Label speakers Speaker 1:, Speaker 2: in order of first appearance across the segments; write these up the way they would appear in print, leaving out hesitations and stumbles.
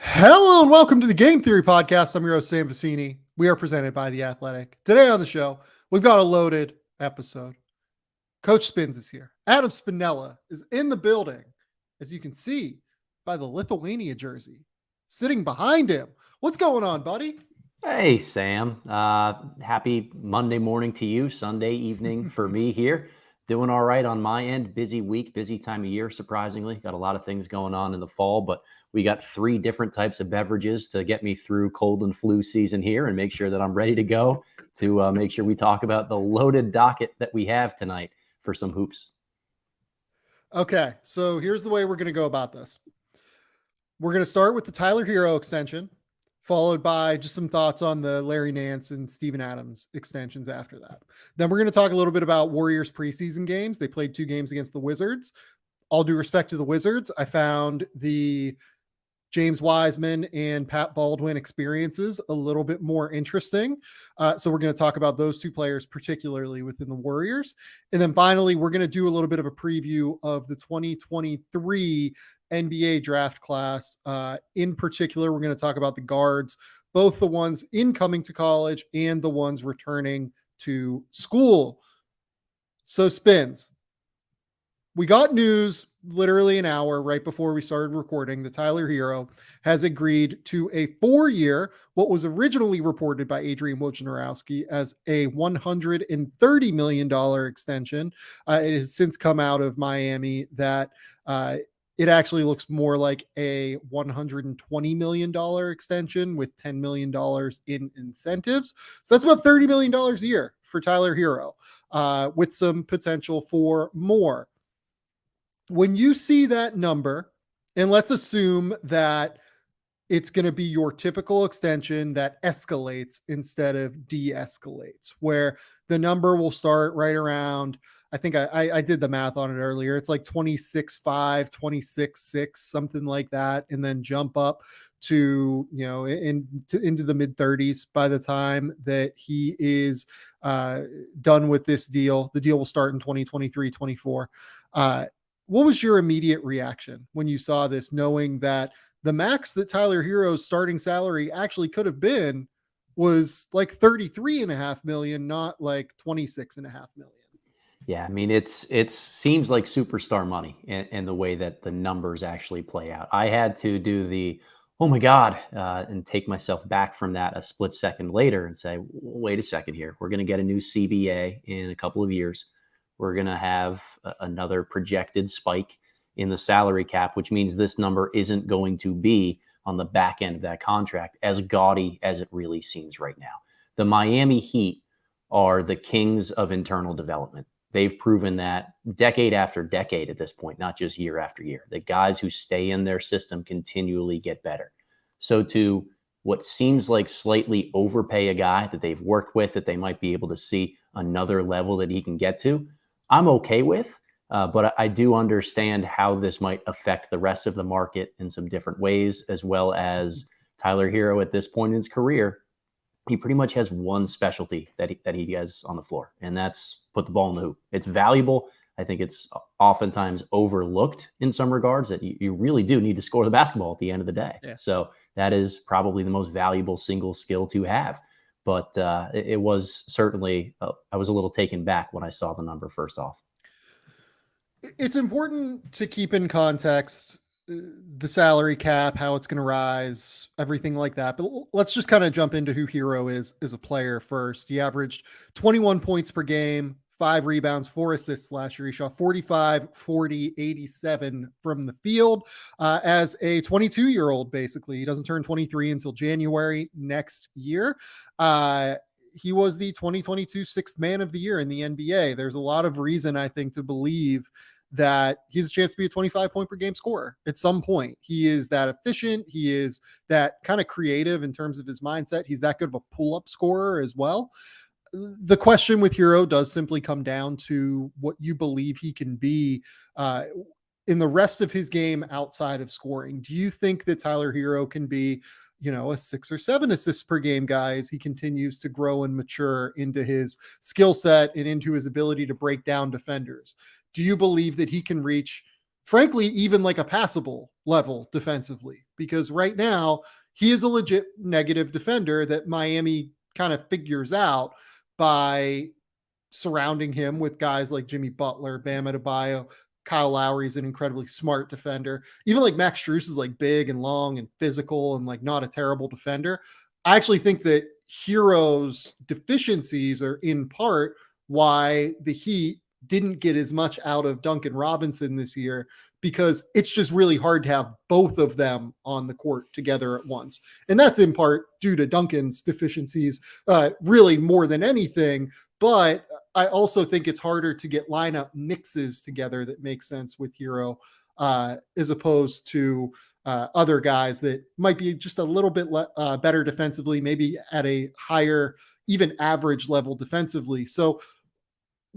Speaker 1: Hello and welcome to the Game Theory Podcast. I'm your host, Sam Vecini. We are presented by The Athletic. Today on the show, we've got a loaded episode. Coach Spins is here. Adam Spinella is in the building, as you can see by the Lithuania jersey sitting behind him. What's going on, buddy?
Speaker 2: Hey, Sam. Happy Monday morning to you, Sunday evening for me here. Doing all right on my end. Busy week, busy time of year, surprisingly. Got a lot of things going on in the fall, but we got 3 different types of beverages to get me through cold and flu season here and make sure that I'm ready to go to make sure we talk about the loaded docket that we have tonight for some hoops.
Speaker 1: Okay, so here's the way we're going to go about this. We're going to start with the Tyler Herro extension, followed by just some thoughts on the Larry Nance and Steven Adams extensions after that. Then we're going to talk a little bit about Warriors preseason games. They played 2 games against the Wizards. All due respect to the Wizards, I found the James Wiseman and Pat Baldwin experiences a little bit more interesting. So we're going to talk about those 2 players, particularly within the Warriors. And then finally, we're going to do a little bit of a preview of the 2023 NBA draft class. In particular, we're going to talk about the guards, both the ones incoming to college and the ones returning to school. So Spins, we got news literally an hour right before we started recording that Tyler Herro has agreed to a 4-year, what was originally reported by Adrian Wojnarowski as a $130 million extension. It has since come out of Miami that it actually looks more like a $120 million extension with $10 million in incentives. So that's about $30 million a year for Tyler Herro, with some potential for more. When you see that number, and let's assume that it's going to be your typical extension that escalates instead of de-escalates, where the number will start right around, I think I did the math on it earlier. It's like 26.5, 26.6, something like that, and then jump up to, into the mid 30s by the time that he is done with this deal. The deal will start in 2023, 24. What was your immediate reaction when you saw this, knowing that the max that Tyler Herro's starting salary actually could have been was like 33.5 million, not like 26.5 million?
Speaker 2: Yeah, I mean, it seems like superstar money in the way that the numbers actually play out. I had to do the, oh my God, and take myself back from that a split second later and say, wait a second here. We're going to get a new CBA in a couple of years. We're going to have another projected spike in the salary cap, which means this number isn't going to be on the back end of that contract as gaudy as it really seems right now. The Miami Heat are the kings of internal development. They've proven that decade after decade at this point, not just year after year. The guys who stay in their system continually get better. So to what seems like slightly overpay a guy that they've worked with, that they might be able to see another level that he can get to, I'm okay with, but I do understand how this might affect the rest of the market in some different ways, as well as Tyler Herro at this point in his career. He pretty much has one specialty that he has on the floor, and that's put the ball in the hoop. It's valuable. I think it's oftentimes overlooked in some regards that you really do need to score the basketball at the end of the day. Yeah. So that is probably the most valuable single skill to have. But it was certainly, I was a little taken back when I saw the number first off.
Speaker 1: It's important to keep in context the salary cap, how it's going to rise, everything like that. But let's just kind of jump into who Herro is as a player first. He averaged 21 points per game, 5 rebounds, 4 assists last year. He shot 45, 40, 87 from the field as a 22-year-old, basically. He doesn't turn 23 until January next year. He was the 2022 sixth man of the year in the NBA. There's a lot of reason, I think, to believe that he has a chance to be a 25 point per game scorer at some point. He is that efficient. He is that kind of creative in terms of his mindset. He's that good of a pull-up scorer as well. The question with Herro does simply come down to what you believe he can be in the rest of his game outside of scoring. Do you think that Tyler Herro can be, a 6 or 7 assists per game guy as he continues to grow and mature into his skill set and into his ability to break down defenders? Do you believe that he can reach frankly, even like a passable level defensively, because right now he is a legit negative defender that Miami kind of figures out by surrounding him with guys like Jimmy Butler, Bam Adebayo. Kyle Lowry's an incredibly smart defender. Even like Max Strus is like big and long and physical and like not a terrible defender. I actually think that Herro's deficiencies are in part why the Heat didn't get as much out of Duncan Robinson this year, because it's just really hard to have both of them on the court together at once. And that's in part due to Duncan's deficiencies, really more than anything. But I also think it's harder to get lineup mixes together that make sense with Herro, as opposed to other guys that might be just a little bit better defensively, maybe at a higher, even average level defensively. So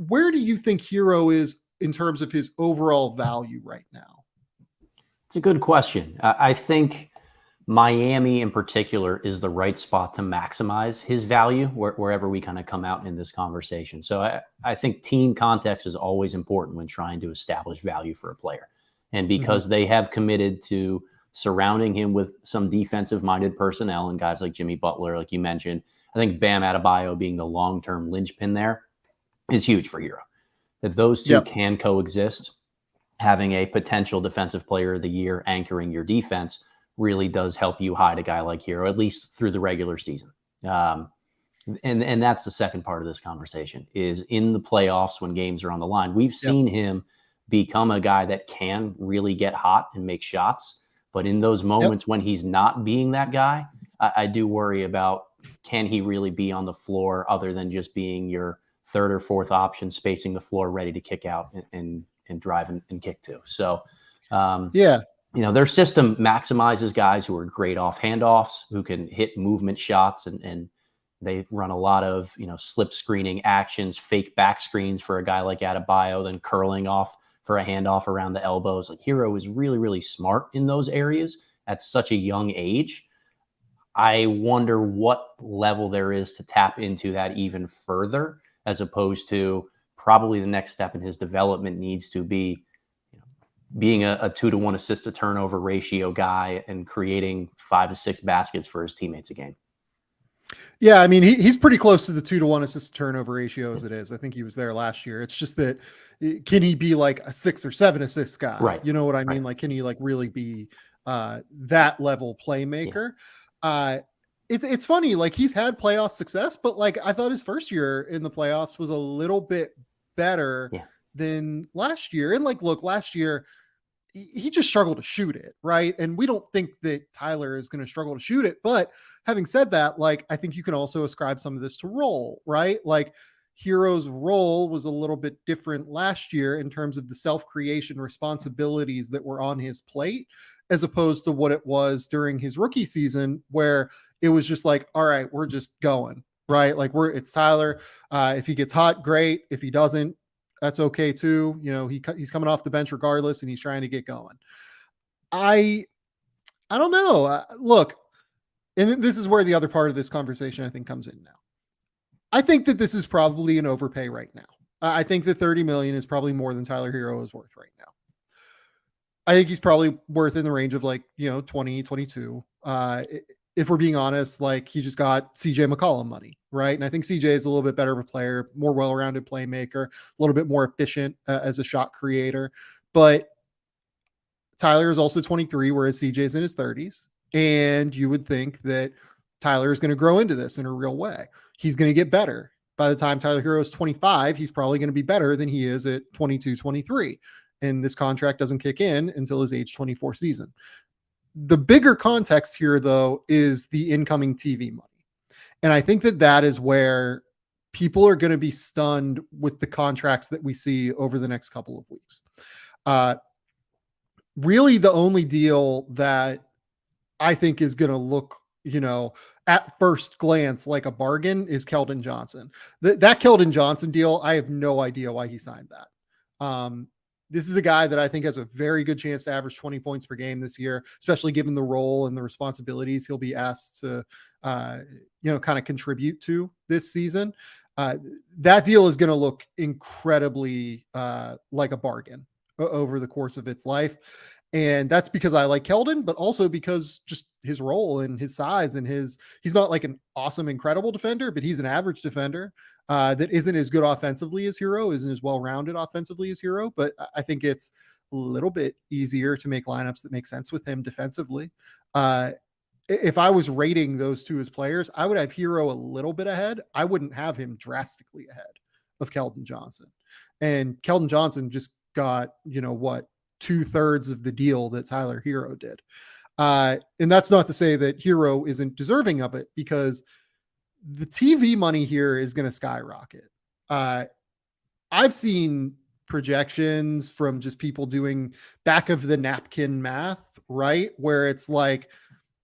Speaker 1: where do you think Herro is in terms of his overall value right now?
Speaker 2: It's a good question. I think Miami in particular is the right spot to maximize his value wherever we kind of come out in this conversation. So I think team context is always important when trying to establish value for a player. And because they have committed to surrounding him with some defensive-minded personnel and guys like Jimmy Butler, like you mentioned, I think Bam Adebayo being the long-term linchpin there is huge for Herro. That those two can coexist, having a potential defensive player of the year anchoring your defense really does help you hide a guy like Herro, at least through the regular season. And that's the second part of this conversation, is in the playoffs when games are on the line. We've seen him become a guy that can really get hot and make shots. But in those moments when he's not being that guy, I do worry about, can he really be on the floor other than just being your third or fourth option, spacing the floor, ready to kick out and drive and kick to. So, their system maximizes guys who are great off handoffs, who can hit movement shots, and they run a lot of, slip screening actions, fake back screens for a guy like Adebayo, then curling off for a handoff around the elbows. Like, Herro is really, really smart in those areas at such a young age. I wonder what level there is to tap into that even further, as opposed to probably the next step in his development needs to be being a 2-to-1 assist to turnover ratio guy and creating 5 to 6 baskets for his teammates a game.
Speaker 1: Yeah, I mean, he's pretty close to the 2-to-1 assist to turnover ratio as it is. I think he was there last year. It's just that, can he be like a 6 or 7 assist guy?
Speaker 2: Right.
Speaker 1: You know what I mean? Like, can he like really be that level playmaker? It's funny, like he's had playoff success, but like I thought his first year in the playoffs was a little bit better than last year. And like, look, last year he just struggled to shoot it, right? And we don't think that Tyler is going to struggle to shoot it. But having said that, like, I think you can also ascribe some of this to role, right? Like, Herro's role was a little bit different last year in terms of the self-creation responsibilities that were on his plate, as opposed to what it was during his rookie season, where it was just like, all right, we're just going, right? Like, it's Tyler. If he gets hot, great. If he doesn't, that's okay too. He's coming off the bench regardless, and he's trying to get going. I don't know. Look, and this is where the other part of this conversation I think comes in now. I think that this is probably an overpay right now. I think the $30 million is probably more than Tyler Herro is worth right now. I think he's probably worth in the range of like, 20, 22. If we're being honest, like he just got CJ McCollum money, right? And I think CJ is a little bit better of a player, more well-rounded playmaker, a little bit more efficient as a shot creator. But Tyler is also 23, whereas CJ is in his 30s. And you would think that Tyler is going to grow into this in a real way. He's going to get better. By the time Tyler Herro is 25, he's probably going to be better than he is at 22, 23. And this contract doesn't kick in until his age 24 season. The bigger context here, though, is the incoming TV money. And I think that is where people are going to be stunned with the contracts that we see over the next couple of weeks. Really, the only deal that I think is going to look, at first glance like a bargain is Keldon Johnson. That Keldon Johnson deal, I have no idea why he signed that. This is a guy that I think has a very good chance to average 20 points per game this year, especially given the role and the responsibilities he'll be asked to, kind of contribute to this season. That deal is going to look incredibly like a bargain over the course of its life. And that's because I like Keldon, but also because just his role and his size and he's not like an awesome, incredible defender, but he's an average defender that isn't as good offensively as Herro, isn't as well-rounded offensively as Herro. But I think it's a little bit easier to make lineups that make sense with him defensively. If I was rating those two as players, I would have Herro a little bit ahead. I wouldn't have him drastically ahead of Keldon Johnson. And Keldon Johnson just got, 2/3 of the deal that Tyler Herro did. And that's not to say that Herro isn't deserving of it, because the TV money here is going to skyrocket. I've seen projections from just people doing back of the napkin math, right? Where it's like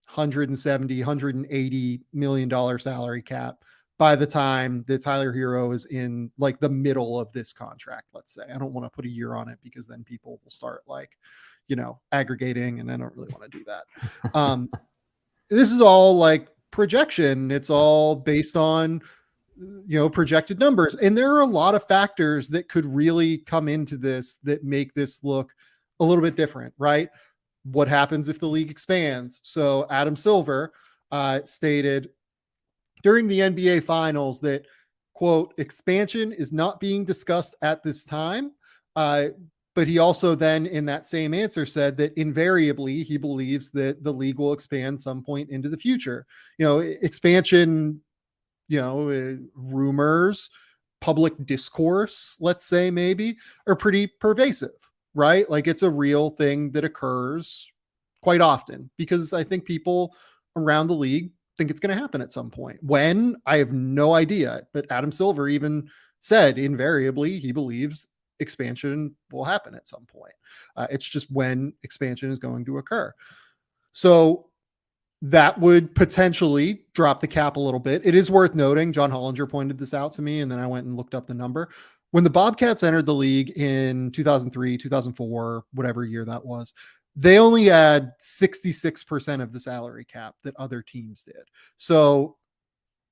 Speaker 1: $170, $180 million salary cap by the time that Tyler Herro is in like the middle of this contract, let's say. I don't want to put a year on it because then people will start like, aggregating, and I don't really want to do that. This is all like projection. It's all based on, projected numbers. And there are a lot of factors that could really come into this that make this look a little bit different, right? What happens if the league expands? So Adam Silver stated during the NBA Finals that, quote, expansion is not being discussed at this time. But he also then in that same answer said that invariably he believes that the league will expand some point into the future. Expansion, rumors, public discourse, let's say maybe, are pretty pervasive, right? Like it's a real thing that occurs quite often, because I think people around the league think it's going to happen at some point. When, I have no idea, but Adam Silver even said invariably he believes expansion will happen at some point. It's just when expansion is going to occur. So that would potentially drop the cap a little bit. It is worth noting, John Hollinger pointed this out to me, and then I went and looked up the number. When the Bobcats entered the league in 2003, 2004, whatever year that was, they only had 66% of the salary cap that other teams did. So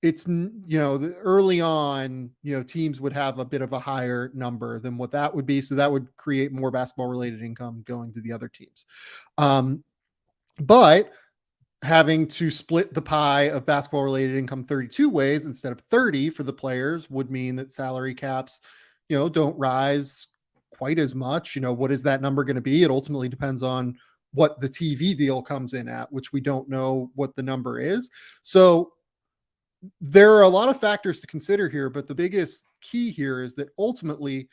Speaker 1: it's, early on, teams would have a bit of a higher number than what that would be. So that would create more basketball related income going to the other teams. But having to split the pie of basketball related income 32 ways instead of 30 for the players would mean that salary caps, don't rise quite as much. What is that number going to be? It ultimately depends on what the TV deal comes in at, which we don't know what the number is. So there are a lot of factors to consider here, but the biggest key here is that ultimately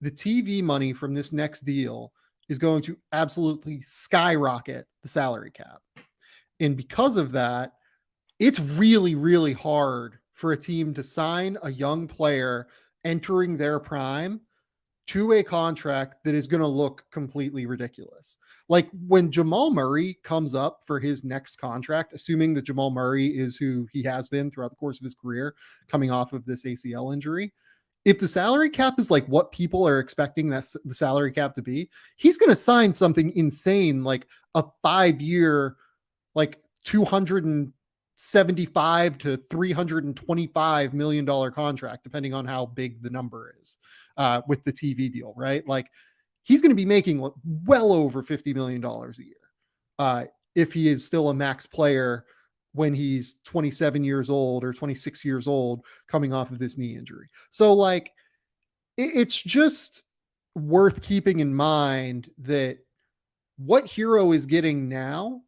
Speaker 1: the TV money from this next deal is going to absolutely skyrocket the salary cap. And because of that, it's really, really hard for a team to sign a young player entering their prime to a contract that is going to look completely ridiculous. Like when Jamal Murray comes up for his next contract, assuming that Jamal Murray is who he has been throughout the course of his career, coming off of this ACL injury, if the salary cap is like what people are expecting that's the salary cap to be, he's going to sign something insane, like a 5-year, like $275 to $325 million contract, depending on how big the number is with the TV deal, right? Like he's going to be making well over $50 million a year if he is still a max player when he's 27 years old or 26 years old coming off of this knee injury. So like, it's just worth keeping in mind that what Herro is getting now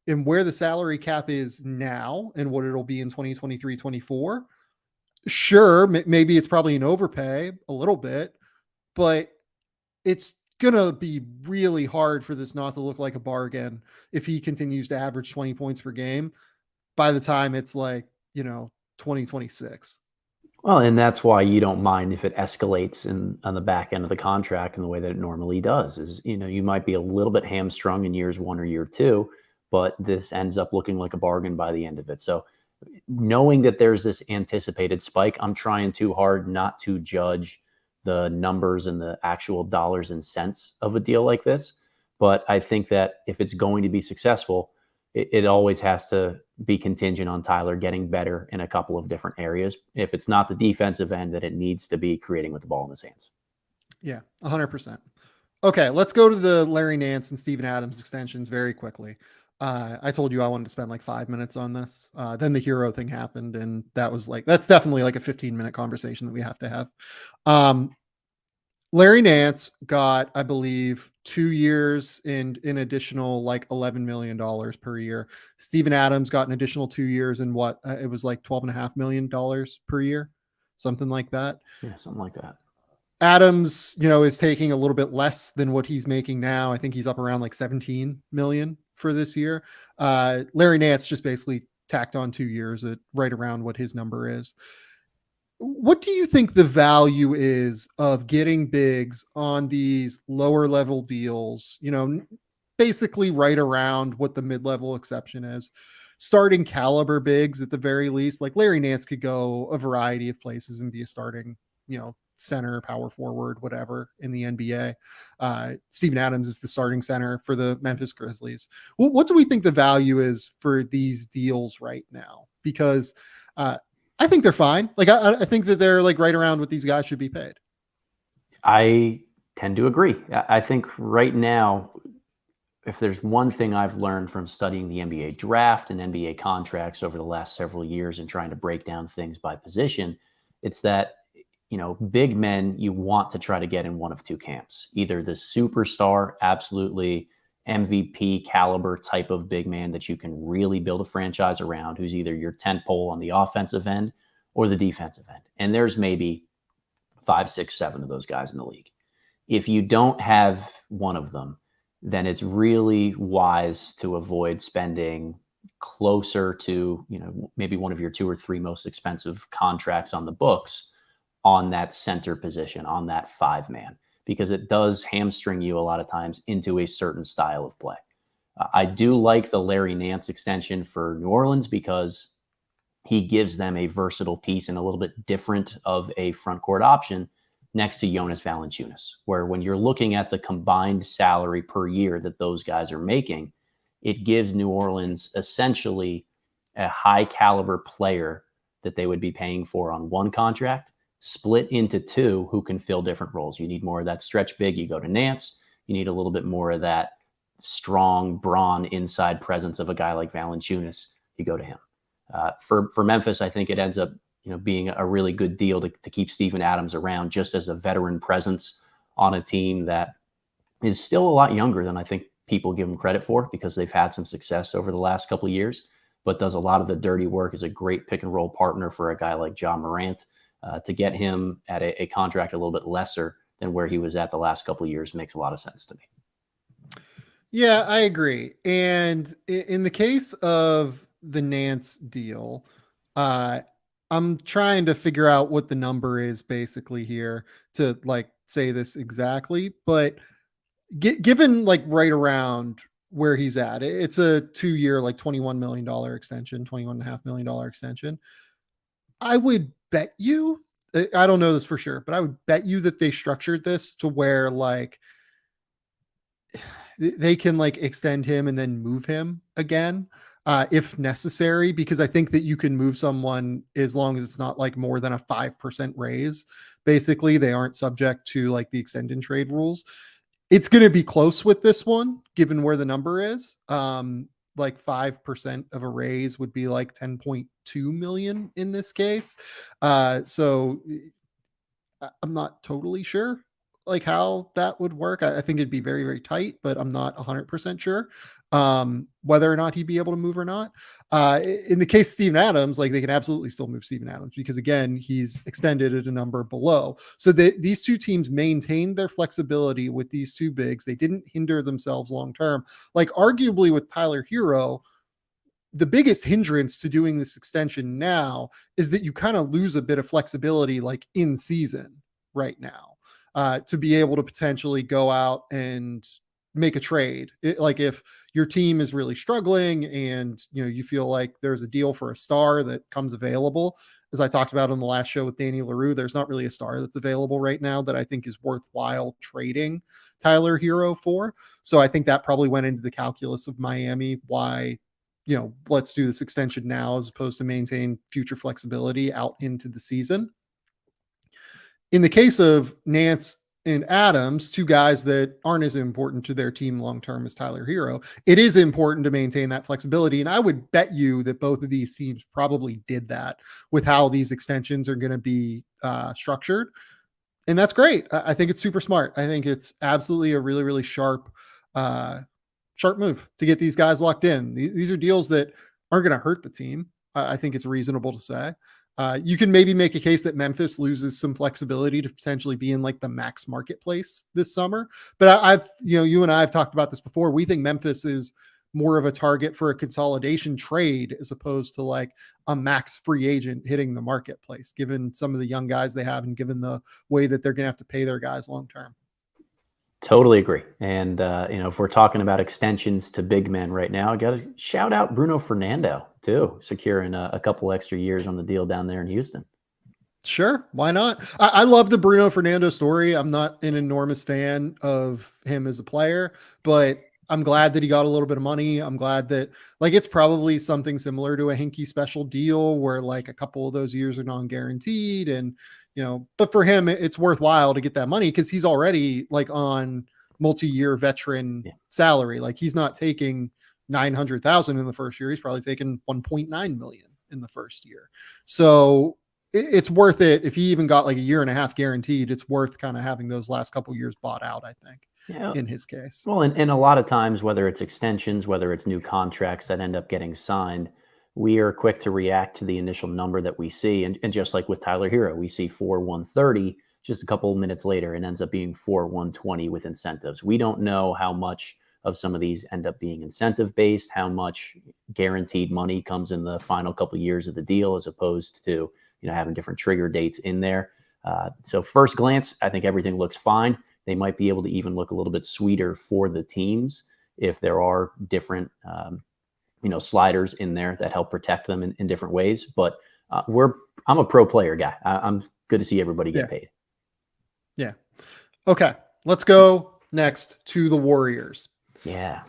Speaker 1: and where the salary cap is now and what it'll be in 2023, 24. Sure, maybe it's probably an overpay a little bit, but it's going to be really hard for this not to look like a bargain if he continues to average 20 points per game by the time it's like, 2026.
Speaker 2: Well, and that's why you don't mind if it escalates on the back end of the contract in the way that it normally does. Is, you might be a little bit hamstrung in years 1 or year 2, but this ends up looking like a bargain by the end of it. So knowing that there's this anticipated spike, I'm trying too hard not to judge the numbers and the actual dollars and cents of a deal like this. But I think that if it's going to be successful, it always has to be contingent on Tyler getting better in a couple of different areas. If it's not the defensive end, that it needs to be creating with the ball in his hands.
Speaker 1: Yeah, 100%. Okay, let's go to the Larry Nance and Steven Adams extensions very quickly. I told you I wanted to spend like 5 minutes on this. Then the hero thing happened, and that's definitely like a 15-minute conversation that we have to have. Um, Larry Nance got, I believe, 2 years and an additional like $11 million per year. Steven Adams got an additional 2 years and it was like $12.5 million per year, something like that.
Speaker 2: Yeah, something like that.
Speaker 1: Adams, is taking a little bit less than what he's making now. I think he's up around like 17 million for this year. Larry Nance just basically tacked on 2 years at right around what his number is. What do you think the value is of getting bigs on these lower level deals? Basically right around what the mid-level exception is. Starting caliber bigs at the very least. Like Larry Nance could go a variety of places and be a starting, center, power forward, whatever in the NBA. Steven Adams is the starting center for the Memphis Grizzlies. What do we think the value is for these deals right now? Because I think they're fine. Like I think that they're like right around what these guys should be paid.
Speaker 2: I tend to agree. I think right now, if there's one thing I've learned from studying the NBA draft and NBA contracts over the last several years and trying to break down things by position, it's that, big men, you want to try to get in one of two camps. Either the superstar, absolutely MVP caliber type of big man that you can really build a franchise around, who's either your tent pole on the offensive end or the defensive end. And there's maybe 5, 6, 7 of those guys in the league. If you don't have one of them, then it's really wise to avoid spending closer to, maybe one of your 2 or 3 most expensive contracts on the books on that center position, on that 5-man, because it does hamstring you a lot of times into a certain style of play. I do like the Larry Nance extension for New Orleans because he gives them a versatile piece and a little bit different of a front court option next to Jonas Valanciunas, where when you're looking at the combined salary per year that those guys are making, it gives New Orleans essentially a high caliber player that they would be paying for on one contract, split into 2 who can fill different roles. You need more of that stretch big, you go to Nance. You need a little bit more of that strong brawn inside presence of a guy like Valanciunas, you go to him. For Memphis, I think it ends up being a really good deal to keep Steven Adams around just as a veteran presence on a team that is still a lot younger than I think people give them credit for, because they've had some success over the last couple of years, but does a lot of the dirty work as a great pick and roll partner for a guy like Ja Morant. To get him at a contract a little bit lesser than where he was at the last couple of years makes a lot of sense to me.
Speaker 1: Yeah, I agree. And in the case of the Nance deal, I'm trying to figure out what the number is basically here to like say this exactly, but given like right around where he's at, it's a 2-year, like $21 million extension, $21.5 million extension. I would bet you, I don't know this for sure, but I would bet you that they structured this to where like they can like extend him and then move him again if necessary, because I think that you can move someone as long as it's not like more than a 5% raise. Basically, they aren't subject to like the extend and trade rules. It's going to be close with this one, given where the number is. Like 5% of a raise would be like 10.2 million in this case. So I'm not totally sure like how that would work. I think it'd be very, very tight, but I'm not 100% sure whether or not he'd be able to move or not. In the case of Steven Adams, like they can absolutely still move Steven Adams because again, he's extended at a number below. So these two teams maintained their flexibility with these 2 bigs. They didn't hinder themselves long-term. Like arguably with Tyler Herro, the biggest hindrance to doing this extension now is that you kind of lose a bit of flexibility like in season right now to be able to potentially go out and make a trade. Like if your team is really struggling and you feel like there's a deal for a star that comes available, as I talked about on the last show with Danny LaRue, there's not really a star that's available right now that I think is worthwhile trading Tyler Herro for. So I think that probably went into the calculus of Miami, why let's do this extension now as opposed to maintain future flexibility out into the season. In the case of Nance and Adams, two guys that aren't as important to their team long term as Tyler Herro, it is important to maintain that flexibility. And I would bet you that both of these teams probably did that with how these extensions are going to be structured. And that's great. I think it's super smart. I think it's absolutely a really, really sharp move to get these guys locked in. These are deals that aren't going to hurt the team. I think it's reasonable to say. You can maybe make a case that Memphis loses some flexibility to potentially be in like the max marketplace this summer. But I've, you and I have talked about this before. We think Memphis is more of a target for a consolidation trade as opposed to like a max free agent hitting the marketplace, given some of the young guys they have and given the way that they're going to have to pay their guys long term.
Speaker 2: Totally agree. And, if we're talking about extensions to big men right now, I got to shout out Bruno Fernando, too, securing a couple extra years on the deal down there in Houston.
Speaker 1: Sure. Why not? I love the Bruno Fernando story. I'm not an enormous fan of him as a player, but I'm glad that he got a little bit of money. I'm glad that like it's probably something similar to a Hinkie special deal where like a couple of those years are non-guaranteed and but for him it's worthwhile to get that money because he's already like on multi-year veteran salary. Like he's not taking 900,000 in the first year. He's probably taking 1.9 million in the first year. So it's worth it. If he even got like a year and a half guaranteed, it's worth kind of having those last couple years bought out, I think. In his case.
Speaker 2: Well, and a lot of times, whether it's extensions, whether it's new contracts that end up getting signed, we are quick to react to the initial number that we see. And just like with Tyler Herro, we see 4,130, just a couple of minutes later, it ends up being 4,120 with incentives. We don't know how much of some of these end up being incentive based, how much guaranteed money comes in the final couple of years of the deal, as opposed to, having different trigger dates in there. So first glance, I think everything looks fine. They might be able to even look a little bit sweeter for the teams if there are different, sliders in there that help protect them in different ways. But I'm a pro player guy. I'm good to see everybody get paid.
Speaker 1: Yeah. Okay. Let's go next to the Warriors.
Speaker 2: Yeah.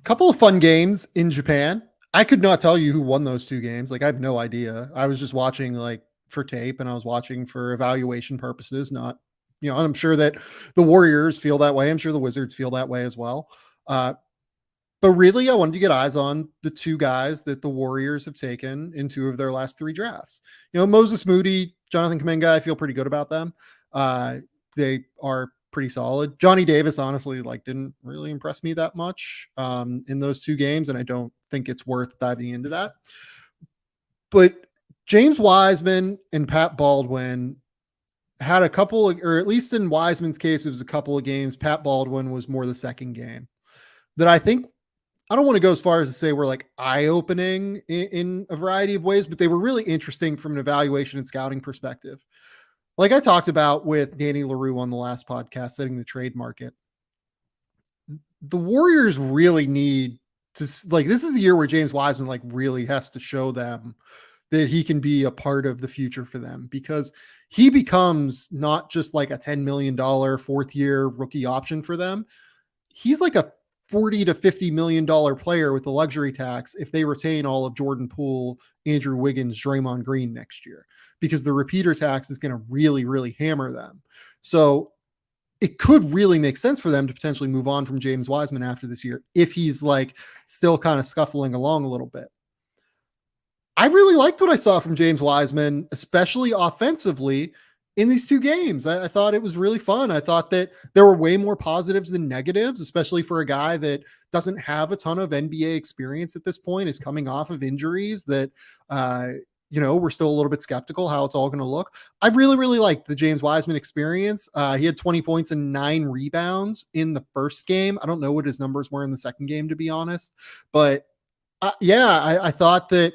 Speaker 1: Couple of fun games in Japan. I could not tell you who won those two games. Like I have no idea. I was just watching like for tape and I was watching for evaluation purposes, not and I'm sure that the Warriors feel that way. I'm sure the Wizards feel that way as well. But really, I wanted to get eyes on the two guys that the Warriors have taken in two of their last three drafts. Moses Moody, Jonathan Kuminga, I feel pretty good about them. They are pretty solid. Johnny Davis, honestly, didn't really impress me that much in those two games, and I don't think it's worth diving into that. But James Wiseman and Pat Baldwin had a couple of, or at least in Wiseman's case, it was a couple of games. Pat Baldwin was more the second game that I think, I don't want to go as far as to say we're like eye-opening in a variety of ways, but they were really interesting from an evaluation and scouting perspective. Like I talked about with Danny LaRue on the last podcast, setting the trade market. The Warriors really need to, this is the year where James Wiseman really has to show them that he can be a part of the future for them, because he becomes not just like a $10 million fourth year rookie option for them. He's like a $40 to $50 million player with the luxury tax if they retain all of Jordan Poole, Andrew Wiggins, Draymond Green next year, because the repeater tax is going to really, really hammer them. So it could really make sense for them to potentially move on from James Wiseman after this year if he's still kind of scuffling along a little bit. I really liked what I saw from James Wiseman, especially offensively in these two games. I thought it was really fun. I thought that there were way more positives than negatives, especially for a guy that doesn't have a ton of NBA experience at this point, is coming off of injuries that, we're still a little bit skeptical how it's all going to look. I really, really liked the James Wiseman experience. He had 20 points and 9 rebounds in the first game. I don't know what his numbers were in the second game, to be honest. But I thought that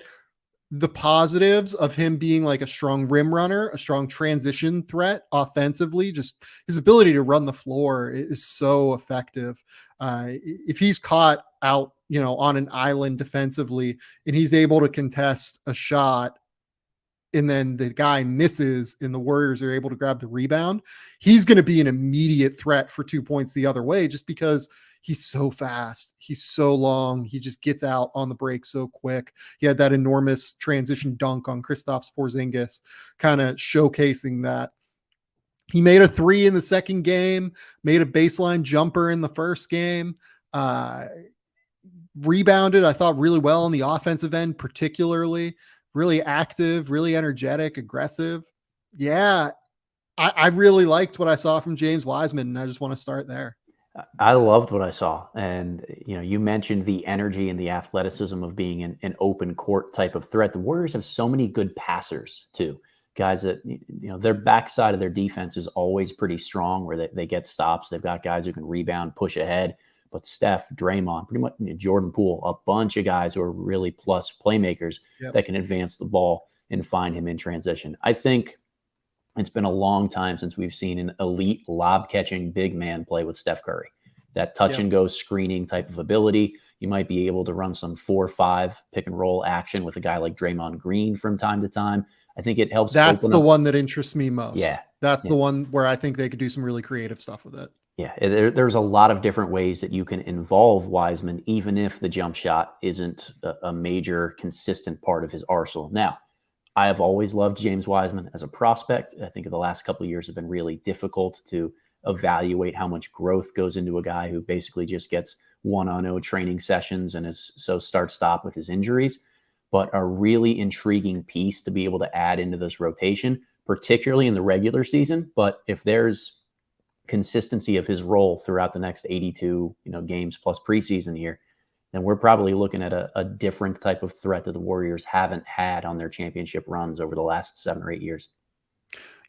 Speaker 1: the positives of him being like a strong rim runner, a strong transition threat offensively, just his ability to run the floor is so effective. If he's caught out, on an island defensively and he's able to contest a shot and then the guy misses and the Warriors are able to grab the rebound, he's going to be an immediate threat for 2 points the other way, just because he's so fast. He's so long. He just gets out on the break so quick. He had that enormous transition dunk on Kristaps Porzingis, kind of showcasing that. He made a 3 in the second game, made a baseline jumper in the first game, rebounded, I thought, really well on the offensive end, particularly really active, really energetic, aggressive. Yeah, I really liked what I saw from James Wiseman, and I just want to start there.
Speaker 2: I loved what I saw. And, you mentioned the energy and the athleticism of being an open court type of threat. The Warriors have so many good passers, too. Guys that, their backside of their defense is always pretty strong where they get stops. They've got guys who can rebound, push ahead. But Steph, Draymond, pretty much Jordan Poole, a bunch of guys who are really plus playmakers that can advance the ball and find him in transition. I think it's been a long time since we've seen an elite lob catching big man play with Steph Curry. That touch and go screening type of ability. You might be able to run some 4-5 pick and roll action with a guy like Draymond Green from time to time. I think it helps.
Speaker 1: That's the one that interests me most.
Speaker 2: Yeah.
Speaker 1: That's the one where I think they could do some really creative stuff with it.
Speaker 2: Yeah, there's a lot of different ways that you can involve Wiseman, even if the jump shot isn't a major consistent part of his arsenal. Now, I have always loved James Wiseman as a prospect. I think the last couple of years have been really difficult to evaluate how much growth goes into a guy who basically just gets 1-on-0 training sessions and is so start-stop with his injuries. But a really intriguing piece to be able to add into this rotation, particularly in the regular season. But if there's consistency of his role throughout the next 82 games plus preseason here, then we're probably looking at a different type of threat that the Warriors haven't had on their championship runs over the last 7 or 8 years.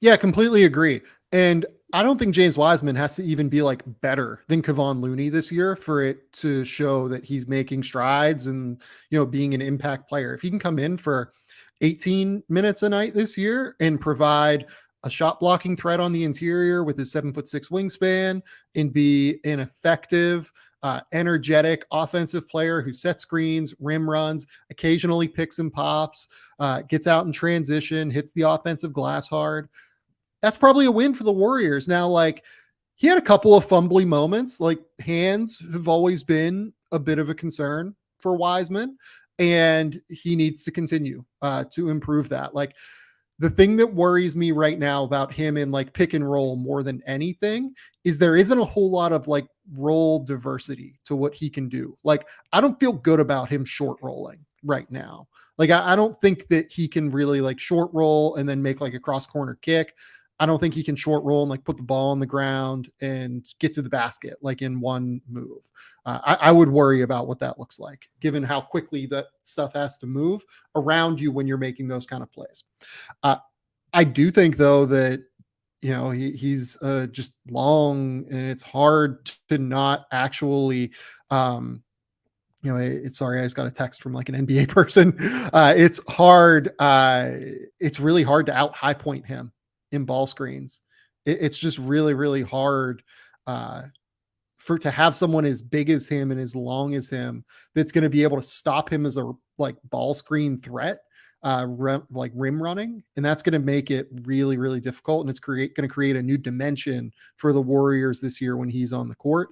Speaker 1: Yeah, completely agree. And I don't think James Wiseman has to even be like better than Kevon Looney this year for it to show that he's making strides and, being an impact player. If he can come in for 18 minutes a night this year and provide a shot blocking threat on the interior with his 7'6" wingspan and be an effective, energetic offensive player who sets screens, rim runs, occasionally picks and pops, gets out in transition, hits the offensive glass hard. That's probably a win for the Warriors. Now, like, he had a couple of fumbly moments, like hands have always been a bit of a concern for Wiseman, and he needs to continue to improve that. Like, the thing that worries me right now about him in like pick and roll more than anything is there isn't a whole lot of like role diversity to what he can do. Like, I don't feel good about him short rolling right now. Like, I don't think that he can really like short roll and then make like a cross corner kick. I don't think he can short roll and like put the ball on the ground and get to the basket like in one move. I would worry about what that looks like, given how quickly that stuff has to move around you when you're making those kind of plays. I do think though that he's just long, and it's hard to not actually. Sorry, I just got a text from like an NBA person. It's hard. It's really hard to out high point him in ball screens. It's just really, really hard to have someone as big as him and as long as him that's going to be able to stop him as a like ball screen threat, like rim running. And that's going to make it really, really difficult. And it's going to create a new dimension for the Warriors this year when he's on the court.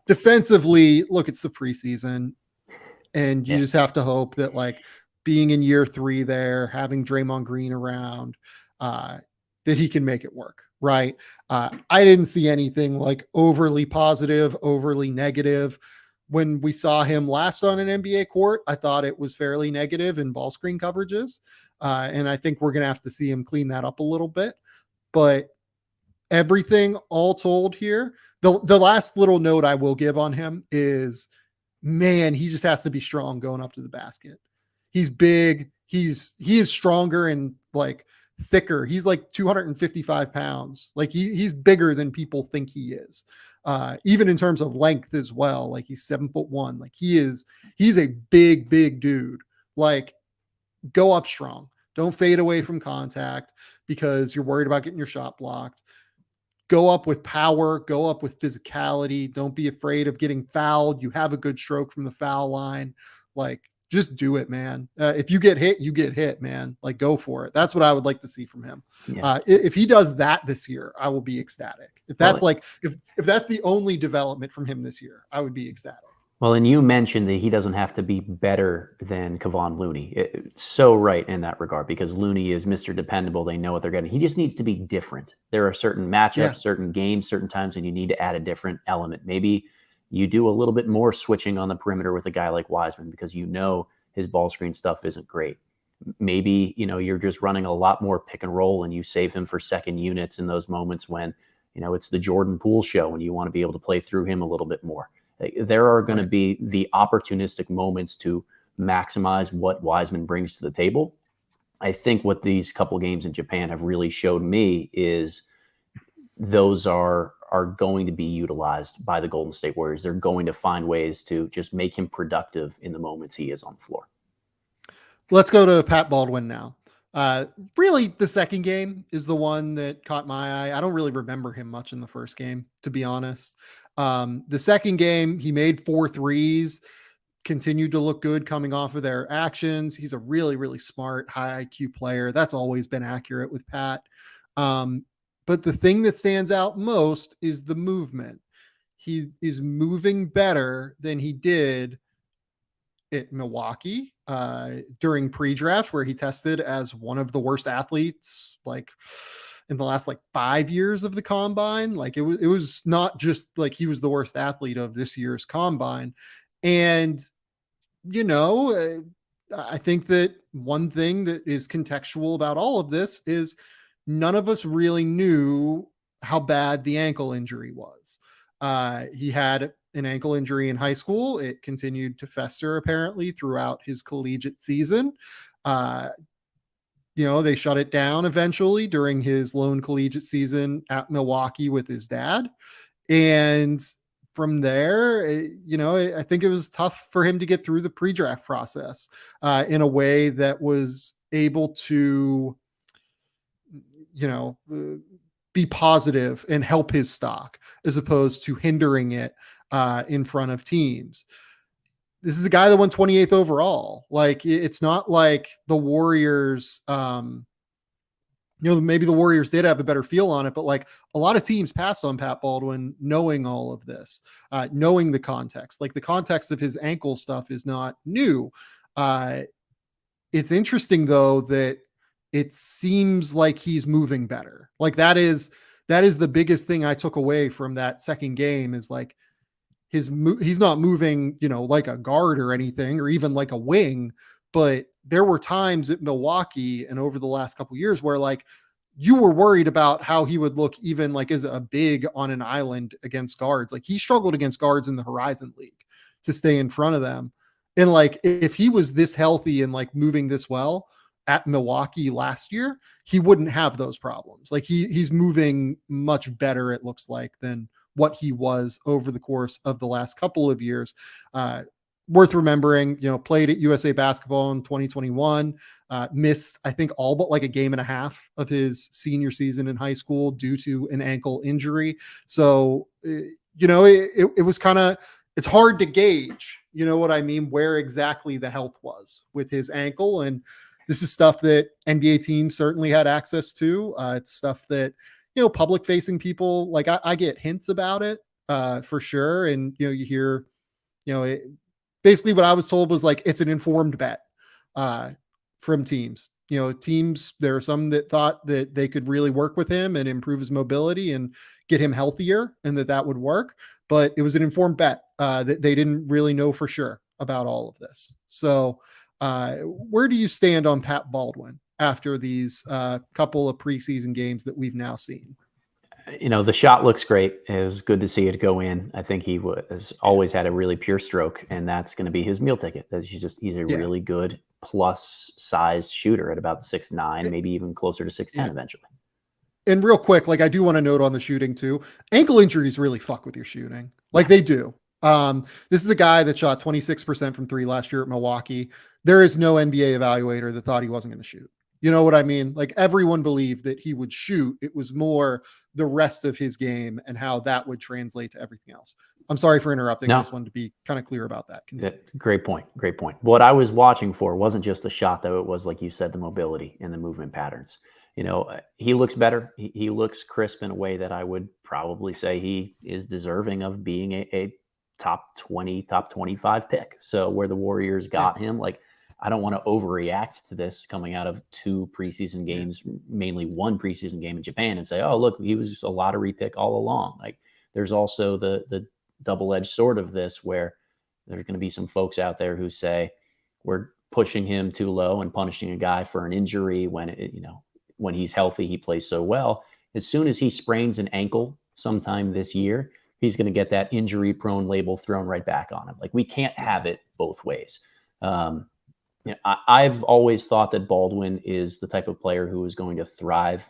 Speaker 1: Defensively, look, it's the preseason, and you just have to hope that like being in year 3 there, having Draymond Green around, that he can make it work. Right. I didn't see anything like overly positive, overly negative. When we saw him last on an NBA court, I thought it was fairly negative in ball screen coverages. And I think we're going to have to see him clean that up a little bit. But everything all told here, the last little note I will give on him is, man, he just has to be strong going up to the basket. He's big. He is stronger and like thicker. He's like 255 pounds. Like he's bigger than people think he is. Even in terms of length as well. Like he's 7'1". Like he's a big, big dude. Like, go up strong. Don't fade away from contact because you're worried about getting your shot blocked. Go up with power, go up with physicality. Don't be afraid of getting fouled. You have a good stroke from the foul line. Like, just do it, man. If you get hit, you get hit, man. Like, go for it. That's what I would like to see from him. Yeah. If he does that this year, I will be ecstatic. If that's if that's the only development from him this year, I would be ecstatic.
Speaker 2: Well, and you mentioned that he doesn't have to be better than Kevon Looney. It's so right in that regard because Looney is Mr. Dependable. They know what they're getting. He just needs to be different. There are certain
Speaker 1: Yeah.
Speaker 2: matchups, certain games, certain times, and you need to add a different element. Maybe you do a little bit more switching on the perimeter with a guy like Wiseman because you know his ball screen stuff isn't great. Maybe, you're just running a lot more pick and roll and you save him for second units in those moments when, it's the Jordan Poole show and you want to be able to play through him a little bit more. There are going to
Speaker 1: Right.
Speaker 2: be the opportunistic moments to maximize what Wiseman brings to the table. I think what these couple games in Japan have really showed me is those are going to be utilized by the Golden State Warriors. They're going to find ways to just make him productive in the moments he is on the floor.
Speaker 1: Let's go to Pat Baldwin now. Really, the second game is the one that caught my eye. I don't really remember him much in the first game, to be honest. The second game, he made 4 threes, continued to look good coming off of their actions. He's a really, really smart, high IQ player. That's always been accurate with Pat. But the thing that stands out most is the movement. He is moving better than he did at Milwaukee during pre-draft, where he tested as one of the worst athletes, like in the last 5 years of the combine. Like it was not just like he was the worst athlete of this year's combine. And I think that one thing that is contextual about all of this is none of us really knew how bad the ankle injury was. He had an ankle injury in high school. It continued to fester apparently throughout his collegiate season. Uh, they shut it down eventually during his lone collegiate season at Milwaukee with his dad. And from there, I think it was tough for him to get through the pre-draft process in a way that was able to, be positive and help his stock as opposed to hindering it in front of teams. This is a guy that won 28th overall. Like it's not like the Warriors, maybe the Warriors did have a better feel on it, but a lot of teams passed on Pat Baldwin knowing all of this, knowing the context. Like the context of his ankle stuff is not new. It's interesting though that it seems like he's moving better. Like that is the biggest thing I took away from that second game is like he's not moving, like a guard or anything, or even like a wing, but there were times at Milwaukee and over the last couple of years where you were worried about how he would look even as a big on an island against guards. Like he struggled against guards in the Horizon League to stay in front of them. And if he was this healthy and moving this well at Milwaukee last year, he wouldn't have those problems. Like he's moving much better, it looks like, than what he was over the course of the last couple of years. Worth remembering, played at USA Basketball in 2021, missed, I think, all but a game and a half of his senior season in high school due to an ankle injury. So, it was kind of, it's hard to gauge, what I mean, where exactly the health was with his ankle. And this is stuff that NBA teams certainly had access to. It's stuff that, public facing people, I get hints about it for sure. And, you hear, basically what I was told was it's an informed bet from teams. Teams, there are some that thought that they could really work with him and improve his mobility and get him healthier and that would work. But it was an informed bet that they didn't really know for sure about all of this. So where do you stand on Pat Baldwin after these couple of preseason games that we've now seen?
Speaker 2: The shot looks great. It was good to see it go in. I think he has always had a really pure stroke, and that's going to be his meal ticket. He's a
Speaker 1: Yeah.
Speaker 2: really good plus size shooter at about 6'9", maybe even closer to 6'10" eventually.
Speaker 1: And real quick, I do want to note on the shooting too, ankle injuries really fuck with your shooting. They do. This is a guy that shot 26% from 3 last year at Milwaukee. There is no NBA evaluator that thought he wasn't going to shoot. You know what I mean? Everyone believed that he would shoot. It was more the rest of his game and how that would translate to everything else. I'm sorry for interrupting.
Speaker 2: No.
Speaker 1: I just wanted to be kind of clear about that.
Speaker 2: Great point. Great point. What I was watching for wasn't just the shot, though. It was, like you said, the mobility and the movement patterns. He looks better. He looks crisp in a way that I would probably say he is deserving of being a top 20, top 25 pick. So where the Warriors got him, like, I don't want to overreact to this coming out of 2 preseason games, mainly 1 preseason game in Japan, and say, oh, look, he was a lottery pick all along. Like, there's also the double-edged sword of this, where there's going to be some folks out there who say we're pushing him too low and punishing a guy for an injury when when he's healthy, he plays so well. As soon as he sprains an ankle sometime this year, he's going to get that injury prone label thrown right back on him. Like, we can't have it both ways. I've always thought that Baldwin is the type of player who is going to thrive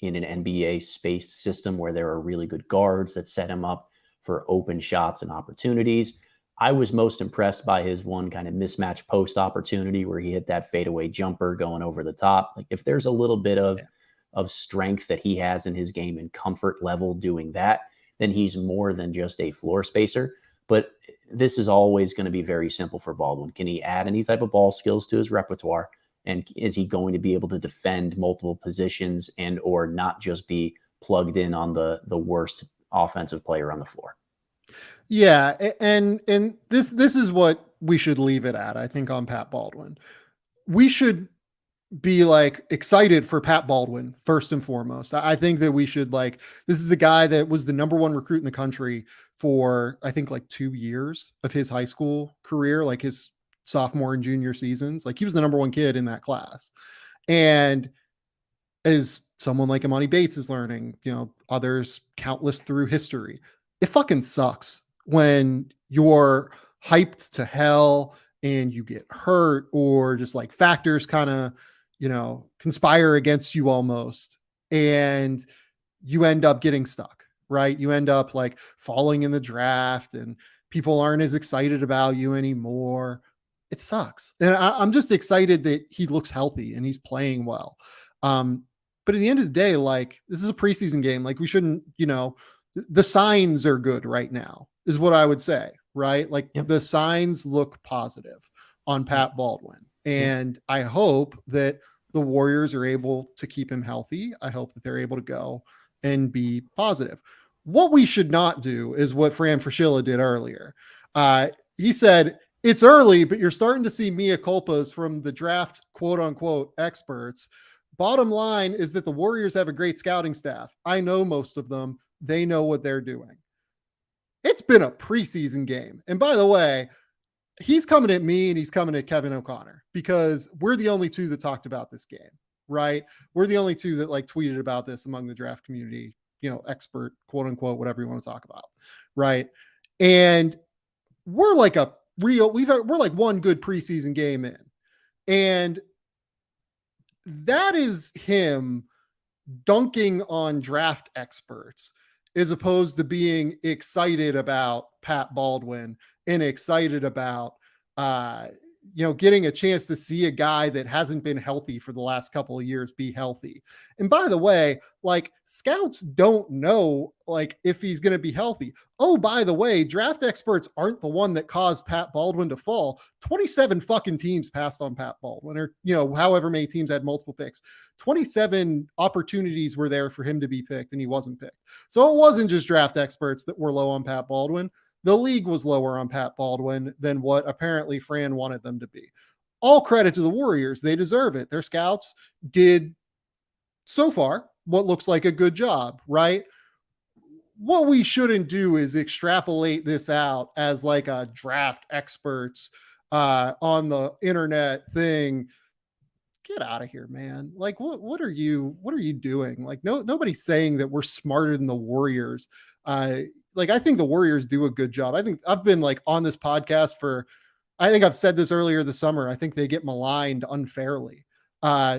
Speaker 2: in an NBA space system where there are really good guards that set him up for open shots and opportunities. I was most impressed by his one kind of mismatch post opportunity where he hit that fadeaway jumper going over the top. Like, if there's a little bit of strength that he has in his game and comfort level doing that, then he's more than just a floor spacer. But this is always going to be very simple for Baldwin. Can he add any type of ball skills to his repertoire? And is he going to be able to defend multiple positions and or not just be plugged in on the worst offensive player on the floor?
Speaker 1: Yeah, and this is what we should leave it at, I think, on Pat Baldwin. We should be like excited for Pat Baldwin first and foremost. I think that we should, like, this is a guy that was the number 1 recruit in the country for, I think, like 2 years of his high school career, like his sophomore and junior seasons. Like, he was the number 1 kid in that class. And as someone like Imani Bates is learning, others countless through history, it fucking sucks when you're hyped to hell and you get hurt, or just like factors kind of, conspire against you almost, and you end up getting stuck, right? You end up like falling in the draft and people aren't as excited about you anymore. It sucks. And I'm just excited that he looks healthy and he's playing well. But at the end of the day, like, this is a preseason game. Like, we shouldn't, the signs are good right now is what I would say, right? Like, the signs look positive on Pat Baldwin. And I hope that the Warriors are able to keep him healthy. I hope that they're able to go and be positive. What we should not do is what Fran Fraschilla did earlier. He said, it's early, but you're starting to see mea culpas from the draft, quote unquote, experts. Bottom line is that the Warriors have a great scouting staff. I know most of them. They know what they're doing. It's been a preseason game. And by the way, he's coming at me and he's coming at Kevin O'Connor because we're the only 2 that talked about this game, right? We're the only 2 that like tweeted about this among the draft community, expert, quote unquote, whatever you want to talk about, right? And we're like we're like 1 good preseason game in. And that is him dunking on draft experts as opposed to being excited about Pat Baldwin and excited about, getting a chance to see a guy that hasn't been healthy for the last couple of years be healthy. And by the way, like, scouts don't know, like, if he's going to be healthy. Oh, by the way, draft experts aren't the one that caused Pat Baldwin to fall. 27 fucking teams passed on Pat Baldwin, or, however many teams had multiple picks. 27 opportunities were there for him to be picked and he wasn't picked. So it wasn't just draft experts that were low on Pat Baldwin. The league was lower on Pat Baldwin than what apparently Fran wanted them to be. All credit to the Warriors. They deserve it. Their scouts did, so far, what looks like a good job, right? What we shouldn't do is extrapolate this out as like a draft experts on the internet thing. Get out of here, man. Like, what are you doing? Like, nobody's saying that we're smarter than the Warriors. Like, I think the Warriors do a good job. I think I've been like on this podcast I think I've said this earlier this summer. I think they get maligned unfairly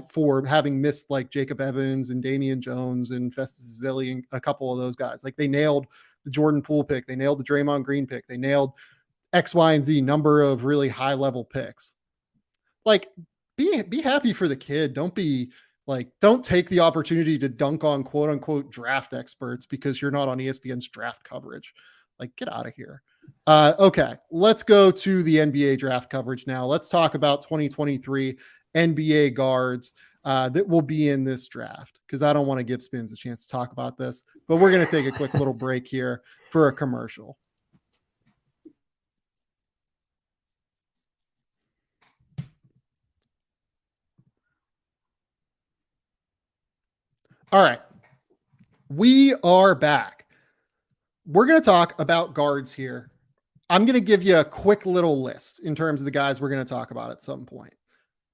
Speaker 1: for having missed like Jacob Evans and Damian Jones and Festus Ezeli and a couple of those guys. Like, they nailed the Jordan Poole pick. They nailed the Draymond Green pick. They nailed X, Y, and Z number of really high level picks. Like, be happy for the kid. Don't take the opportunity to dunk on quote unquote draft experts because you're not on ESPN's draft coverage. Like, get out of here. Okay, let's go to the NBA draft coverage now. Let's talk about 2023 NBA guards that will be in this draft, because I don't want to give Spins a chance to talk about this, but we're going to take a quick little break here for a commercial. All right. We are back. We're going to talk about guards here. I'm going to give you a quick little list in terms of the guys we're going to talk about at some point.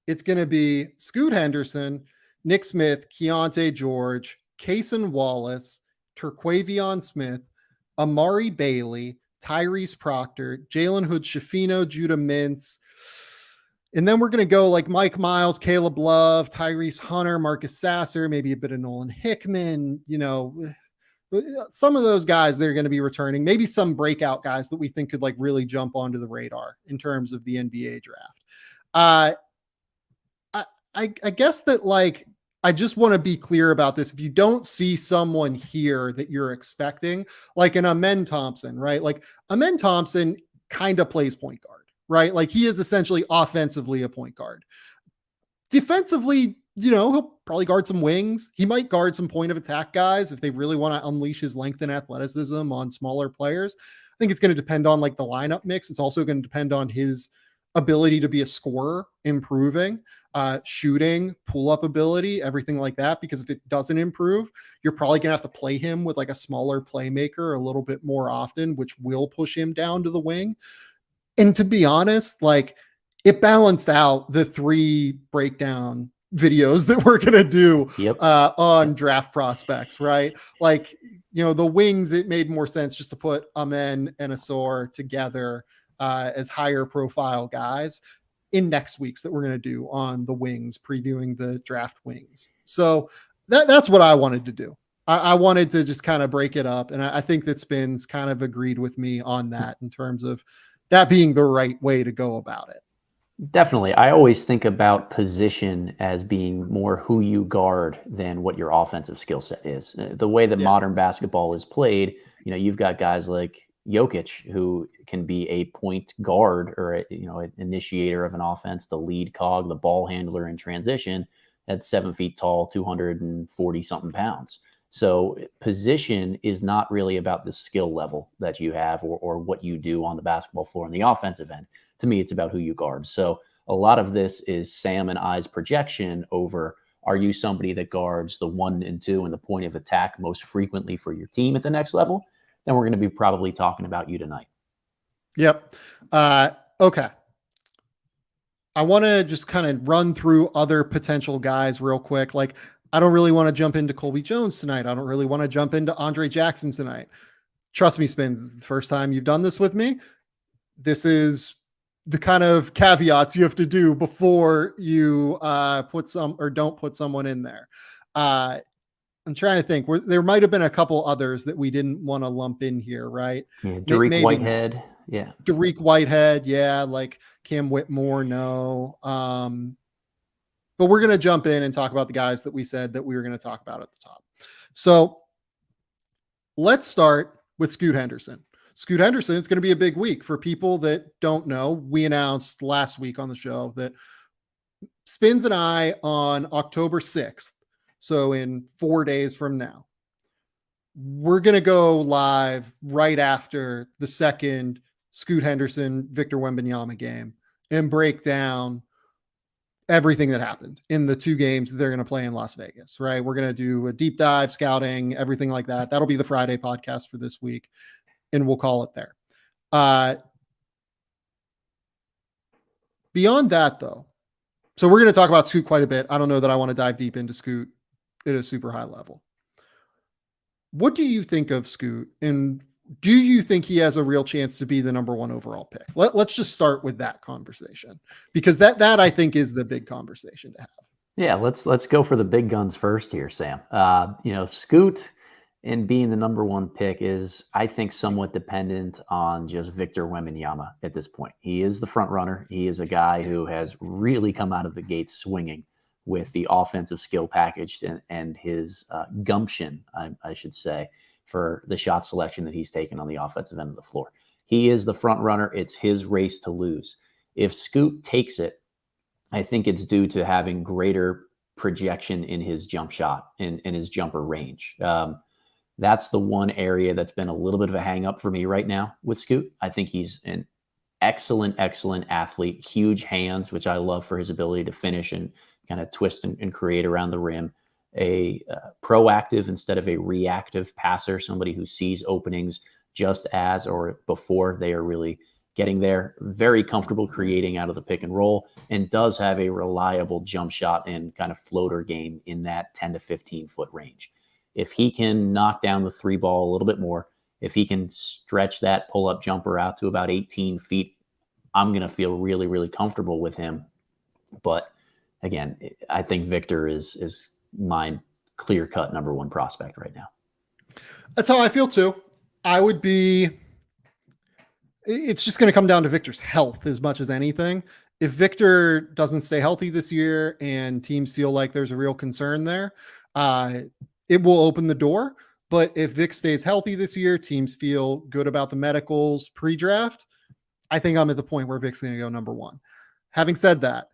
Speaker 1: It's going to be Scoot Henderson, Nick Smith, Keyonte George, Cason Wallace, Terquavion Smith, Amari Bailey, Tyrese Proctor, Jalen Hood-Schifino, Judah Mintz. And then we're going to go like Mike Miles, Caleb Love, Tyrese Hunter, Marcus Sasser, maybe a bit of Nolan Hickman, some of those guys that are going to be returning, maybe some breakout guys that we think could like really jump onto the radar in terms of the NBA draft. I guess that like, I just want to be clear about this. If you don't see someone here that you're expecting, like an Amen Thompson, right? Like Amen Thompson kind of plays point guard, right? Like he is essentially offensively a point guard. Defensively, he'll probably guard some wings. He might guard some point of attack guys if they really want to unleash his length and athleticism on smaller players. I think it's going to depend on like the lineup mix. It's also going to depend on his ability to be a scorer, improving, shooting, pull-up ability, everything like that. Because if it doesn't improve, you're probably going to have to play him with like a smaller playmaker a little bit more often, which will push him down to the wing. And to be honest, like it balanced out the 3 breakdown videos that we're going to do on draft prospects, right? Like, the wings, it made more sense just to put Amen and Asor together as higher profile guys in next week's that we're going to do on the wings, previewing the draft wings. So that's what I wanted to do. I wanted to just kind of break it up. And I think that Spins kind of agreed with me on that in terms of that being the right way to go about it.
Speaker 2: Definitely. I always think about position as being more who you guard than what your offensive skill set is. The way that modern basketball is played, you've got guys like Jokic, who can be a point guard or an initiator of an offense, the lead cog, the ball handler in transition at 7 feet tall, 240 something pounds. So position is not really about the skill level that you have or what you do on the basketball floor in the offensive end. To me, it's about who you guard. So a lot of this is Sam and I's projection over, are you somebody that guards the 1 and 2 and the point of attack most frequently for your team at the next level? Then we're going to be probably talking about you tonight.
Speaker 1: Yep. Okay. I want to just kind of run through other potential guys real quick. Like, I don't really want to jump into Colby Jones tonight. I don't really want to jump into Andre Jackson tonight. Trust me, Spins, this is the first time you've done this with me. This is the kind of caveats you have to do before you put some or don't put someone in there. I'm trying to think. There might have been a couple others that we didn't want to lump in here, right?
Speaker 2: Yeah, Dariq Whitehead. Not. Yeah.
Speaker 1: Dariq Whitehead. Yeah. Like Cam Whitmore. No. But we're going to jump in and talk about the guys that we said that we were going to talk about at the top. So let's start with Scoot Henderson. Scoot Henderson, it's going to be a big week. For people that don't know, we announced last week on the show that Spins and I on October 6th, so in 4 days from now, we're going to go live right after the second Scoot Henderson, Victor Wembanyama game and break down everything that happened in the 2 games that they're going to play in Las Vegas, right? We're going to do a deep dive, scouting, everything like that. That'll be the Friday podcast for this week, and we'll call it there. Beyond that, though, so we're going to talk about Scoot quite a bit. I don't know that I want to dive deep into Scoot at a super high level. What do you think of Scoot, and do you think he has a real chance to be the number 1 overall pick? Let's just start with that conversation, because that I think is the big conversation to have.
Speaker 2: Yeah, let's go for the big guns first here, Sam. Scoot and being the number 1 pick is, I think, somewhat dependent on just Victor Wembanyama at this point. He is the front runner. He is a guy who has really come out of the gates swinging with the offensive skill package and his gumption, I should say, for the shot selection that he's taken on the offensive end of the floor. He is the front runner. It's his race to lose. If Scoot takes it, I think it's due to having greater projection in his jump shot and in his jumper range. That's the one area that's been a little bit of a hang up for me right now with Scoot. I think he's an excellent athlete, huge hands, which I love for his ability to finish and kind of twist and create around the rim. a proactive instead of a reactive passer, somebody who sees openings just as or before they are really getting there. Very comfortable creating out of the pick and roll, and does have a reliable jump shot and kind of floater game in that 10 to 15 foot range. If he can knock down the three ball a little bit more, if he can stretch that pull-up jumper out to about 18 feet, I'm going to feel really, really comfortable with him. But again, I think Victor is my clear-cut number one prospect right now.
Speaker 1: That's how I feel too. It's just going to come down to Victor's health as much as anything. If Victor doesn't stay healthy this year and teams feel like there's a real concern there, it will open the door. But if Vic stays healthy this year, teams feel good about the medicals pre-draft, I think I'm at the point where Vic's going to go number one. Having said that,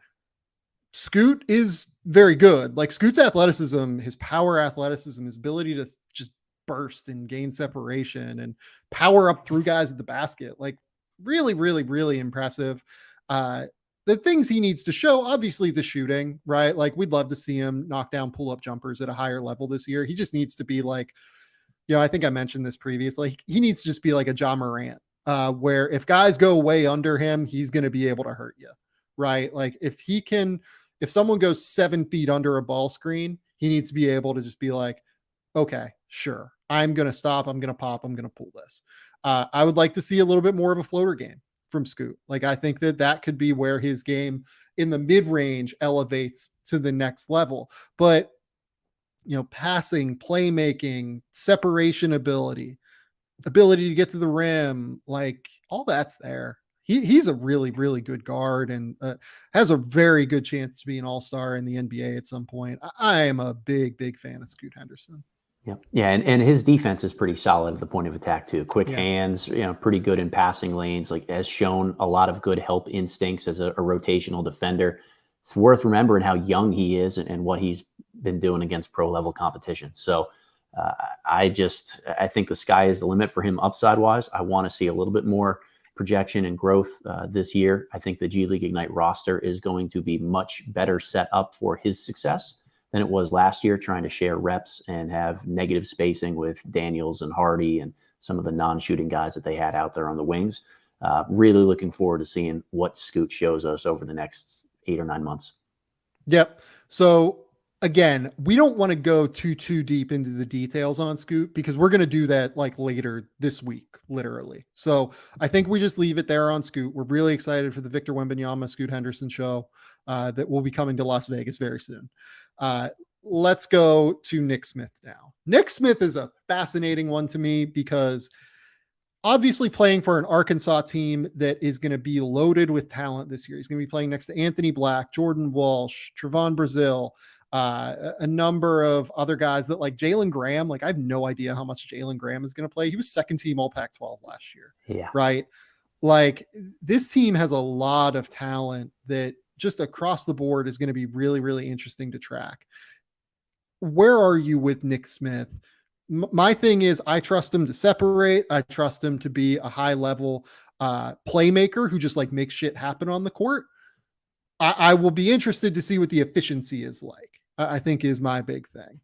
Speaker 1: Scoot is very good. Like Scoot's athleticism, his power athleticism, his ability to just burst and gain separation and power up through guys at the basket, like really, really, really impressive. The things he needs to show, obviously the shooting, right? Like we'd love to see him knock down pull-up jumpers at a higher level this year. He just needs to be like, I think I mentioned this previously. He needs to just be like a Ja Morant, where if guys go way under him, he's going to be able to hurt you, right? Like if someone goes 7 feet under a ball screen, he needs to be able to just be like, okay, sure. I'm going to stop. I'm going to pop. I'm going to pull this. I would like to see a little bit more of a floater game from Scoot. Like, I think that could be where his game in the mid-range elevates to the next level. But, passing, playmaking, separation ability to get to the rim, like all that's there. He's a really, really good guard and has a very good chance to be an all-star in the NBA at some point. I am a big, big fan of Scoot Henderson.
Speaker 2: Yeah, and his defense is pretty solid at the point of attack too. Quick hands, pretty good in passing lanes. Like has shown a lot of good help instincts as a rotational defender. It's worth remembering how young he is and what he's been doing against pro level competition. So I think the sky is the limit for him upside wise. I want to see a little bit more projection and growth this year. I think the G League Ignite roster is going to be much better set up for his success than it was last year, trying to share reps and have negative spacing with Daniels and Hardy and some of the non-shooting guys that they had out there on the wings. Really looking forward to seeing what Scoot shows us over the next 8 or 9 months.
Speaker 1: Yep. So again, we don't want to go too deep into the details on Scoot because we're going to do that like later this week, literally. So I think we just leave it there on Scoot. We're really excited for the Victor Wembanyama Scoot Henderson show that will be coming to Las Vegas very soon. Let's go to Nick Smith now. Nick Smith is a fascinating one to me because obviously playing for an Arkansas team that is going to be loaded with talent this year. He's going to be playing next to Anthony Black, Jordan Walsh, Trevon Brazile, a number of other guys that like Jalen Graham. Like I have no idea how much Jalen Graham is going to play. He was second team All Pac-12 last year.
Speaker 2: Yeah.
Speaker 1: Right. Like this team has a lot of talent that just across the board is going to be really, really interesting to track. Where are you with Nick Smith? My thing is I trust him to separate. I trust him to be a high level playmaker who just like makes shit happen on the court. I will be interested to see what the efficiency is like. I think is my big thing.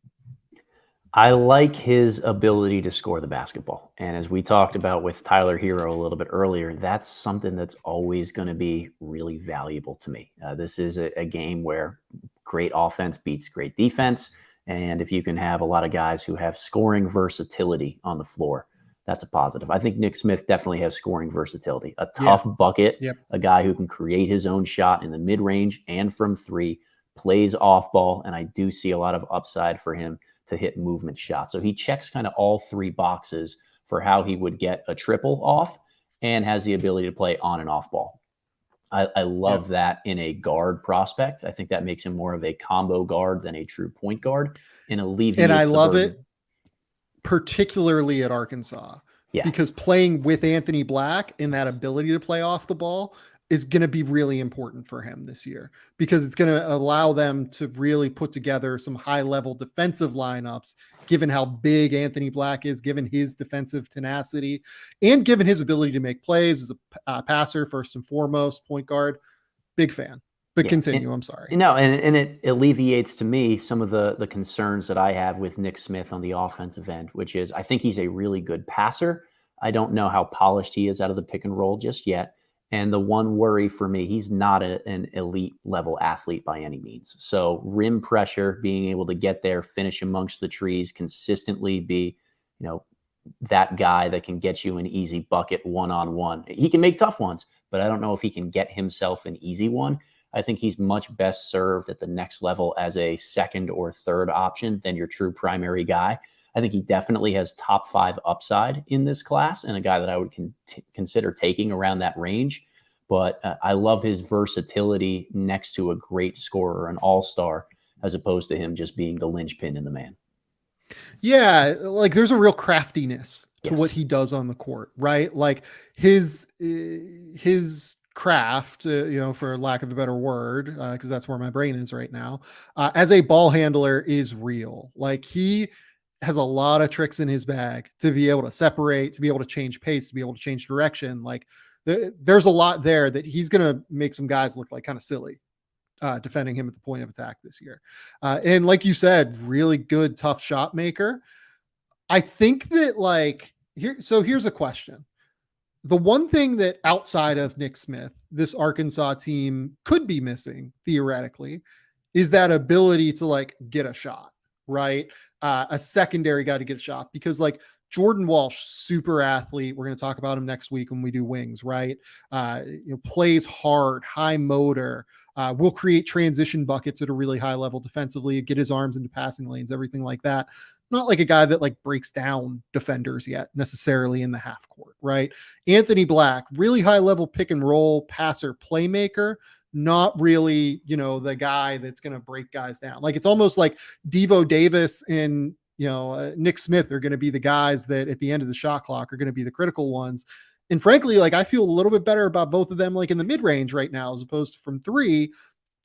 Speaker 2: I like his ability to score the basketball. And as we talked about with Tyler Herro a little bit earlier, that's something that's always going to be really valuable to me. This is a game where great offense beats great defense. And if you can have a lot of guys who have scoring versatility on the floor, that's a positive. I think Nick Smith definitely has scoring versatility. A tough bucket, a guy who can create his own shot in the mid-range and from three, plays off ball, and I do see a lot of upside for him to hit movement shots. So he checks kind of all three boxes for how he would get a triple off and has the ability to play on and off ball. I love that in a guard prospect. I think that makes him more of a combo guard than a true point guard and alleviates.
Speaker 1: And I love it, particularly at Arkansas, because playing with Anthony Black and that ability to play off the ball is going to be really important for him this year because it's going to allow them to really put together some high level defensive lineups, given how big Anthony Black is, given his defensive tenacity and given his ability to make plays as a passer, first and foremost, point guard. Big fan. But
Speaker 2: Yeah.
Speaker 1: continue. I'm sorry.
Speaker 2: And it alleviates to me some of the concerns that I have with Nick Smith on the offensive end, which is I think he's a really good passer. I don't know how polished he is out of the pick and roll just yet. And the one worry for me, he's not an elite level athlete by any means. So rim pressure, being able to get there, finish amongst the trees, consistently be, you know, that guy that can get you an easy bucket one-on-one. He can make tough ones, but I don't know if he can get himself an easy one. I think he's much best served at the next level as a second or third option than your true primary guy. I think he definitely has top 5 upside in this class and a guy that I would consider taking around that range. But I love his versatility next to a great scorer, an all-star, as opposed to him just being the linchpin in the man.
Speaker 1: Yeah, like there's a real craftiness to what
Speaker 2: Yes.
Speaker 1: he does on the court, right? Like his craft, for lack of a better word, because that's where my brain is right now, as a ball handler is real. Like he has a lot of tricks in his bag to be able to separate, to be able to change pace, to be able to change direction. Like there's a lot there that he's going to make some guys look like kind of silly. Defending him at the point of attack this year. And like you said, really good, tough shot maker. I think that here's a question. The one thing that outside of Nick Smith, this Arkansas team could be missing theoretically is that ability to get a shot, right? A secondary guy to get a shot, because Jordan Walsh, super athlete. We're going to talk about him next week when we do wings, right? Plays hard, high motor, will create transition buckets at a really high level defensively, get his arms into passing lanes, everything like that. Not like a guy that breaks down defenders yet necessarily in the half court, right? Anthony Black, really high level pick and roll passer, playmaker, not really, the guy that's going to break guys down. It's almost like Devo Davis and, Nick Smith are going to be the guys that at the end of the shot clock are going to be the critical ones. And frankly, I feel a little bit better about both of them, in the mid range right now, as opposed to from 3.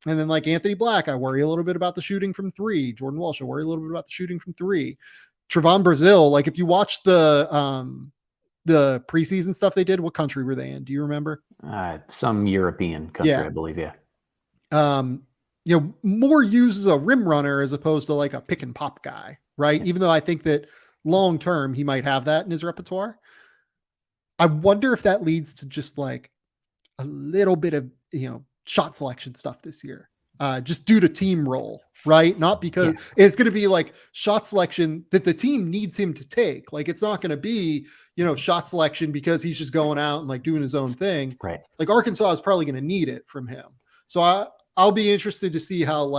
Speaker 1: And then Anthony Black, I worry a little bit about the shooting from 3. Jordan Walsh, I worry a little bit about the shooting from 3. Trevon Brazil, if you watch the preseason stuff they did, what country were they in? Do you remember?
Speaker 2: Some European country, I believe. Yeah.
Speaker 1: More used as a rim runner as opposed to a pick and pop guy, right?
Speaker 2: Yeah.
Speaker 1: Even though I think that long term he might have that in his repertoire. I wonder if that leads to just a little bit of, shot selection stuff this year, just due to team role, right? Not because it's going to be shot selection that the team needs him to take. It's not going to be, shot selection because he's just going out and doing his own thing.
Speaker 2: Right.
Speaker 1: Arkansas is probably going to need it from him. So I'll be interested to see how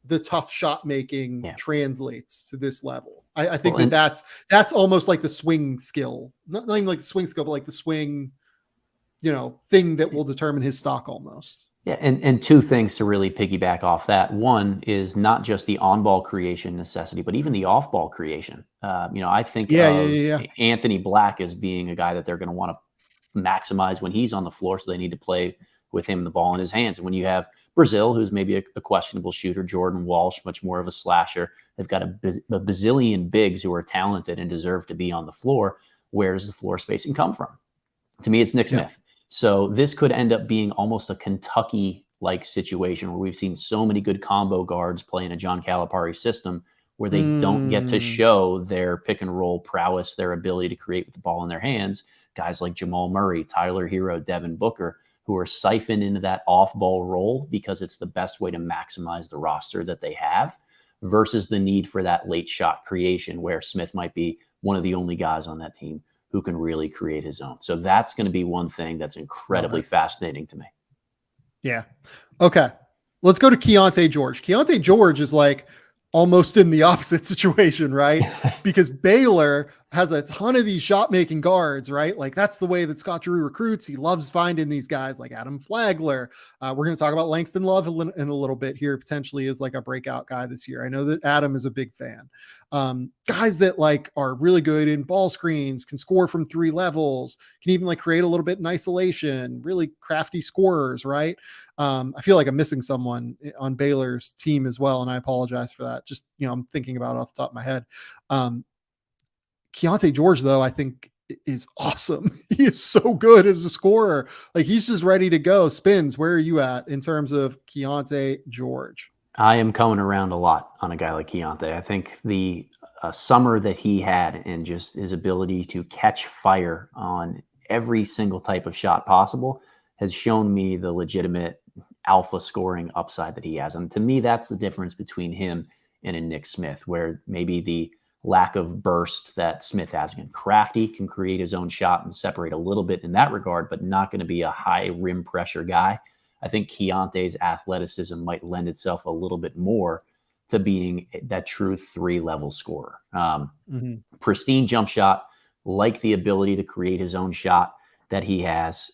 Speaker 1: the tough shot making translates to this level. I think that's almost like the swing skill, not even the swing skill, but the swing, thing that will determine his stock almost.
Speaker 2: Yeah. And 2 things to really piggyback off that. One is not just the on-ball creation necessity, but even the off-ball creation. I think of Anthony Black as being a guy that they're going to want to maximize when he's on the floor. So they need to play with him the ball in his hands. And when you have Brazil, who's maybe a questionable shooter, Jordan Walsh, much more of a slasher, they've got a bazillion bigs who are talented and deserve to be on the floor. Where does the floor spacing come from? To me, it's Nick Smith. So this could end up being almost a Kentucky-like situation where we've seen so many good combo guards play in a John Calipari system where they don't get to show their pick and roll prowess, their ability to create with the ball in their hands. Guys like Jamal Murray, Tyler Herro, Devin Booker, who are siphoned into that off-ball role because it's the best way to maximize the roster that they have, versus the need for that late shot creation where Smith might be one of the only guys on that team who can really create his own. So that's going to be one thing that's incredibly fascinating to me.
Speaker 1: Yeah. Okay. Let's go to Keyonte George. Keyonte George is almost in the opposite situation, right? Because Baylor has a ton of these shot making guards, right? That's the way that Scott Drew recruits. He loves finding these guys like Adam Flagler. We're going to talk about Langston Love in a little bit here, potentially as a breakout guy this year. I know that Adam is a big fan. Guys that are really good in ball screens, can score from 3 levels, can even create a little bit in isolation, really crafty scorers, right? I feel like I'm missing someone on Baylor's team as well, and I apologize for that. Just, I'm thinking about it off the top of my head. Keyonte George, though, I think is awesome. He is so good as a scorer. Like he's just ready to go. Spins, where are you at in terms of Keyonte George?
Speaker 2: I am coming around a lot on a guy like Keyonte. I think the summer that he had and just his ability to catch fire on every single type of shot possible has shown me the legitimate alpha scoring upside that he has. And to me, that's the difference between him and a Nick Smith, where maybe the lack of burst that Smith has. Again, crafty, can create his own shot and separate a little bit in that regard, but not going to be a high rim pressure guy. I think Keontae's athleticism might lend itself a little bit more to being that true 3-level scorer. Pristine jump shot, like the ability to create his own shot that he has.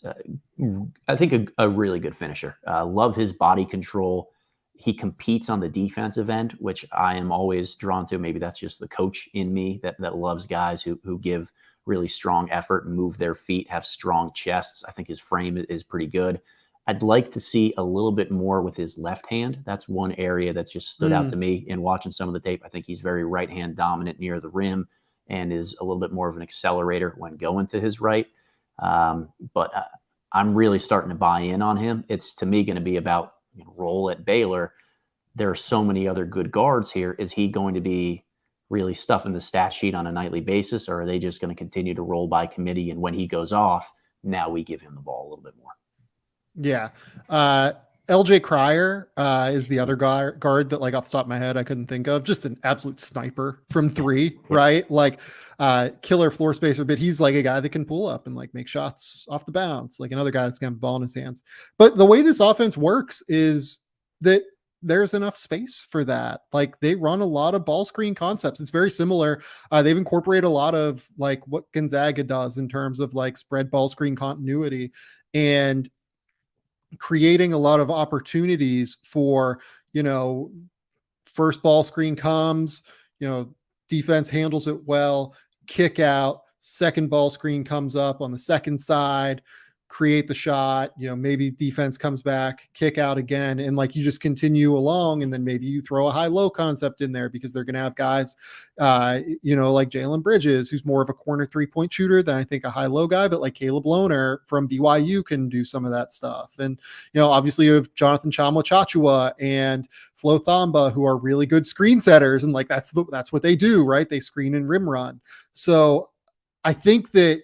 Speaker 2: I think a really good finisher. Love his body control. He competes on the defensive end, which I am always drawn to. Maybe that's just the coach in me that loves guys who give really strong effort and move their feet, have strong chests. I think his frame is pretty good. I'd like to see a little bit more with his left hand. That's one area that's just stood out to me in watching some of the tape. I think he's very right hand dominant near the rim and is a little bit more of an accelerator when going to his right. But I'm really starting to buy in on him. It's to me going to be about role at Baylor. There are so many other good guards here. Is he going to be really stuffing the stat sheet on a nightly basis, or are they just going to continue to roll by committee? And when he goes off, now we give him the ball a little bit more.
Speaker 1: Yeah. LJ Cryer is the other guard that, like, off the top of my head, I couldn't think of. Just an absolute sniper from 3, right? Like, killer floor spacer, but he's like a guy that can pull up and like make shots off the bounce, like another guy that's got a ball in his hands. But the way this offense works is that there's enough space for that. Like, they run a lot of ball screen concepts. It's very similar. They've incorporated a lot of like what Gonzaga does in terms of like spread ball screen continuity and creating a lot of opportunities for, first ball screen comes, defense handles it well, kick out, second ball screen comes up on the second side, create the shot, maybe defense comes back, kick out again. And like, you just continue along, and then maybe you throw a high-low concept in there because they're going to have guys, like Jalen Bridges, who's more of a corner 3-point shooter than I think a high-low guy, but like Caleb Lohner from BYU can do some of that stuff. And, obviously you have Jonathan Chachua and Flo Thamba, who are really good screen setters. And like, that's what they do, right? They screen and rim run. So I think that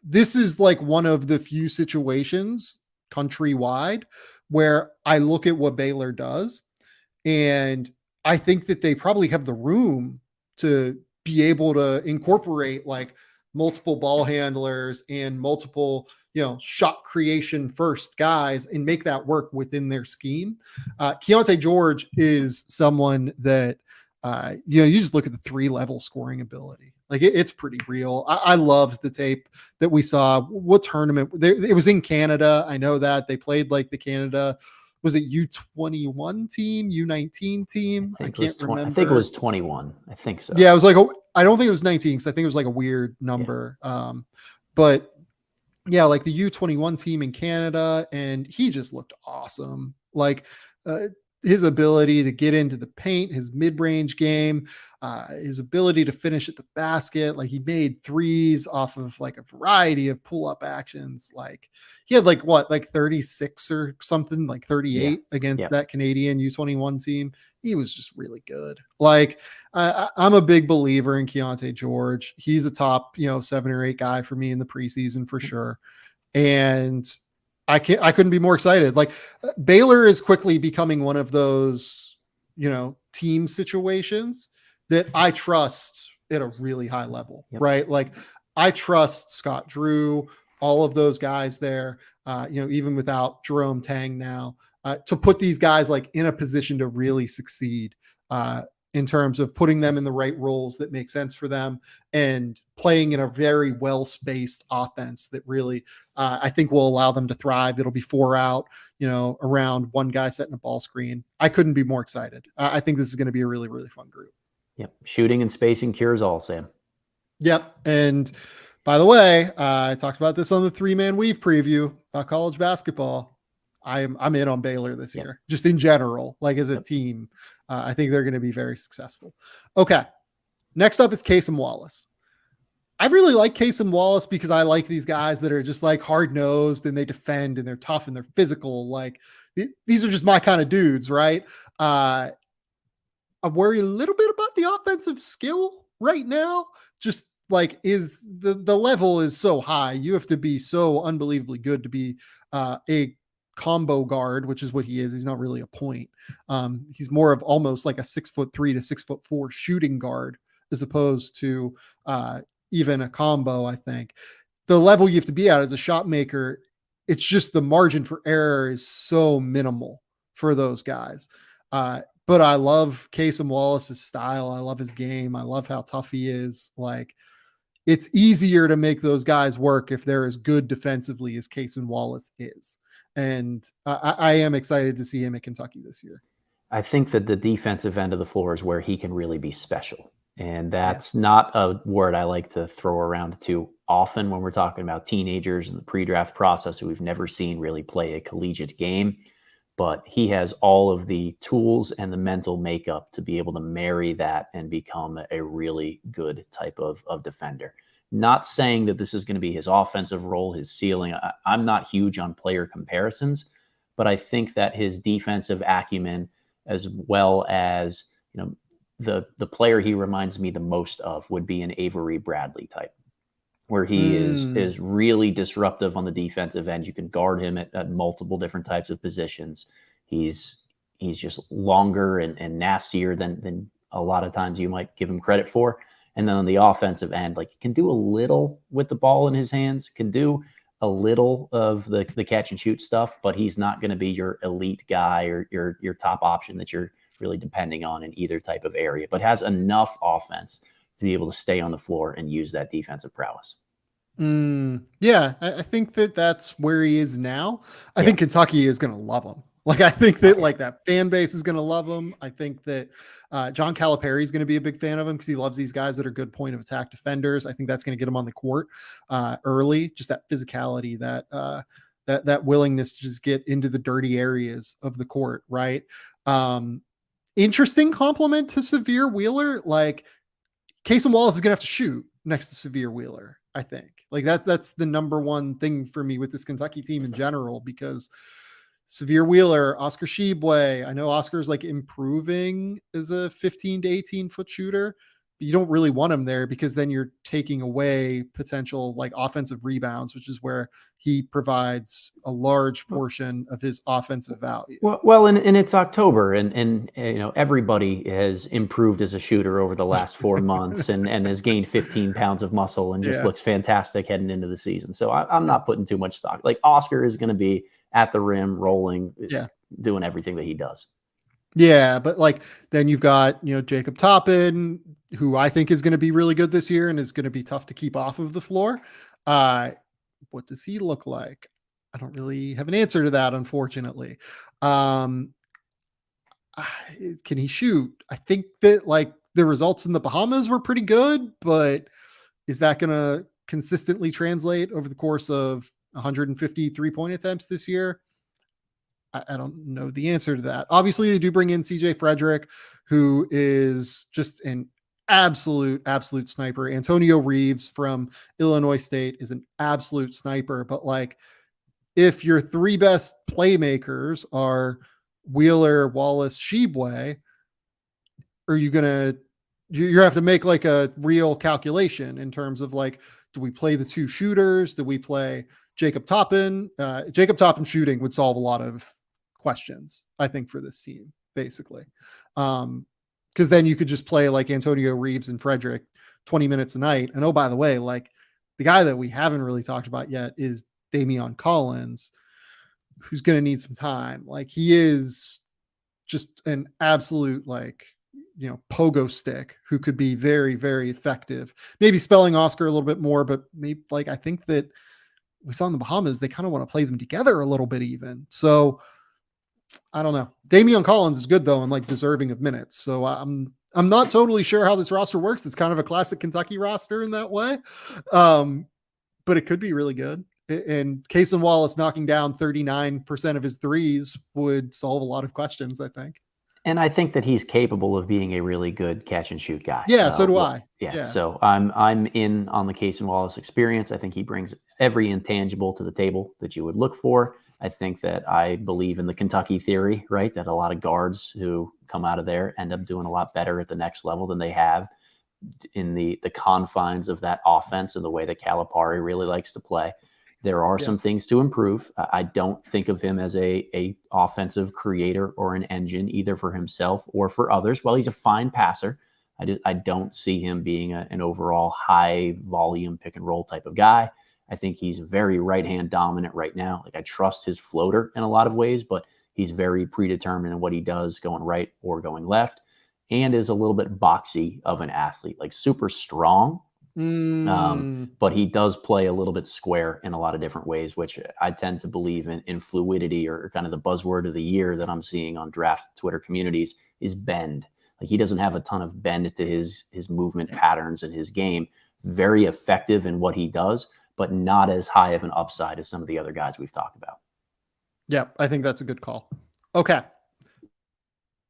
Speaker 1: this is like one of the few situations countrywide where I look at what Baylor does, and I think that they probably have the room to be able to incorporate like multiple ball handlers and multiple, shot creation first guys and make that work within their scheme. Keyonte George is someone that, you just look at the 3-level scoring ability. Like it's pretty real. I love the tape that we saw. What tournament? It was in Canada. I know that they played like the Canada, was it U21 team, U19 team? I can't remember.
Speaker 2: I think it was 21. I think so.
Speaker 1: Yeah, it was like, I don't think it was 19 because I think it was like a weird number. Yeah. But yeah, like the U21 team in Canada, and he just looked awesome. Like, his ability to get into the paint, his mid-range game, his ability to finish at the basket. Like, he made threes off of like a variety of pull-up actions. Like, he had like 36 or something, like 38 against that Canadian U21 team. He was just really good. Like, I'm a big believer in Keyonte George. He's a top, 7 or 8 guy for me in the preseason for sure. And I couldn't be more excited. Like, Baylor is quickly becoming one of those, team situations that I trust at a really high level, right? Like, I trust Scott Drew, all of those guys there, even without Jerome Tang now, to put these guys like in a position to really succeed, in terms of putting them in the right roles that make sense for them and playing in a very well-spaced offense that really, I think will allow them to thrive. It'll be 4 out, around one guy setting a ball screen. I couldn't be more excited. I think this is going to be a really, really fun group.
Speaker 2: Yep. Shooting and spacing cures all, Sam.
Speaker 1: Yep. And by the way, I talked about this on the 3-man weave preview about college basketball. I'm in on Baylor this year, just in general, like as a team. I think they're going to be very successful. Okay. Next up is Cason Wallace. I really like Cason Wallace because I like these guys that are just like hard nosed and they defend and they're tough and they're physical. Like these are just my kind of dudes, right? I worry a little bit about the offensive skill right now. Just like is the level is so high. You have to be so unbelievably good to be a combo guard, which is what he is. He's not really a point. He's more of almost like a 6'3" to 6'4" shooting guard as opposed to even a combo. I think the level you have to be at as a shot maker, it's just the margin for error is so minimal for those guys. But I love Cason Wallace's style. I love his game. I love how tough he is. Like it's easier to make those guys work if they're as good defensively as Cason Wallace is. And I am excited to see him at Kentucky this year.
Speaker 2: I think that the defensive end of the floor is where he can really be special. And that's not a word I like to throw around too often when we're talking about teenagers in the pre-draft process who we've never seen really play a collegiate game. But he has all of the tools and the mental makeup to be able to marry that and become a really good type of defender. Not saying that this is going to be his offensive role, his ceiling. I'm not huge on player comparisons, but I think that his defensive acumen, as well as the player he reminds me the most of, would be an Avery Bradley type, where he is really disruptive on the defensive end. You can guard him at multiple different types of positions. He's just longer and nastier than a lot of times you might give him credit for. And then on the offensive end, like, can do a little with the ball in his hands, can do a little of the catch and shoot stuff, but he's not going to be your elite guy or your top option that you're really depending on in either type of area, but has enough offense to be able to stay on the floor and use that defensive prowess.
Speaker 1: Yeah, I think that's where he is now. I think Kentucky is going to love him. Like, I think that like that fan base is going to love him. I think that John Calipari is going to be a big fan of him because he loves these guys that are good point of attack defenders. I think that's going to get him on the court early. Just that physicality, that willingness to just get into the dirty areas of the court, right? Interesting compliment to Severe Wheeler. Like, Cason Wallace is going to have to shoot next to Severe Wheeler. I think like that's the number one thing for me with this Kentucky team in general, because Severe Wheeler, Oscar Tshiebwe, I know Oscar's like improving as a 15 to 18 foot shooter, but you don't really want him there because then you're taking away potential like offensive rebounds, which is where he provides a large portion of his offensive value.
Speaker 2: Well, and it's October, and everybody has improved as a shooter over the last 4 months, and has gained 15 pounds of muscle and just looks fantastic heading into the season. So I'm not putting too much stock. Like, Oscar is going to be at the rim, rolling, doing everything that he does.
Speaker 1: Yeah, but like then you've got Jacob Toppin, who I think is going to be really good this year and is going to be tough to keep off of the floor. What does he look like? I don't really have an answer to that, unfortunately. Can he shoot? I think that like the results in the Bahamas were pretty good, but is that going to consistently translate over the course of 150 3-point attempts this year? I don't know the answer to that. Obviously, they do bring in CJ Frederick, who is just an absolute sniper. Antonio Reeves from Illinois State is an absolute sniper. But like, if your three best playmakers are Wheeler, Wallace, Tshiebwe, are you you have to make like a real calculation in terms of like, do we play the two shooters? Do we play Jacob Toppin? Jacob Toppin shooting would solve a lot of questions, I think, for this team, basically. Because then you could just play like Antonio Reeves and Frederick 20 minutes a night. And oh, by the way, like the guy that we haven't really talked about yet is Damian Collins, who's going to need some time. Like, he is just an absolute like pogo stick who could be very, very effective. Maybe spelling Oscar a little bit more, but maybe like I think that we saw in the Bahamas, they kind of want to play them together a little bit even. So I don't know. Damian Collins is good though and like deserving of minutes. So I'm not totally sure how this roster works. It's kind of a classic Kentucky roster in that way. But it could be really good. And Cason Wallace knocking down 39% of his threes would solve a lot of questions, I think.
Speaker 2: And I think that he's capable of being a really good catch and shoot guy.
Speaker 1: Yeah, so do I.
Speaker 2: Yeah.
Speaker 1: Yeah.
Speaker 2: So I'm in on the Cason Wallace experience. I think he brings every intangible to the table that you would look for. I think that I believe in the Kentucky theory, right? That a lot of guards who come out of there end up doing a lot better at the next level than they have in the confines of that offense and the way that Calipari really likes to play. There are some things to improve. I don't think of him as a offensive creator or an engine either for himself or for others. While he's a fine passer, I don't see him being an overall high volume pick and roll type of guy. I think he's very right hand dominant right now. Like I trust his floater in a lot of ways, but he's very predetermined in what he does going right or going left, and is a little bit boxy of an athlete, like super strong. But he does play a little bit square in a lot of different ways, which I tend to believe in fluidity, or kind of the buzzword of the year that I'm seeing on draft Twitter communities is bend. Like he doesn't have a ton of bend to his movement patterns and his game. Very effective in what he does, but not as high of an upside as some of the other guys we've talked about.
Speaker 1: Yeah, I think that's a good call. Okay.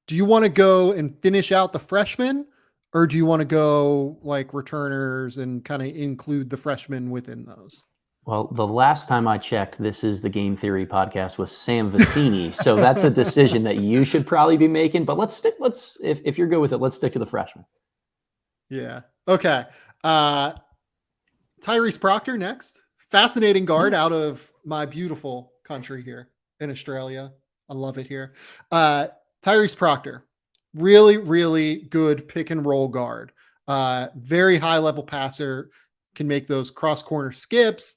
Speaker 1: Do you want to go and finish out the freshmen, or do you want to go like returners and kind of include the freshmen within those?
Speaker 2: Well, the last time I checked, this is the Game Theory podcast with Sam Vecini. So that's a decision that you should probably be making. But if you're good with it, let's stick to the freshmen.
Speaker 1: Yeah. Okay. Tyrese Proctor next. Fascinating guard out of my beautiful country here in Australia. I love it here. Tyrese Proctor, really, really good pick and roll guard. Very high level passer, can make those cross corner skips,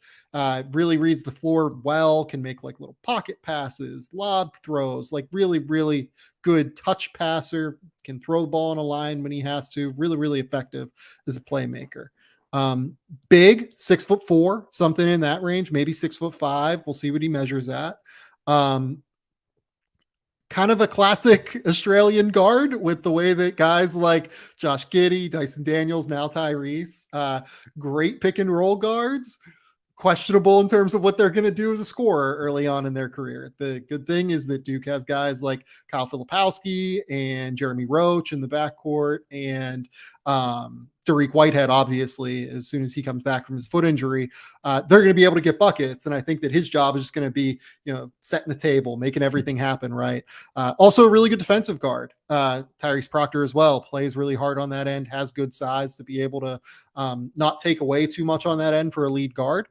Speaker 1: really reads the floor well, can make like little pocket passes, lob throws, like really, really good touch passer, can throw the ball on a line when he has to. Really, really effective as a playmaker. Big, 6'4", something in that range, maybe 6'5". We'll see what he measures at. Kind of a classic Australian guard with the way that guys like Josh Giddey, Dyson Daniels, now Tyrese, great pick and roll guards, questionable in terms of what they're going to do as a scorer early on in their career. The good thing is that Duke has guys like Kyle Filipowski and Jeremy Roach in the backcourt, and Dariq Whitehead, obviously, as soon as he comes back from his foot injury, they're going to be able to get buckets. And I think that his job is just going to be, setting the table, making everything happen, right? Also a really good defensive guard. Tyrese Proctor as well plays really hard on that end, has good size to be able to not take away too much on that end for a lead guard.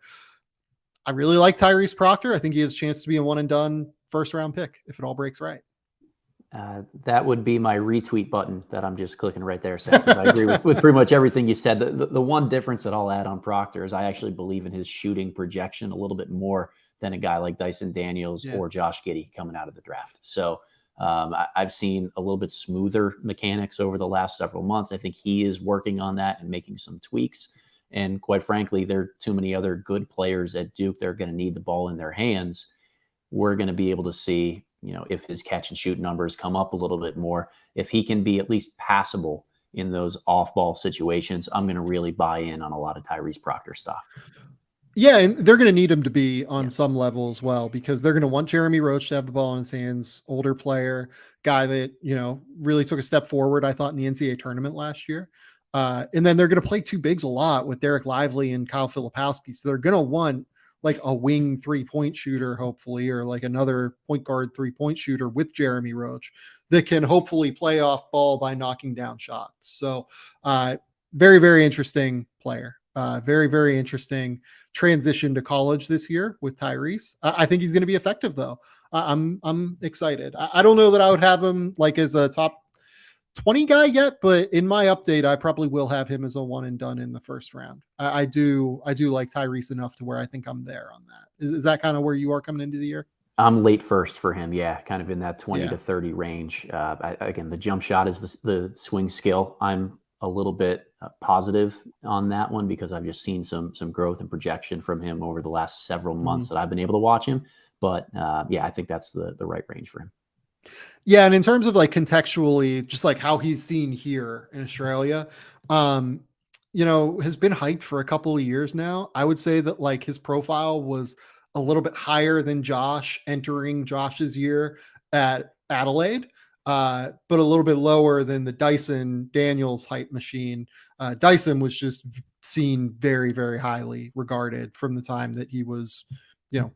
Speaker 1: I really like Tyrese Proctor. I think he has a chance to be a one and done first round pick if it all breaks right.
Speaker 2: That would be my retweet button that I'm just clicking right there, Seth. I agree with pretty much everything you said. The one difference that I'll add on Proctor is I actually believe in his shooting projection a little bit more than a guy like Dyson Daniels or Josh Giddey coming out of the draft. So I've seen a little bit smoother mechanics over the last several months. I think he is working on that and making some tweaks. And quite frankly, there are too many other good players at Duke. They're going to need the ball in their hands. We're going to be able to see, if his catch and shoot numbers come up a little bit more, if he can be at least passable in those off-ball situations, I'm going to really buy in on a lot of Tyrese Proctor stuff.
Speaker 1: Yeah, and they're going to need him to be on some level as well, because they're going to want Jeremy Roach to have the ball in his hands, older player, guy that, really took a step forward, I thought, in the NCAA tournament last year. And then they're going to play two bigs a lot with Derek Lively and Kyle Filipowski. So they're going to want like a wing 3-point shooter, hopefully, or like another point guard 3-point shooter with Jeremy Roach that can hopefully play off ball by knocking down shots. So very, very interesting player. Very, very interesting transition to college this year with Tyrese. I think he's going to be effective though. I'm excited. I don't know that I would have him like as a top 20 guy yet, but in my update, I probably will have him as a one and done in the first round. I do like Tyrese enough to where I think I'm there on that. Is that kind of where you are coming into the year?
Speaker 2: I'm late first for him. Yeah. Kind of in that 20 to 30 range. Again, the jump shot is the swing skill. I'm a little bit positive on that one because I've just seen some growth and projection from him over the last several months that I've been able to watch him. But I think that's the right range for him.
Speaker 1: Yeah. And in terms of like contextually, just like how he's seen here in Australia, has been hyped for a couple of years now. I would say that like his profile was a little bit higher than Josh entering Josh's year at Adelaide. but a little bit lower than the Dyson Daniels hype machine. Dyson was just seen very, very highly regarded from the time that he was,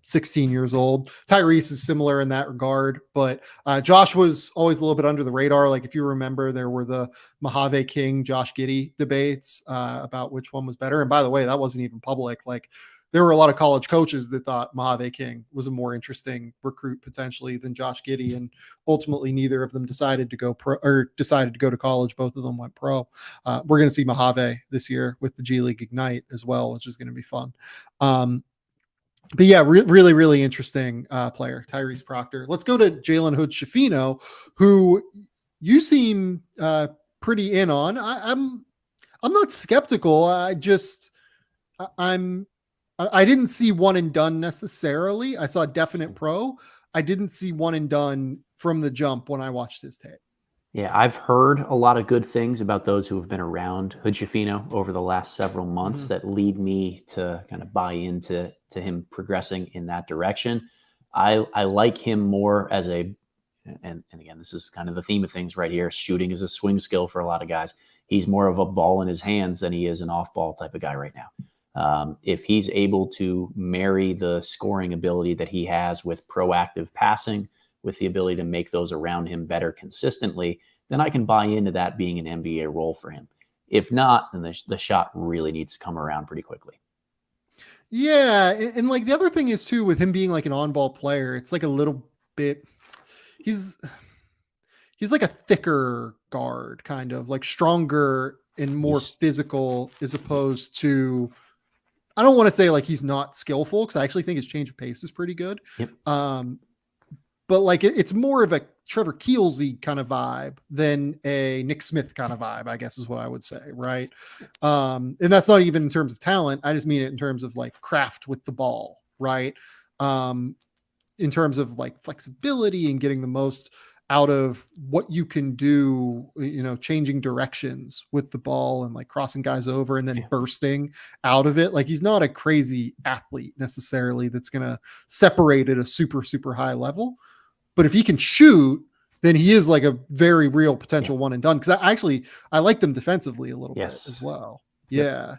Speaker 1: 16 years old. Tyrese is similar in that regard, but Josh was always a little bit under the radar. Like if you remember, there were the Mojave King, Josh Giddey debates about which one was better. And by the way, that wasn't even public. Like there were a lot of college coaches that thought Mojave King was a more interesting recruit potentially than Josh Giddey, and ultimately neither of them decided to go pro or decided to go to college. Both of them went pro. We're going to see Mojave this year with the G League Ignite as well, which is going to be fun. But yeah, really, really interesting player, Tyrese Proctor. Let's go to Jalen Hood-Schifino, who you seem pretty in on. I'm not skeptical. I didn't see one and done necessarily. I saw definite pro. I didn't see one and done from the jump when I watched his tape.
Speaker 2: Yeah, I've heard a lot of good things about those who have been around Hood-Schifino over the last several months that lead me to kind of buy into him progressing in that direction. I like him more as and again, this is kind of the theme of things right here. Shooting is a swing skill for a lot of guys. He's more of a ball in his hands than he is an off-ball type of guy right now. If he's able to marry the scoring ability that he has with proactive passing, with the ability to make those around him better consistently, then I can buy into that being an NBA role for him. If not, then the shot really needs to come around pretty quickly.
Speaker 1: Yeah. And like the other thing is too, with him being like an on-ball player, it's like a little bit, he's like a thicker guard, kind of like stronger and more physical, as opposed to, I don't want to say like he's not skillful, because I actually think his change of pace is pretty good.
Speaker 2: Yep.
Speaker 1: But like it's more of a Trevor Keelsey kind of vibe than a Nick Smith kind of vibe, I guess is what I would say, right? And that's not even in terms of talent. I just mean it in terms of like craft with the ball, right? In terms of like flexibility and getting the most out of what you can do, changing directions with the ball and like crossing guys over and then bursting out of it. Like he's not a crazy athlete necessarily that's going to separate at a super, super high level. But if he can shoot, then he is like a very real potential one and done. Because I liked him defensively a little bit as well. Yeah.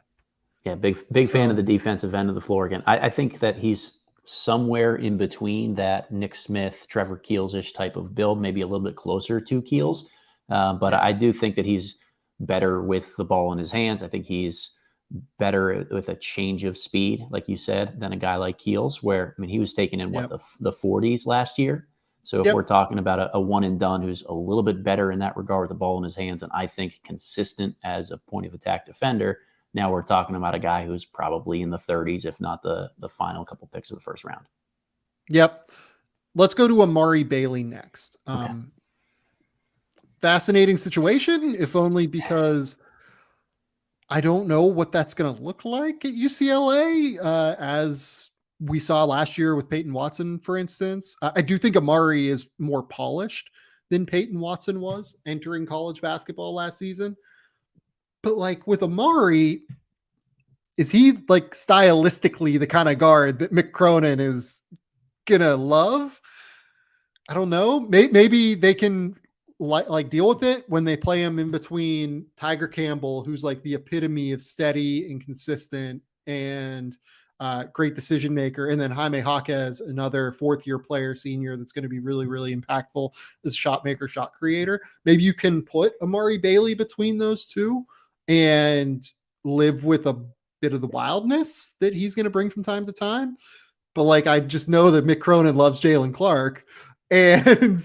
Speaker 2: Yeah. Big fan of the defensive end of the floor again. I think that he's somewhere in between that Nick Smith, Trevor Keels-ish type of build, maybe a little bit closer to Keels. But I do think that he's better with the ball in his hands. I think he's better with a change of speed, like you said, than a guy like Keels, where, I mean, he was taken in the 40s last year. So if we're talking about a one and done who's a little bit better in that regard with the ball in his hands, and I think consistent as a point of attack defender, now we're talking about a guy who's probably in the 30s, if not the final couple picks of the first round.
Speaker 1: Yep. Let's go to Amari Bailey next. Fascinating situation, if only because I don't know what that's going to look like at UCLA, as we saw last year with Peyton Watson, for instance. I do think Amari is more polished than Peyton Watson was entering college basketball last season. But like with Amari, is he like stylistically the kind of guard that Mick Cronin is going to love? I don't know. Maybe they can like deal with it when they play him in between Tiger Campbell, who's like the epitome of steady and consistent and great decision maker, and then Jaime Jaquez, another fourth-year player, senior, that's going to be really, really impactful as a shot maker, shot creator. Maybe you can put Amari Bailey between those two and live with a bit of the wildness that he's going to bring from time to time. But like, I just know that Mick Cronin loves Jalen Clark, and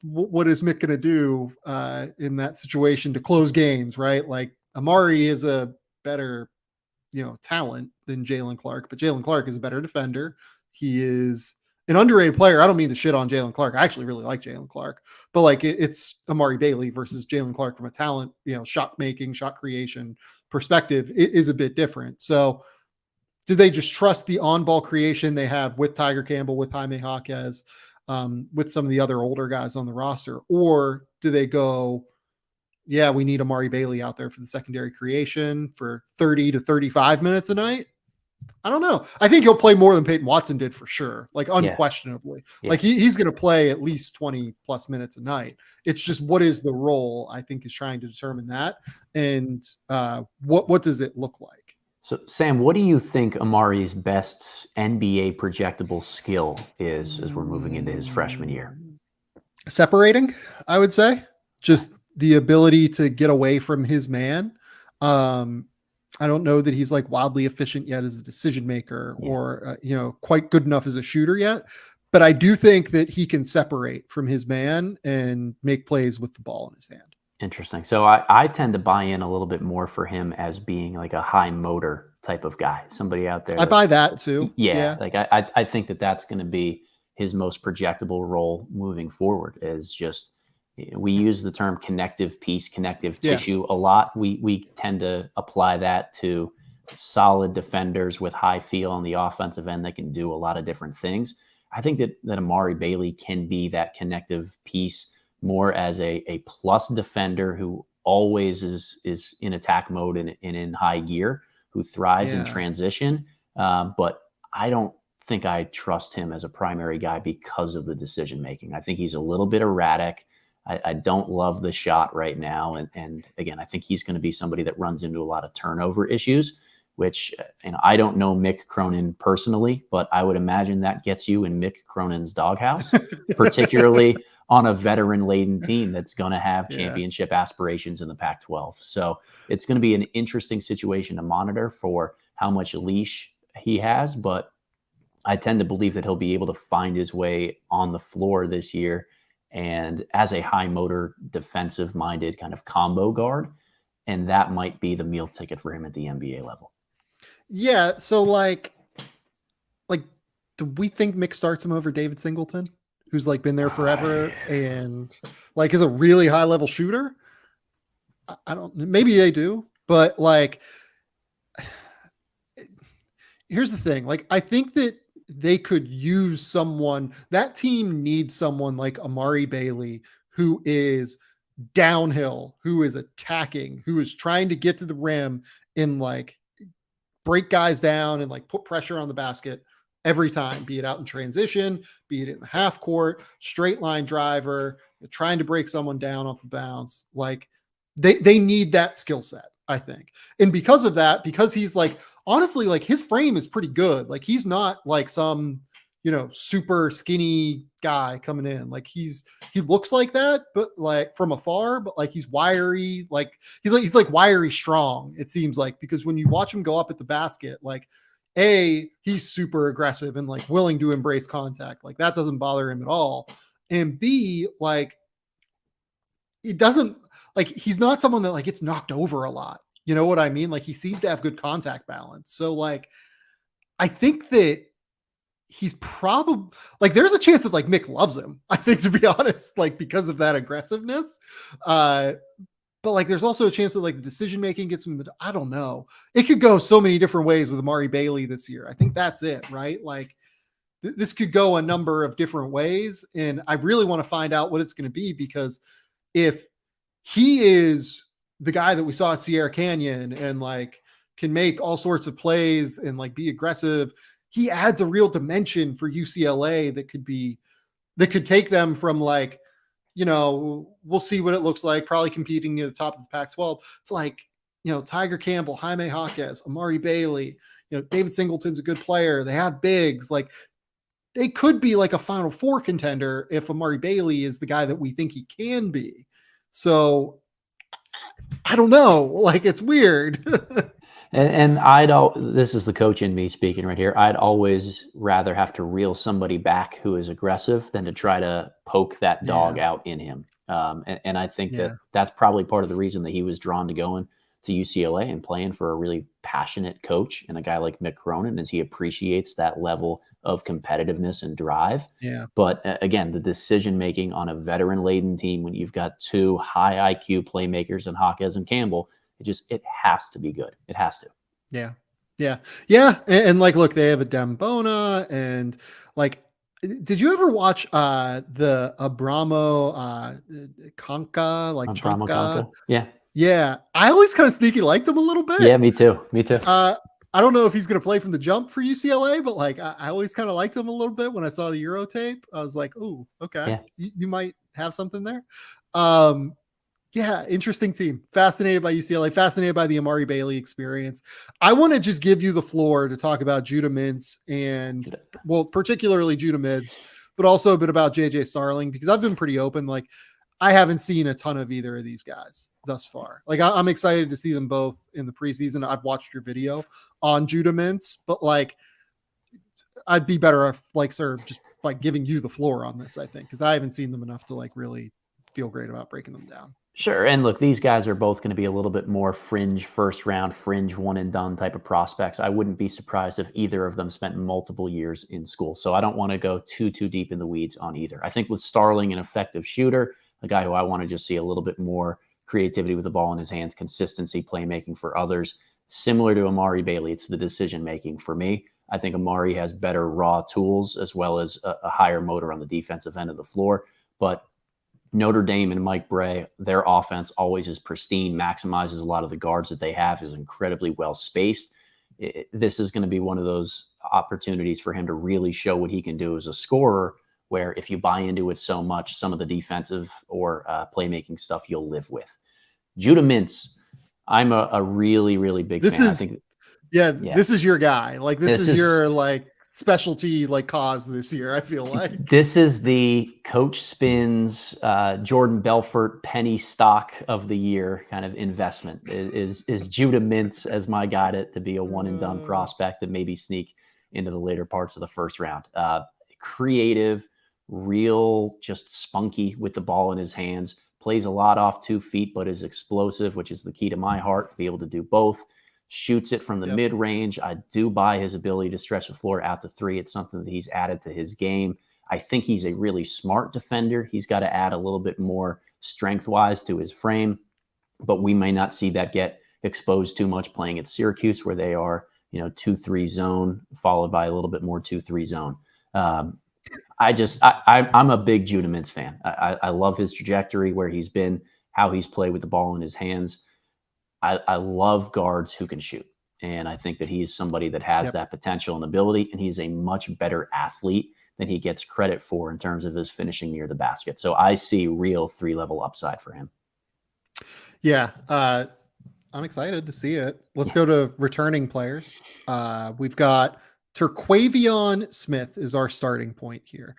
Speaker 1: what is Mick going to do in that situation to close games, right? Like Amari is a better talent than Jalen Clark, but Jalen Clark is a better defender. He is an underrated player. I don't mean to shit on Jalen Clark. I actually really like Jalen Clark, but like it's Amari Bailey versus Jalen Clark from a talent, shot making, shot creation perspective. It is a bit different. So do they just trust the on-ball creation they have with Tiger Campbell, with Jaime Jaquez, with some of the other older guys on the roster? Or do they go, yeah, we need Amari Bailey out there for the secondary creation for 30 to 35 minutes a night, I don't know. I think he'll play more than Peyton Watson did for sure. Like
Speaker 2: Yeah.
Speaker 1: unquestionably.
Speaker 2: Yeah.
Speaker 1: Like he's going to play at least 20 plus minutes a night. It's just what is the role, I think, is trying to determine that. And what does it look like?
Speaker 2: So, Sam, what do you think Amari's best NBA projectable skill is as we're moving into his freshman year?
Speaker 1: Separating, I would say. Just the ability to get away from his man. I don't know that he's like wildly efficient yet as a decision maker or, quite good enough as a shooter yet. But I do think that he can separate from his man and make plays with the ball in his hand.
Speaker 2: Interesting. So I tend to buy in a little bit more for him as being like a high motor type of guy, somebody out there.
Speaker 1: I buy that too.
Speaker 2: Yeah. Like I think that's going to be his most projectable role moving forward is just, we use the term connective piece, connective tissue a lot. We tend to apply that to solid defenders with high feel on the offensive end that can do a lot of different things. I think that Amari Bailey can be that connective piece more as a plus defender who always is in attack mode and in high gear, who thrives in transition. But I don't think I trust him as a primary guy because of the decision making. I think he's a little bit erratic. I don't love the shot right now. And again, I think he's going to be somebody that runs into a lot of turnover issues, which, I don't know Mick Cronin personally, but I would imagine that gets you in Mick Cronin's doghouse, particularly on a veteran-laden team that's going to have championship aspirations in the Pac-12. So it's going to be an interesting situation to monitor for how much leash he has, but I tend to believe that he'll be able to find his way on the floor this year and as a high motor, defensive minded kind of combo guard. And that might be the meal ticket for him at the NBA level.
Speaker 1: Yeah. So like, do we think Mick starts him over David Singleton, who's like been there forever and like is a really high level shooter? I don't, maybe they do, but like, here's the thing. Like, I think that they could use someone, that team needs someone like Amari Bailey, who is downhill, who is attacking, who is trying to get to the rim and like break guys down and like put pressure on the basket every time, be it out in transition, be it in the half court, straight line driver, trying to break someone down off the bounce. Like they need that skill set, I think. And because of that, because he's like, honestly, like his frame is pretty good. Like he's not like some, super skinny guy coming in. Like he looks like that, but like from afar, but like he's wiry, like he's like wiry strong, it seems like, because when you watch him go up at the basket, like he's super aggressive and like willing to embrace contact. Like that doesn't bother him at all. And B, like it doesn't, like he's not someone that like gets knocked over a lot. You know what I mean? Like he seems to have good contact balance. So like, I think that he's probably like, there's a chance that like Mick loves him, I think, to be honest, like because of that aggressiveness. But like, there's also a chance that like the decision-making gets him, I don't know. It could go so many different ways with Amari Bailey this year. I think that's it, right? Like this could go a number of different ways. And I really want to find out what it's going to be, because if he is the guy that we saw at Sierra Canyon and like can make all sorts of plays and like be aggressive, he adds a real dimension for UCLA that could take them from like, we'll see what it looks like, probably competing near the top of the Pac-12. It's like, Tiger Campbell, Jaime Jaquez, Amari Bailey, David Singleton's a good player. They have bigs. Like they could be like a Final Four contender if Amari Bailey is the guy that we think he can be. So I don't know. Like it's weird.
Speaker 2: And this is the coach in me speaking right here. I'd always rather have to reel somebody back who is aggressive than to try to poke that dog out in him. And I think that's probably part of the reason that he was drawn to going to UCLA and playing for a really passionate coach and a guy like Mick Cronin, as he appreciates that level of competitiveness and drive.
Speaker 1: Yeah.
Speaker 2: But again, the decision making on a veteran laden team when you've got two high IQ playmakers in Jaquez and Campbell, it has to be good. It has to.
Speaker 1: Yeah. Yeah. Yeah. And like, look, they have a Dembona and like, did you ever watch the Abramo Conca, like
Speaker 2: Abramo
Speaker 1: Conca?
Speaker 2: Yeah.
Speaker 1: Yeah. I always kind of sneaky liked him a little bit.
Speaker 2: Yeah, me too.
Speaker 1: I don't know if he's going to play from the jump for UCLA, but like I always kind of liked him a little bit when I saw the Euro tape. I was like, oh, okay,
Speaker 2: Yeah.
Speaker 1: you might have something there. Yeah, interesting team. Fascinated by UCLA, fascinated by the Amari Bailey experience. I want to just give you the floor to talk about Judah Mintz and, well, particularly Judah Mintz, but also a bit about JJ Starling, because I've been pretty open. Like, I haven't seen a ton of either of these guys thus far. Like, I'm excited to see them both in the preseason. I've watched your video on Judah Mintz, but like, I'd be better off, like, sir, just like giving you the floor on this, I think, because I haven't seen them enough to like really feel great about breaking them down.
Speaker 2: Sure. And look, these guys are both going to be a little bit more fringe first round, fringe one and done type of prospects. I wouldn't be surprised if either of them spent multiple years in school. So I don't want to go too deep in the weeds on either. I think with Starling, an effective shooter, a guy who I want to just see a little bit more creativity with the ball in his hands, consistency, playmaking for others. Similar to Amari Bailey, it's the decision making for me. I think Amari has better raw tools as well as a higher motor on the defensive end of the floor. But Notre Dame and Mike Bray, their offense always is pristine, maximizes a lot of the guards that they have, is incredibly well spaced. This is going to be one of those opportunities for him to really show what he can do as a scorer, where if you buy into it so much, some of the defensive or playmaking stuff you'll live with. Judah Mintz, I'm a really big fan. I think,
Speaker 1: this is your guy. Like, this is your like specialty, like, cause this year, I feel like.
Speaker 2: This is the Coach Spins, Jordan Belfort penny stock of the year kind of investment is Judah Mintz as my guy to be a one and done prospect and maybe sneak into the later parts of the first round. Creative, real, just spunky with the ball in his hands, plays a lot off 2 feet, but is explosive, which is the key to my heart, to be able to do both. Shoots it from the mid-range. I do buy his ability to stretch the floor out to 3. It's something that he's added to his game. I think he's a really smart defender. He's got to add a little bit more strength-wise to his frame, but we may not see that get exposed too much playing at Syracuse, where they are, 2-3 zone, followed by a little bit more 2-3 zone. I'm a big Judah Mintz fan. I love his trajectory, where he's been, how he's played with the ball in his hands. I love guards who can shoot. And I think that he is somebody that has that potential and ability, and he's a much better athlete than he gets credit for in terms of his finishing near the basket. So I see real 3-level upside for him.
Speaker 1: Yeah. I'm excited to see it. Let's go to returning players. We've got Terquavion Smith is our starting point here.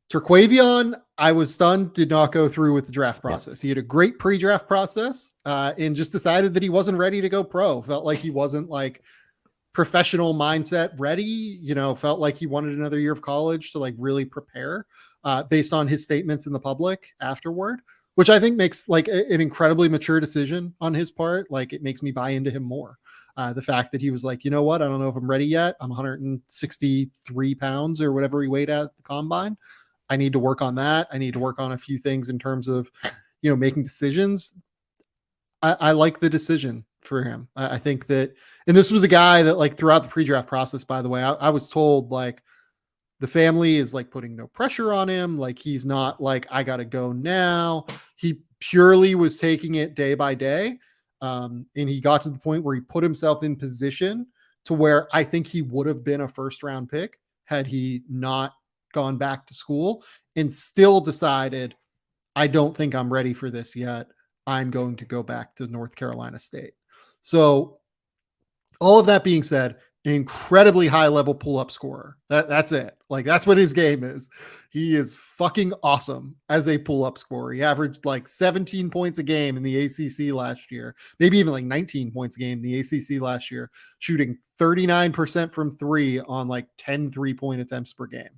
Speaker 1: Terquavion, I was stunned, did not go through with the draft process. He had a great pre-draft process and just decided that he wasn't ready to go pro. Felt like he wasn't like professional mindset ready, felt like he wanted another year of college to like really prepare based on his statements in the public afterward, which I think makes like an incredibly mature decision on his part. Like, it makes me buy into him more. The fact that he was like, you know what, I don't know if I'm ready yet. I'm 163 pounds or whatever he weighed at the combine. I need to work on that. I need to work on a few things in terms of, making decisions. I like the decision for him. I think that, and this was a guy that like throughout the pre-draft process, by the way, I was told like the family is like putting no pressure on him. Like, he's not like, I got to go now. He purely was taking it day by day. And he got to the point where he put himself in position to where I think he would have been a first round pick had he not gone back to school, and still decided, I don't think I'm ready for this yet. I'm going to go back to North Carolina State. So all of that being said, an incredibly high level pull-up scorer. That's it. Like, that's what his game is. He is fucking awesome as a pull-up scorer. He averaged like 17 points a game in the ACC last year, maybe even like 19 points a game in the ACC last year, shooting 39% from 3 on like 10 3-point attempts per game.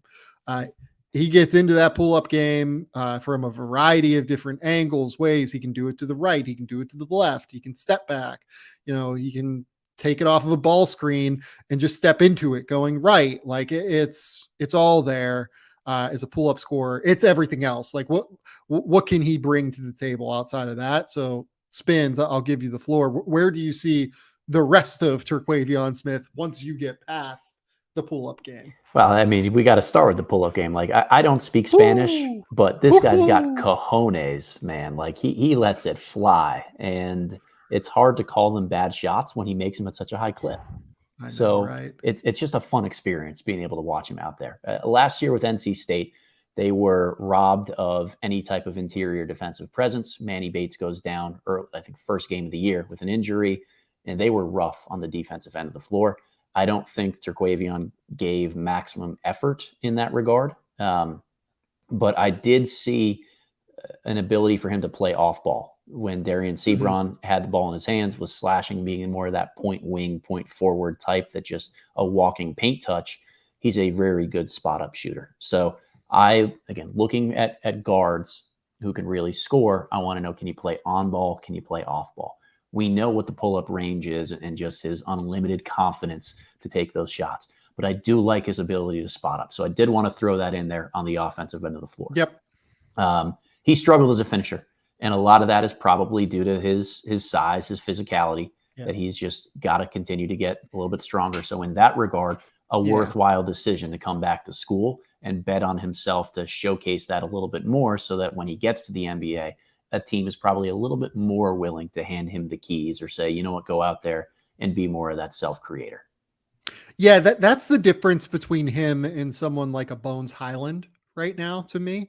Speaker 1: He gets into that pull-up game from a variety of different angles, ways. He can do it to the right. He can do it to the left. He can step back. He can take it off of a ball screen and just step into it going right. Like, it's all there as a pull-up scorer. It's everything else. Like, what can he bring to the table outside of that? So Spins, I'll give you the floor. Where do you see the rest of Terquavion Smith once you get past the pull-up game?
Speaker 2: Well, I mean, we got to start with the pull-up game. Like, I don't speak Spanish, but this guy's got cojones, man. Like, he lets it fly, and it's hard to call them bad shots when he makes them at such a high clip.
Speaker 1: I know,
Speaker 2: So
Speaker 1: right?
Speaker 2: it's just a fun experience being able to watch him out there. Last year with NC State, they were robbed of any type of interior defensive presence. Manny Bates goes down, or I think first game of the year with an injury, and they were rough on the defensive end of the floor. I don't think Terquavion gave maximum effort in that regard, but I did see an ability for him to play off ball when Darian
Speaker 1: Mhm.
Speaker 2: Sebron had the ball in his hands, was slashing, being more of that point wing, point forward type that just a walking paint touch. He's a very good spot up shooter. So again, looking at guards who can really score, I want to know, can you play on ball? Can you play off ball? We know what the pull up range is and just his unlimited confidence to take those shots. But I do like his ability to spot up. So I did want to throw that in there on the offensive end of the floor.
Speaker 1: Yep.
Speaker 2: He struggled as a finisher, and a lot of that is probably due to his size, his physicality,
Speaker 1: Yeah.
Speaker 2: that he's just got to continue to get a little bit stronger. So in that regard, a
Speaker 1: Yeah.
Speaker 2: worthwhile decision to come back to school and bet on himself to showcase that a little bit more so that when he gets to the NBA, a team is probably a little bit more willing to hand him the keys or say, you know what, go out there and be more of that self-creator.
Speaker 1: Yeah, that's the difference between him and someone like a Bones Highland right now to me.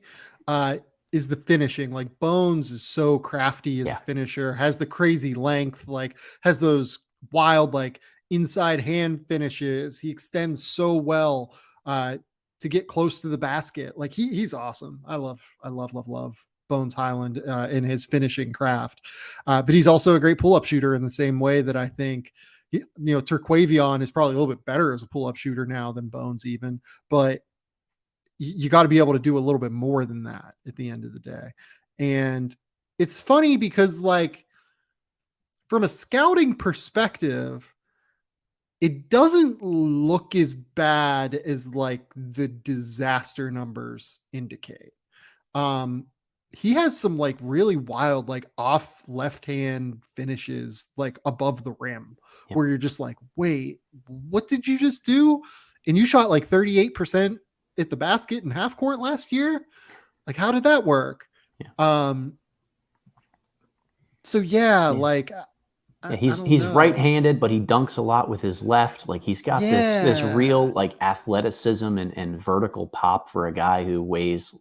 Speaker 1: Is the finishing. Like Bones is so crafty as a
Speaker 2: Yeah.
Speaker 1: finisher, has the crazy length, like has those wild like inside hand finishes. He extends so well to get close to the basket. Like he's awesome. I love Bones Highland in his finishing craft. But he's also a great pull-up shooter in the same way that I think Terquavion is probably a little bit better as a pull-up shooter now than Bones even, but you got to be able to do a little bit more than that at the end of the day. And it's funny because like from a scouting perspective, it doesn't look as bad as like the disaster numbers indicate. Um, he has some like really wild, like off left hand finishes, like above the rim,
Speaker 2: Yep.
Speaker 1: where you're just like, wait, what did you just do? And you shot like 38% at the basket in half court last year. Like, how did that work?
Speaker 2: Yeah.
Speaker 1: So yeah,
Speaker 2: Yeah.
Speaker 1: like
Speaker 2: Yeah,
Speaker 1: I don't
Speaker 2: he's
Speaker 1: know.
Speaker 2: right-handed, but he dunks a lot with his left. Like he's got this
Speaker 1: Yeah.
Speaker 2: real like athleticism and vertical pop for a guy who weighs,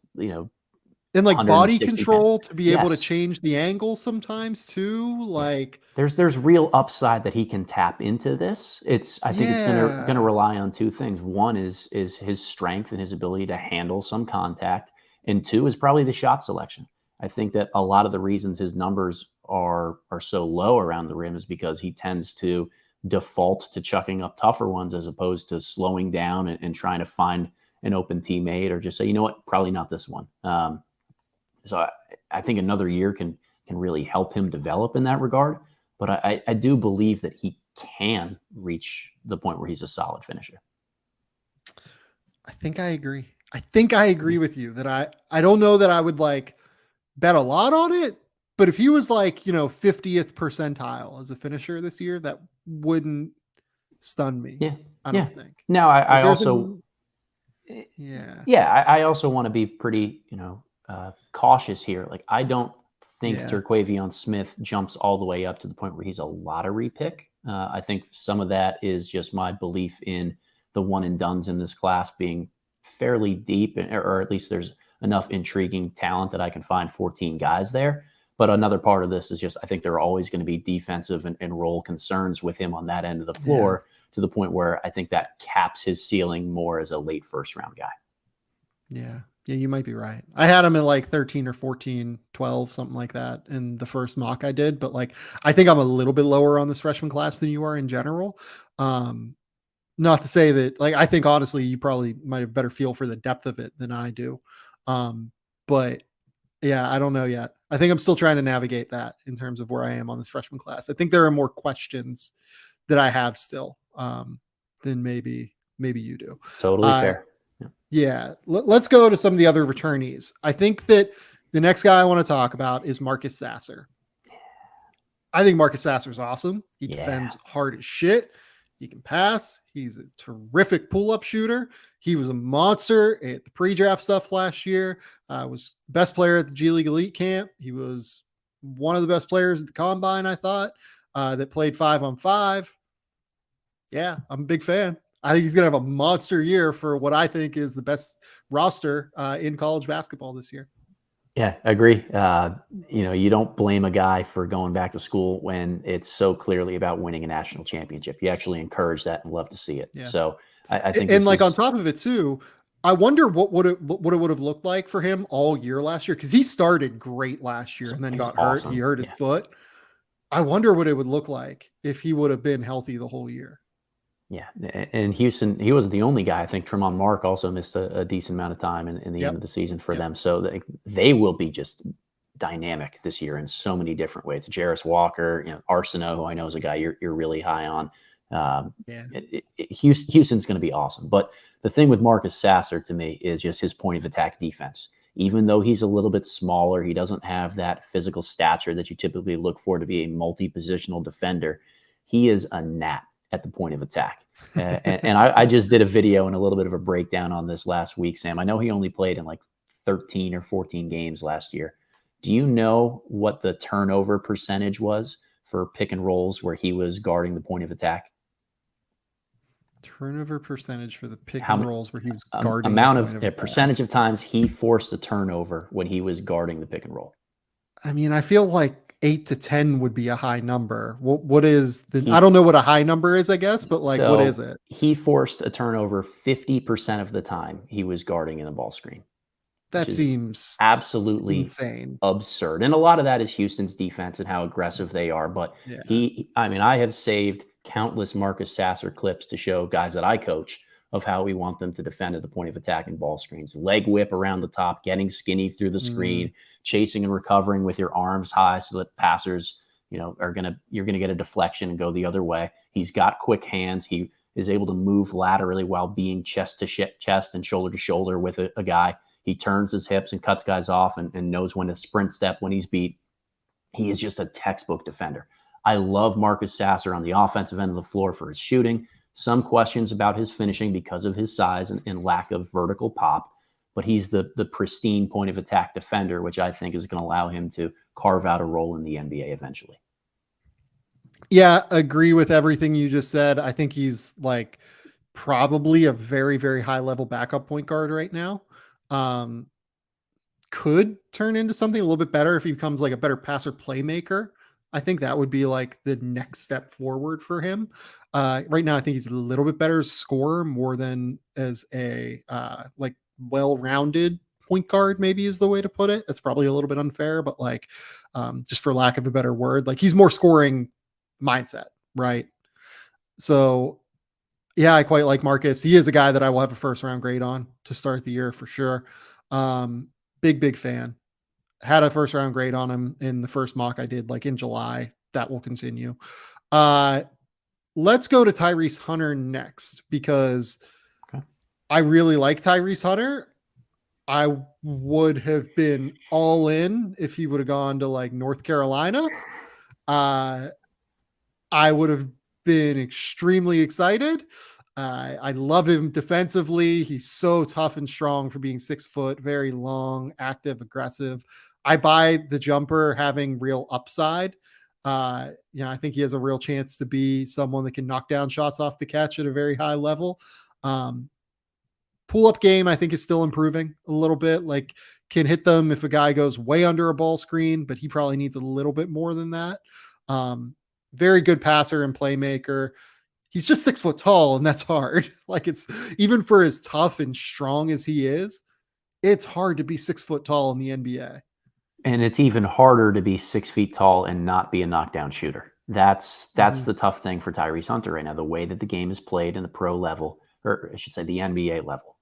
Speaker 1: And like body
Speaker 2: 160 pounds.
Speaker 1: control to be able to
Speaker 2: Yes.
Speaker 1: change the angle sometimes too.
Speaker 2: Yeah.
Speaker 1: Like,
Speaker 2: There's real upside that he can tap into this. I think it's gonna
Speaker 1: yeah.
Speaker 2: rely on two things. One is his strength and his ability to handle some contact, and two is probably the shot selection. I think that a lot of the reasons his numbers are so low around the rim is because he tends to default to chucking up tougher ones as opposed to slowing down and trying to find an open teammate or just say, you know what, probably not this one. So I think another year can really help him develop in that regard. But I do believe that he can reach the point where he's a solid finisher.
Speaker 1: I think I agree. I think I agree with you that I don't know that I would like bet a lot on it, but if he was like, 50th percentile as a finisher this year, that wouldn't stun me.
Speaker 2: Yeah.
Speaker 1: I
Speaker 2: Yeah.
Speaker 1: don't think.
Speaker 2: Now
Speaker 1: Like
Speaker 2: I
Speaker 1: there's
Speaker 2: also
Speaker 1: an yeah.
Speaker 2: yeah, I also want to be pretty, cautious here. Like I don't think
Speaker 1: Yeah.
Speaker 2: Terquavion Smith jumps all the way up to the point where he's a lottery pick. I think some of that is just my belief in the one and dones in this class being fairly deep, or at least there's enough intriguing talent that I can find 14 guys there. But another part of this is just I think there are always going to be defensive and role concerns with him on that end of the
Speaker 1: Yeah.
Speaker 2: floor to the point where I think that caps his ceiling more as a late first round guy.
Speaker 1: Yeah. Yeah, you might be right. I had him at like 13 or 14, 12, something like that in the first mock I did, but like I think I'm a little bit lower on this freshman class than you are in general. Not to say that like I think honestly you probably might have better feel for the depth of it than I do. But yeah, I don't know yet. I think I'm still trying to navigate that in terms of where I am on this freshman class. I think there are more questions that I have still than maybe you do.
Speaker 2: Totally
Speaker 1: Uh,
Speaker 2: fair. Yeah.
Speaker 1: yeah, let's go to some of the other returnees. I think that the next guy I want to talk about is Marcus Sasser. I think Marcus Sasser is awesome. He
Speaker 2: Yeah.
Speaker 1: defends hard as shit. He can pass. He's a terrific pull-up shooter. He was a monster at the pre-draft stuff last year. Was best player at the G League Elite Camp. He was one of the best players at the Combine, I thought, that played 5-on-5. Yeah, I'm a big fan. I think he's going to have a monster year for what I think is the best roster in college basketball this year.
Speaker 2: Yeah, I agree. You don't blame a guy for going back to school when it's so clearly about winning a national championship. You actually encourage that and love to see it.
Speaker 1: Yeah.
Speaker 2: So I think
Speaker 1: And
Speaker 2: this
Speaker 1: like on
Speaker 2: is
Speaker 1: top of it too, I wonder what would have looked like for him all year last year, because he started great last year and then
Speaker 2: it was
Speaker 1: got hurt. He
Speaker 2: awesome.
Speaker 1: hurt his
Speaker 2: Yeah.
Speaker 1: foot. I wonder what it would look like if he would have been healthy the whole year.
Speaker 2: Yeah, and Houston, he wasn't the only guy. I think Tremont Mark also missed a decent amount of time in the end
Speaker 1: Yep.
Speaker 2: of the season for
Speaker 1: Yep.
Speaker 2: them. So they will be just dynamic this year in so many different ways. Jarris Walker, Arsenault, who I know is a guy you're really high on.
Speaker 1: Yeah.
Speaker 2: Houston's going to be awesome. But the thing with Marcus Sasser to me is just his point of attack defense. Even though he's a little bit smaller, he doesn't have that physical stature that you typically look for to be a multi-positional defender. He is a gnat at the point of attack. And I just did a video and a little bit of a breakdown on this last week, Sam. I know he only played in like 13 or 14 games last year. Do you know what the turnover percentage was for pick and rolls where he was guarding the point of attack?
Speaker 1: Turnover percentage for the pick
Speaker 2: How
Speaker 1: and
Speaker 2: many
Speaker 1: rolls where he was guarding
Speaker 2: amount
Speaker 1: the
Speaker 2: of
Speaker 1: point of attack.
Speaker 2: percentage of times he forced a turnover when he was guarding the pick and roll?
Speaker 1: I mean, I feel like 8 to 10 would be a high number. What is the,
Speaker 2: He
Speaker 1: I don't know what a high number is, I guess, but like, what is
Speaker 2: So
Speaker 1: it?
Speaker 2: he forced a turnover 50% of the time he was guarding in a ball screen, which
Speaker 1: That
Speaker 2: is
Speaker 1: seems
Speaker 2: absolutely
Speaker 1: insane.
Speaker 2: absurd. And a lot of that is Houston's defense and how aggressive they are. But
Speaker 1: Yeah.
Speaker 2: I have saved countless Marcus Sasser clips to show guys that I coach of how we want them to defend at the point of attack in ball screens. Leg whip around the top, getting skinny through the screen, chasing and recovering with your arms high so that passers, you're gonna get a deflection and go the other way. He's got quick hands. He is able to move laterally while being chest to chest and shoulder to shoulder with a guy. He turns his hips and cuts guys off and knows when to sprint step when he's beat. He is just a textbook defender. I love Marcus Sasser on the offensive end of the floor for his shooting. Some questions about his finishing because of his size and lack of vertical pop, but he's the pristine point of attack defender, which I think is going to allow him to carve out a role in the NBA eventually.
Speaker 1: Yeah, agree with everything you just said. I think he's like probably a very, very high level backup point guard right now. Could turn into something a little bit better if he becomes like a better passer playmaker. I think that would be like the next step forward for him. Right now, I think he's a little bit better scorer more than as a like well-rounded point guard, maybe is the way to put it. That's probably a little bit unfair, but like just for lack of a better word, like he's more scoring mindset, right? So yeah, I quite like Marcus. He is a guy that I will have a first round grade on to start the year for sure. Big fan. Had a first round grade on him in the first mock I did like in July. That will continue. Let's go to Tyrese Hunter next because I really like Tyrese Hunter. I would have been all in if he would have gone to like North Carolina. I would have been extremely excited. I love him defensively. He's so tough and strong for being 6 foot, very long, active, aggressive. I buy the jumper having real upside. I think he has a real chance to be someone that can knock down shots off the catch at a very high level. Pull-up game, I think, is still improving a little bit. Like, can hit them if a guy goes way under a ball screen, but he probably needs a little bit more than that. Very good passer and playmaker. He's just 6 foot tall, and that's hard. Like, it's even for as tough and strong as he is, it's hard to be 6 foot tall in the NBA.
Speaker 2: And it's even harder to be 6 feet tall and not be a knockdown shooter. That's the tough thing for Tyrese Hunter right now. The way that the game is played in the pro level, or I should say the NBA level,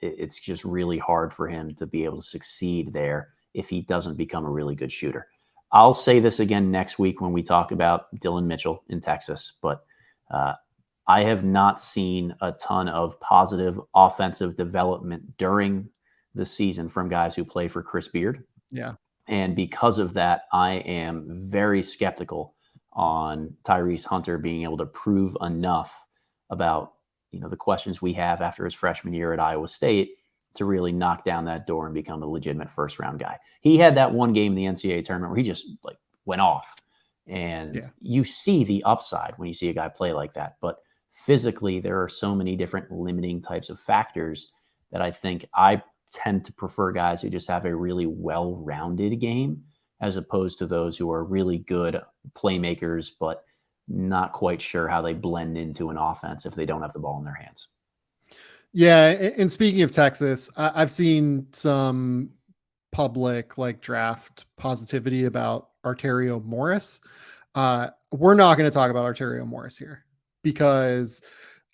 Speaker 2: it's just really hard for him to be able to succeed there if he doesn't become a really good shooter. I'll say this again next week when we talk about Dylan Mitchell in Texas, but I have not seen a ton of positive offensive development during the season from guys who play for Chris Beard.
Speaker 1: Yeah.
Speaker 2: And because of that, I am very skeptical on Tyrese Hunter being able to prove enough about, the questions we have after his freshman year at Iowa State to really knock down that door and become a legitimate first round guy. He had that one game in the NCAA tournament where he just went off, and you see the upside when you see a guy play like that. But physically, there are so many different limiting types of factors that I think I tend to prefer guys who just have a really well-rounded game as opposed to those who are really good playmakers, but not quite sure how they blend into an offense if they don't have the ball in their hands.
Speaker 1: Yeah. And speaking of Texas, I've seen some public like draft positivity about Arterio Morris. We're not going to talk about Arterio Morris here because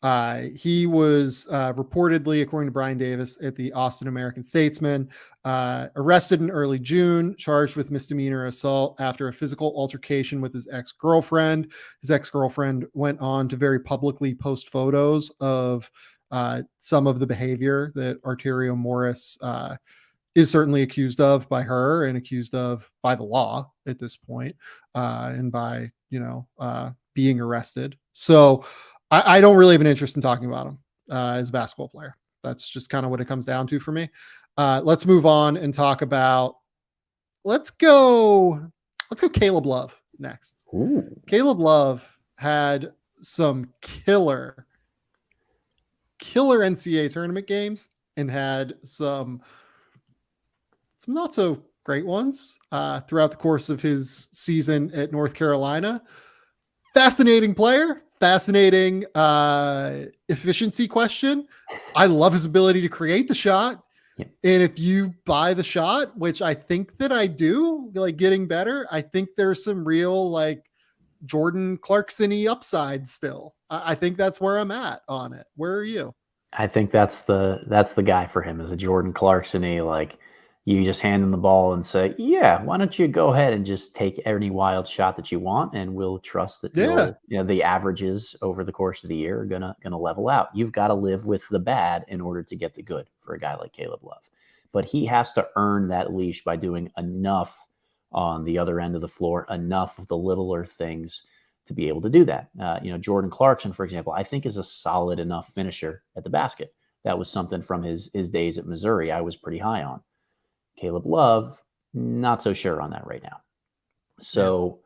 Speaker 1: he was reportedly, according to Brian Davis, at the Austin American Statesman, arrested in early June, charged with misdemeanor assault after a physical altercation with his ex-girlfriend. His ex-girlfriend went on to very publicly post photos of some of the behavior that Arterio Morris is certainly accused of by her and accused of by the law at this point, and by, being arrested. So I don't really have an interest in talking about him as a basketball player. That's just kind of what it comes down to for me. Let's move on and talk about, let's go Caleb Love next.
Speaker 2: Ooh.
Speaker 1: Caleb Love had some killer NCAA tournament games and had some not so great ones throughout the course of his season at North Carolina. Fascinating player, fascinating efficiency question. I love his ability to create the shot.
Speaker 2: Yeah.
Speaker 1: And if you buy the shot, which I think that I do, like getting better, I think there's some real like Jordan Clarkson-y upside still. I think that's where I'm at on it. Where are you?
Speaker 2: I think that's the guy for him, is a Jordan Clarkson-y, like you just hand him the ball and say, yeah, why don't you go ahead and just take any wild shot that you want, and we'll trust that the averages over the course of the year are gonna level out. You've got to live with the bad in order to get the good for a guy like Caleb Love. But he has to earn that leash by doing enough on the other end of the floor, enough of the littler things to be able to do that. Jordan Clarkson, for example, I think is a solid enough finisher at the basket. That was something from his days at Missouri I was pretty high on. Caleb Love, not so sure on that right now. So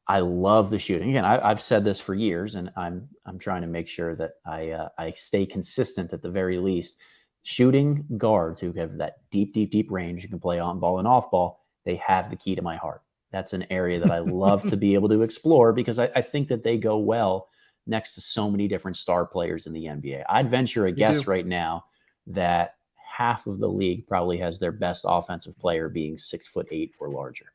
Speaker 2: I love the shooting. Again, I've said this for years, and I'm trying to make sure that I stay consistent at the very least. Shooting guards who have that deep range, you can play on ball and off ball, they have the key to my heart. That's an area that I love to be able to explore because I think that they go well next to so many different star players in the NBA. I'd venture a guess right now that half of the league probably has their best offensive player being 6'8" or larger.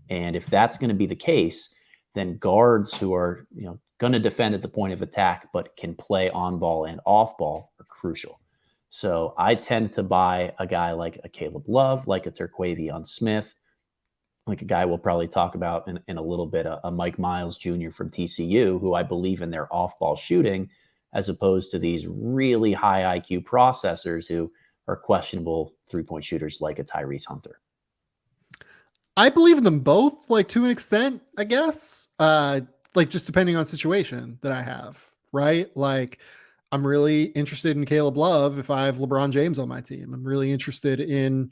Speaker 2: And if that's going to be the case, then guards who are, going to defend at the point of attack, but can play on ball and off ball are crucial. So I tend to buy a guy like a Caleb Love, like a Terquavion Smith, like a guy we'll probably talk about in a little bit, a Mike Miles Jr. from TCU, who I believe in their off-ball shooting, as opposed to these really high IQ processors who are questionable three-point shooters like a Tyrese Hunter.
Speaker 1: I believe in them both, like to an extent, I guess. Like just depending on situation that I have, right? Like I'm really interested in Caleb Love if I have LeBron James on my team. I'm really interested in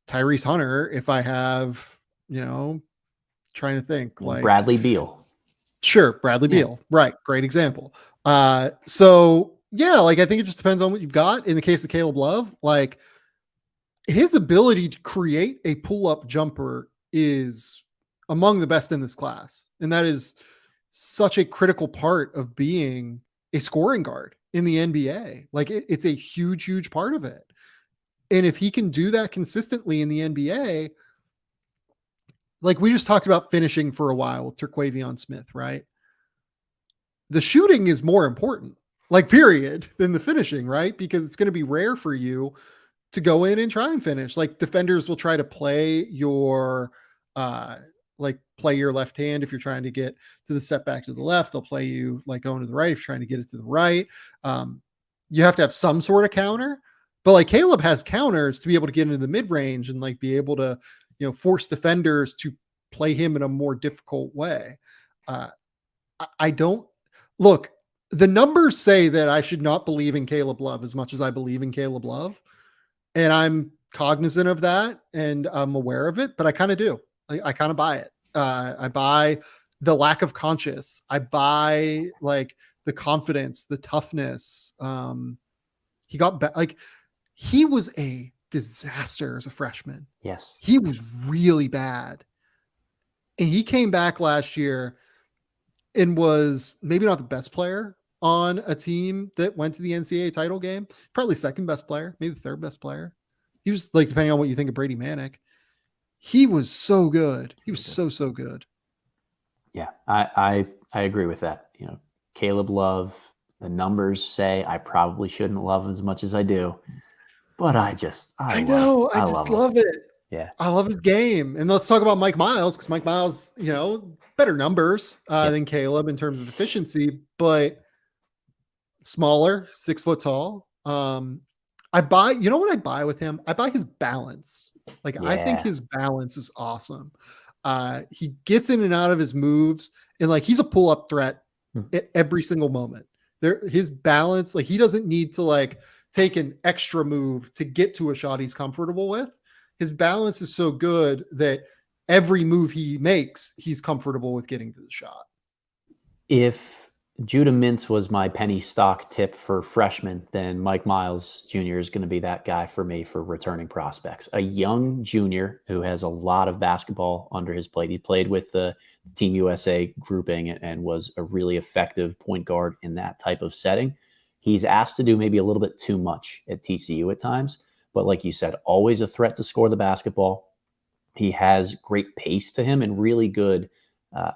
Speaker 1: Tyrese Hunter if I have, trying to think like
Speaker 2: Bradley Beal.
Speaker 1: Sure, Bradley Beal. Right. Great example. So yeah, like I think it just depends on what you've got. In the case of Caleb Love, like his ability to create a pull-up jumper is among the best in this class. And that is such a critical part of being a scoring guard in the NBA. Like it's a huge part of it. And if he can do that consistently in the NBA, like we just talked about finishing for a while with Terquavion Smith, right? The shooting is more important, like period, than the finishing, right? Because it's going to be rare for you to go in and try and finish. Like defenders will try to play your play your left hand if you're trying to get to the step back to the left. They'll play you like going to the right if you're trying to get it to the right. You have to have some sort of counter, but like Caleb has counters to be able to get into the mid range and like be able to force defenders to play him in a more difficult way. I don't look. The numbers say that I should not believe in Caleb Love as much as I believe in Caleb Love. And I'm cognizant of that and I'm aware of it, but I kind of do. I kind of buy it. I buy the lack of conscience. I buy like the confidence, the toughness. He got back. Like, he was a disaster as a freshman.
Speaker 2: Yes.
Speaker 1: He was really bad. And he came back last year and was maybe not the best player on a team that went to the NCAA title game. Probably second best player, maybe the third best player. He was, like, depending on what you think of Brady Manick, he was so good. He was so good.
Speaker 2: Yeah, I agree with that. You know, Caleb Love, the numbers say I probably shouldn't love him as much as I do, but I just
Speaker 1: I
Speaker 2: love him.
Speaker 1: love it.
Speaker 2: Yeah.
Speaker 1: I love his game. And let's talk about Mike Miles, because Mike Miles, better numbers than Caleb in terms of efficiency, but smaller, 6 foot tall. I buy, what I buy with him? I buy his balance. Like, I think his balance is awesome. He gets in and out of his moves, and like, he's a pull-up threat at every single moment. His balance, like, he doesn't need to like take an extra move to get to a shot he's comfortable with. His balance is so good that every move he makes, he's comfortable with getting to the shot.
Speaker 2: If Judah Mintz was my penny stock tip for freshmen, then Mike Miles Jr. is going to be that guy for me for returning prospects. A young junior who has a lot of basketball under his plate. He played with the Team USA grouping and was a really effective point guard in that type of setting. He's asked to do maybe a little bit too much at TCU at times, but like you said, always a threat to score the basketball. He has great pace to him and really good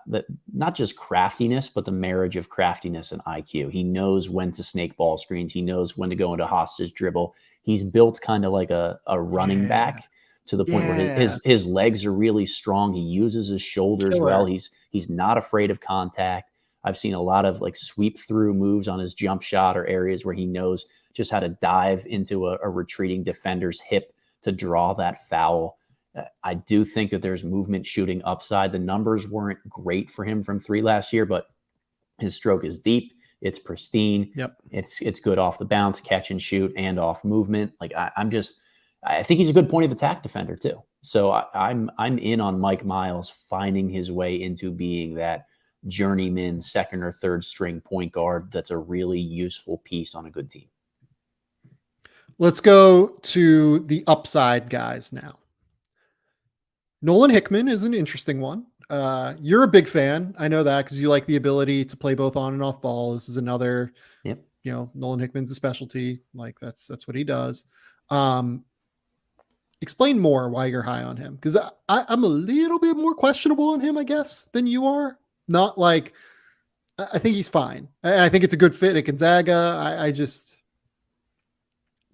Speaker 2: that not just craftiness, but the marriage of craftiness and IQ. He knows when to snake ball screens. He knows when to go into hostage dribble. He's built kind of like a running back to the point where his legs are really strong. He uses his shoulders well. He's not afraid of contact. I've seen a lot of like sweep through moves on his jump shot or areas where he knows just how to dive into a retreating defender's hip to draw that foul. I do think that there's movement shooting upside. The numbers weren't great for him from three last year, but his stroke is deep. It's pristine.
Speaker 1: Yep.
Speaker 2: It's good off the bounce, catch and shoot, and off movement. Like I think he's a good point of attack defender too. So I'm in on Mike Miles finding his way into being that journeyman second or third string point guard that's a really useful piece on a good team.
Speaker 1: Let's go to the upside guys now. Nolan Hickman is an interesting one. You're a big fan. I know that because you like the ability to play both on and off ball. This is another, Nolan Hickman's a specialty. Like that's what he does. Explain more why you're high on him. Because I'm a little bit more questionable on him, I guess, than you are. Not like, I think he's fine. I think it's a good fit at Gonzaga. I just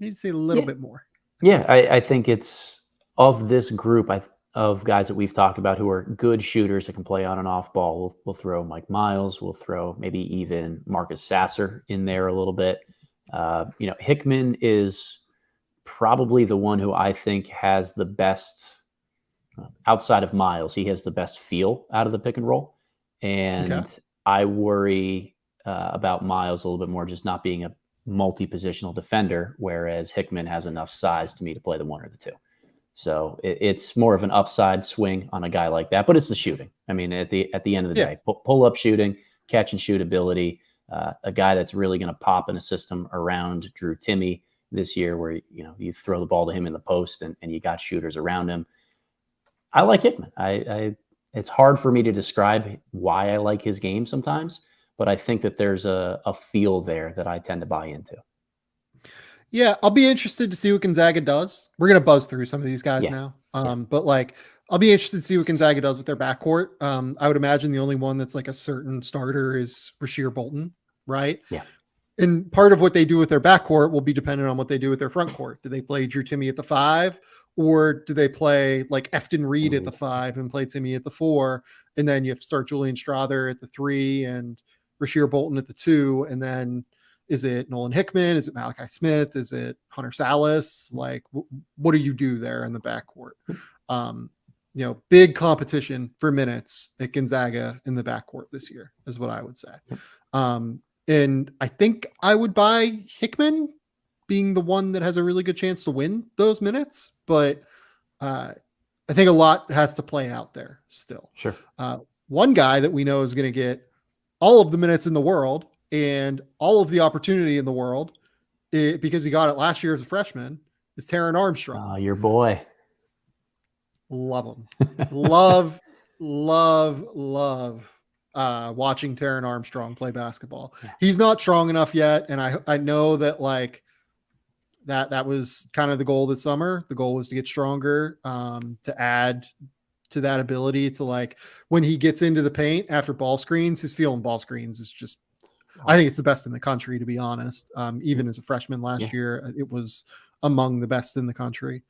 Speaker 1: need to say a little bit more.
Speaker 2: Yeah, I think it's of this group of guys that we've talked about who are good shooters that can play on and off ball. We'll throw Mike Miles. We'll throw maybe even Marcus Sasser in there a little bit. Hickman is probably the one who I think has the best, outside of Miles, he has the best feel out of the pick and roll. And I worry about Miles a little bit more just not being a multi-positional defender, whereas Hickman has enough size to me to play the one or the two. So it's more of an upside swing on a guy like that, but it's the shooting. I mean, at the end of the day, pull up shooting, catch and shoot ability, a guy that's really going to pop in a system around Drew Timme this year where, you throw the ball to him in the post and you got shooters around him. I like Hickman. It's hard for me to describe why I like his game sometimes, but I think that there's a feel there that I tend to buy into.
Speaker 1: Yeah, I'll be interested to see what Gonzaga does. We're going to buzz through some of these guys now. But like, I'll be interested to see what Gonzaga does with their backcourt. I would imagine the only one that's like a certain starter is Rasheer Bolton, right?
Speaker 2: Yeah.
Speaker 1: And part of what they do with their backcourt will be dependent on what they do with their front court. Do they play Drew Timme at the 5, or do they play like Efton Reed at the 5 and play Timme at the 4? And then you have to start Julian Strother at the 3 and Rasheer Bolton at the 2. And then is it Nolan Hickman? Is it Malachi Smith? Is it Hunter Salas? Like, what do you do there in the backcourt? Big competition for minutes at Gonzaga in the backcourt this year is what I would say. And I think I would buy Hickman being the one that has a really good chance to win those minutes, but I think a lot has to play out there still.
Speaker 2: Sure.
Speaker 1: One guy that we know is going to get all of the minutes in the world and all of the opportunity in the world, because he got it last year as a freshman, is Taron Armstrong.
Speaker 2: Your boy.
Speaker 1: Love him. love watching Taron Armstrong play basketball.
Speaker 2: Yeah.
Speaker 1: He's not strong enough yet, and I know that like that was kind of the goal this summer. The goal was to get stronger, to add to that ability to, like, when he gets into the paint after ball screens, his feel on ball screens is just, I think it's the best in the country, to be honest. Even as a freshman last year, it was among the best in the country.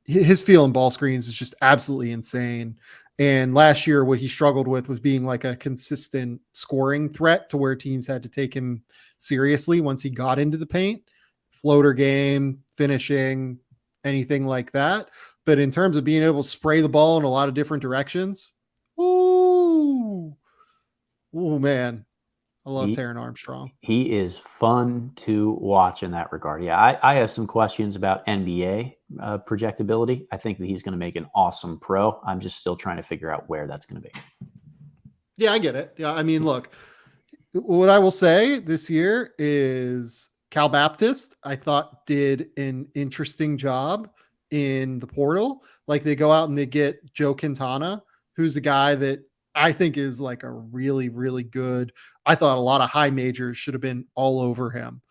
Speaker 1: His feel in ball screens is just absolutely insane. And last year, what he struggled with was being like a consistent scoring threat to where teams had to take him seriously once he got into the paint, floater game, finishing, anything like that. But in terms of being able to spray the ball in a lot of different directions, ooh, man, I love Taron Armstrong.
Speaker 2: He is fun to watch in that regard. Yeah, I have some questions about NBA projectability. I think that he's going to make an awesome pro. I'm just still trying to figure out where that's going to be.
Speaker 1: Yeah, I get it. Yeah, I mean, look, what I will say this year is Cal Baptist, I thought, did an interesting job in the portal. Like, they go out and they get Joe Quintana, who's a guy that I think is like a really, really good. I thought a lot of high majors should have been all over him,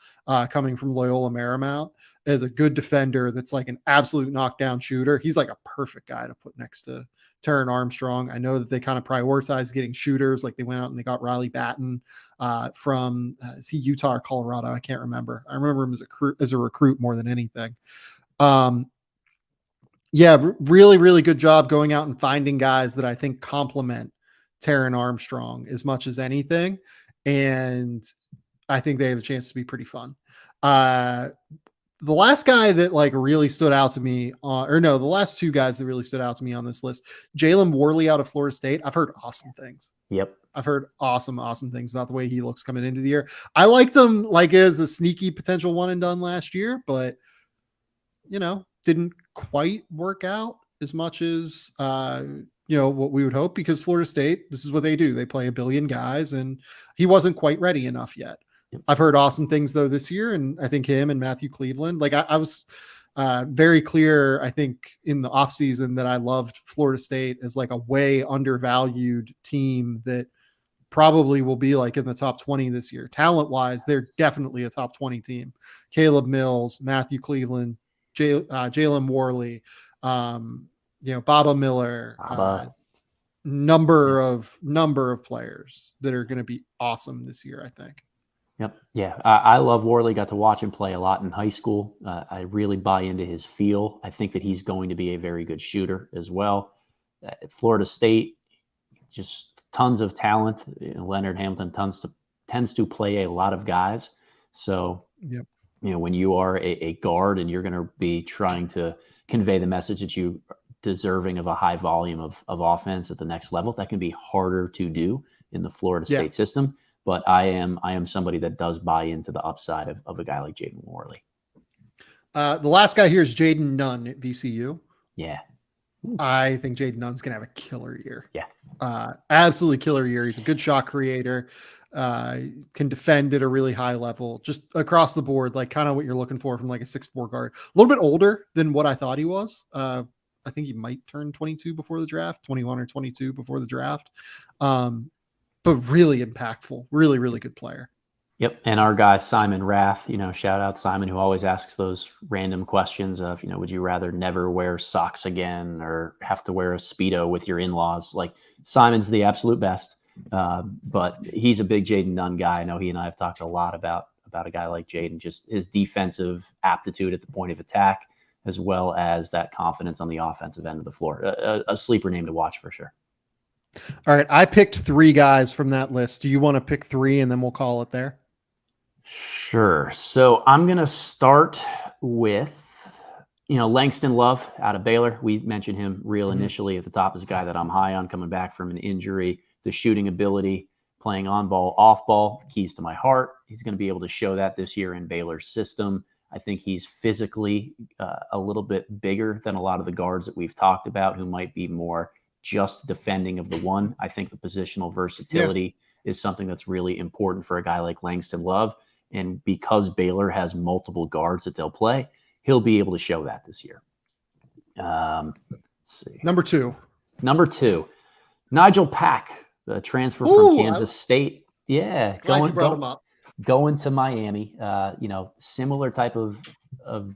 Speaker 1: coming from Loyola Marymount, as a good defender that's like an absolute knockdown shooter. He's like a perfect guy to put next to Taron Armstrong. I know that they kind of prioritize getting shooters. Like, they went out and they got Riley Batten from is he Utah or Colorado? I can't remember. I remember him as a recruit more than anything. Really, really good job going out and finding guys that I think complement Taron Armstrong as much as anything. And I think they have a chance to be pretty fun. The last guy that like really stood out to me the last two guys that really stood out to me on this list, Jalen Worley out of Florida State. I've heard awesome things.
Speaker 2: Yep.
Speaker 1: I've heard awesome things about the way he looks coming into the year. I liked him like as a sneaky potential one and done last year, but didn't quite work out as much as what we would hope, because Florida State, this is what they do. They play a billion guys, and he wasn't quite ready enough yet. I've heard awesome things though this year, and I think him and Matthew Cleveland, like I was very clear, I think, in the offseason that I loved Florida State as like a way undervalued team that probably will be like in the top 20 this year. Talent wise, they're definitely a top 20 team. Caleb Mills, Matthew Cleveland, Jalen Worley, Baba Miller, number of players that are going to be awesome this year, I think.
Speaker 2: Yep. Yeah. I love Worley. Got to watch him play a lot in high school. I really buy into his feel. I think that he's going to be a very good shooter as well. At Florida State, just tons of talent. Leonard Hamilton tends to play a lot of guys. So,
Speaker 1: yep.
Speaker 2: When you are a guard and you're going to be trying to convey the message that you are deserving of a high volume of offense at the next level, that can be harder to do in the Florida State system. But I am somebody that does buy into the upside of a guy like Jaden Worley.
Speaker 1: The last guy here is Jaden Nunn at VCU.
Speaker 2: Yeah.
Speaker 1: I think Jaden Nunn's going to have a killer year.
Speaker 2: Yeah.
Speaker 1: Absolutely killer year. He's a good shot creator. Can defend at a really high level, just across the board, like kind of what you're looking for from like a 6'4" guard. A little bit older than what I thought he was. I think he might turn 22 before the draft, 21 or 22 before the draft. But really impactful, really, really good player.
Speaker 2: Yep. And our guy, Simon Rath, shout out Simon, who always asks those random questions of, would you rather never wear socks again or have to wear a Speedo with your in-laws? Like, Simon's the absolute best. But he's a big Jaden Nunn guy. I know he and I have talked a lot about a guy like Jaden, just his defensive aptitude at the point of attack, as well as that confidence on the offensive end of the floor. A sleeper name to watch for sure.
Speaker 1: All right. I picked 3 guys from that list. Do you want to pick 3 and then we'll call it there?
Speaker 2: Sure. So I'm going to start with, Langston Love out of Baylor. We mentioned him initially at the top as a guy that I'm high on, coming back from an injury. The shooting ability, playing on ball, off ball, keys to my heart. He's going to be able to show that this year in Baylor's system. I think he's physically a little bit bigger than a lot of the guards that we've talked about, who might be more just defending of the one. I think the positional versatility is something that's really important for a guy like Langston Love. And because Baylor has multiple guards that they'll play, he'll be able to show that this year. Let's see.
Speaker 1: Number two,
Speaker 2: Nigel Pack, the transfer from Kansas State. Yeah,
Speaker 1: glad you brought him up.
Speaker 2: Going to Miami. Similar type of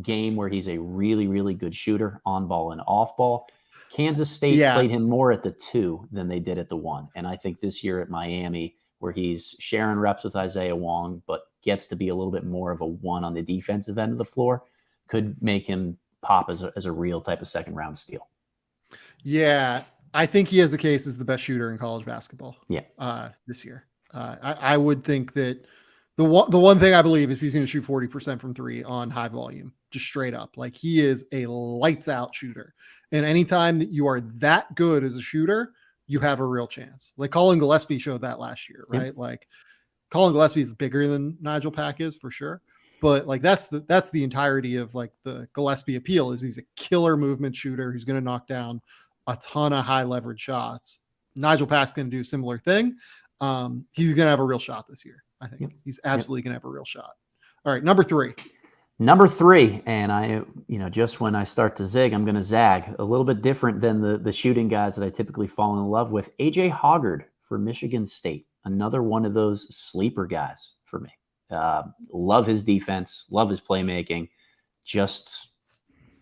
Speaker 2: game where he's a really, really good shooter on ball and off ball. Kansas State played him more at the 2 than they did at the 1. And I think this year at Miami, where he's sharing reps with Isaiah Wong, but gets to be a little bit more of a 1 on the defensive end of the floor, could make him pop as a real type of second round steal.
Speaker 1: Yeah, I think he has the case as the best shooter in college basketball.
Speaker 2: Yeah,
Speaker 1: this year. I would think that the one thing I believe is he's going to shoot 40% from 3 on high volume, just straight up. Like, he is a lights out shooter. And anytime that you are that good as a shooter, you have a real chance. Like, Colin Gillespie showed that last year, right? Yeah. Like, Colin Gillespie is bigger than Nigel Pack is for sure. But like, that's the entirety of like the Gillespie appeal, is he's a killer movement shooter who's going to knock down a ton of high leverage shots. Nigel Pack's going to do a similar thing. He's going to have a real shot this year. I think he's absolutely going to have a real shot. All right. Number three.
Speaker 2: And I, just when I start to zig, I'm going to zag. A little bit different than the shooting guys that I typically fall in love with. AJ Hoggard for Michigan State. Another one of those sleeper guys for me. Love his defense, love his playmaking. Just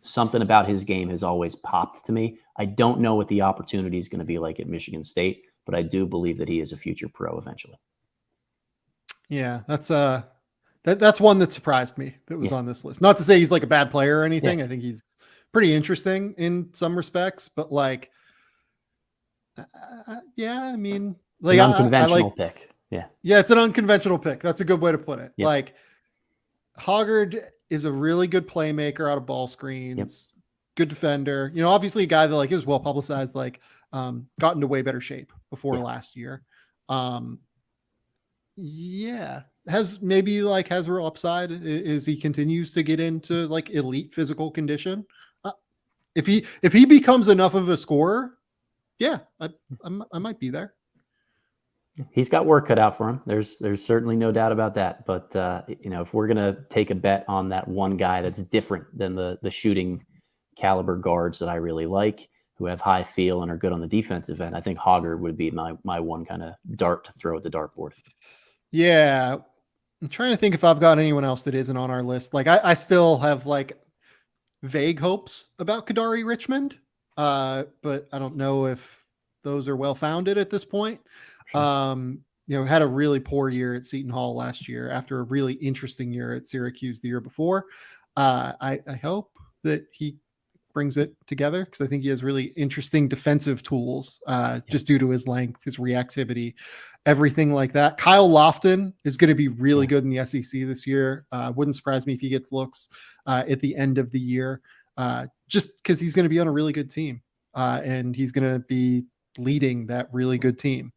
Speaker 2: something about his game has always popped to me. I don't know what the opportunity is going to be like at Michigan State, but I do believe that he is a future pro eventually.
Speaker 1: Yeah, that's one that surprised me that was on this list. Not to say he's like a bad player or anything. I think he's pretty interesting in some respects, but like, I mean, like,
Speaker 2: an unconventional pick.
Speaker 1: Yeah, it's an unconventional pick. That's a good way to put it. Yep. Like, Hoggard is a really good playmaker out of ball screens, good defender. Obviously a guy that like is well publicized, like got into way better shape before last year. Has real upside as he continues to get into like elite physical condition. If he becomes enough of a scorer, I might be there.
Speaker 2: He's got work cut out for him. There's certainly no doubt about that. But if we're gonna take a bet on that one guy that's different than the shooting caliber guards that I really like, who have high feel and are good on the defensive end, I think Hoggard would be my one kind of dart to throw at the dartboard.
Speaker 1: Yeah, I'm trying to think if I've got anyone else that isn't on our list. Like, I still have like vague hopes about Kadari Richmond, but I don't know if those are well founded at this point. Had a really poor year at Seton Hall last year after a really interesting year at Syracuse the year before. I hope that he brings it together, because I think he has really interesting defensive tools, just due to his length, his reactivity, everything like that. Kyle Lofton is going to be really good in the SEC this year. Wouldn't surprise me if he gets looks at the end of the year, just because he's going to be on a really good team, and he's going to be leading that really good team.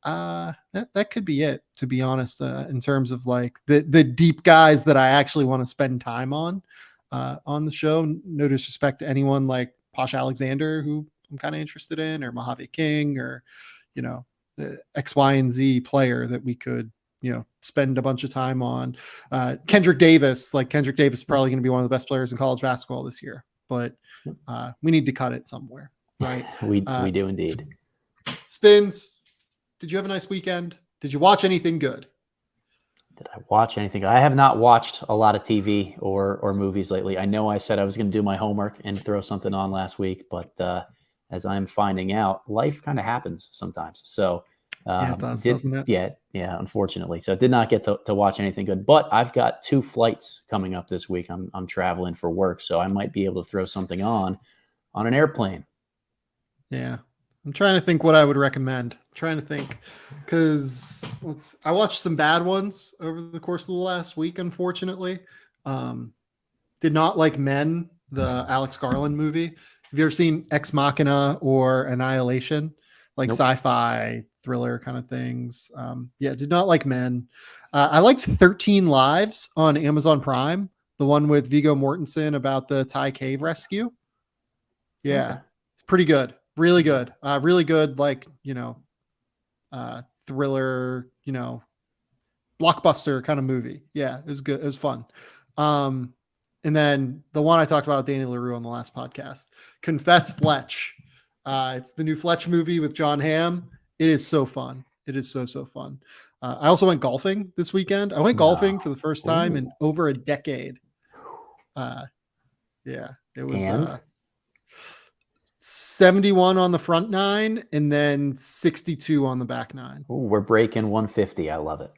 Speaker 1: That could be it, to be honest, in terms of like the deep guys that I actually want to spend time on the show. No disrespect to anyone like Posh Alexander, who I'm kind of interested in, or Mojave King, or the X, Y, and Z player that we could spend a bunch of time on. Kendrick Davis is probably going to be one of the best players in college basketball this year, but we need to cut it somewhere, right?
Speaker 2: We do indeed.
Speaker 1: Spins, did you have a nice weekend? Did you watch anything good?
Speaker 2: Did I watch anything? I have not watched a lot of TV or movies lately. I know I said I was going to do my homework and throw something on last week, but as I'm finding out, life kind of happens sometimes. So
Speaker 1: it does, doesn't it?
Speaker 2: Yeah, unfortunately. So I did not get to watch anything good, but I've got 2 flights coming up this week. I'm traveling for work, so I might be able to throw something on an airplane.
Speaker 1: Yeah. I'm trying to think what I would recommend. Because I watched some bad ones over the course of the last week, unfortunately. Did not like Men, the Alex Garland movie. Have you ever seen Ex Machina or Annihilation? Like Nope. Sci-fi thriller kind of things. Did not like Men. I liked 13 Lives on Amazon Prime, the one with Viggo Mortensen about the Thai cave rescue. Yeah, okay. It's pretty good. Really good. Really good, like, thriller, blockbuster kind of movie. Yeah, it was good. It was fun. And then the one I talked about, Danny LaRue, on the last podcast, Confess Fletch. It's the new Fletch movie with John Hamm. It is so fun. It is so fun. I also went golfing this weekend. I went golfing for the first time in over a decade. Yeah, it was 71 on the front 9 and then 62 on the back 9.
Speaker 2: Ooh, we're breaking 150. I love it.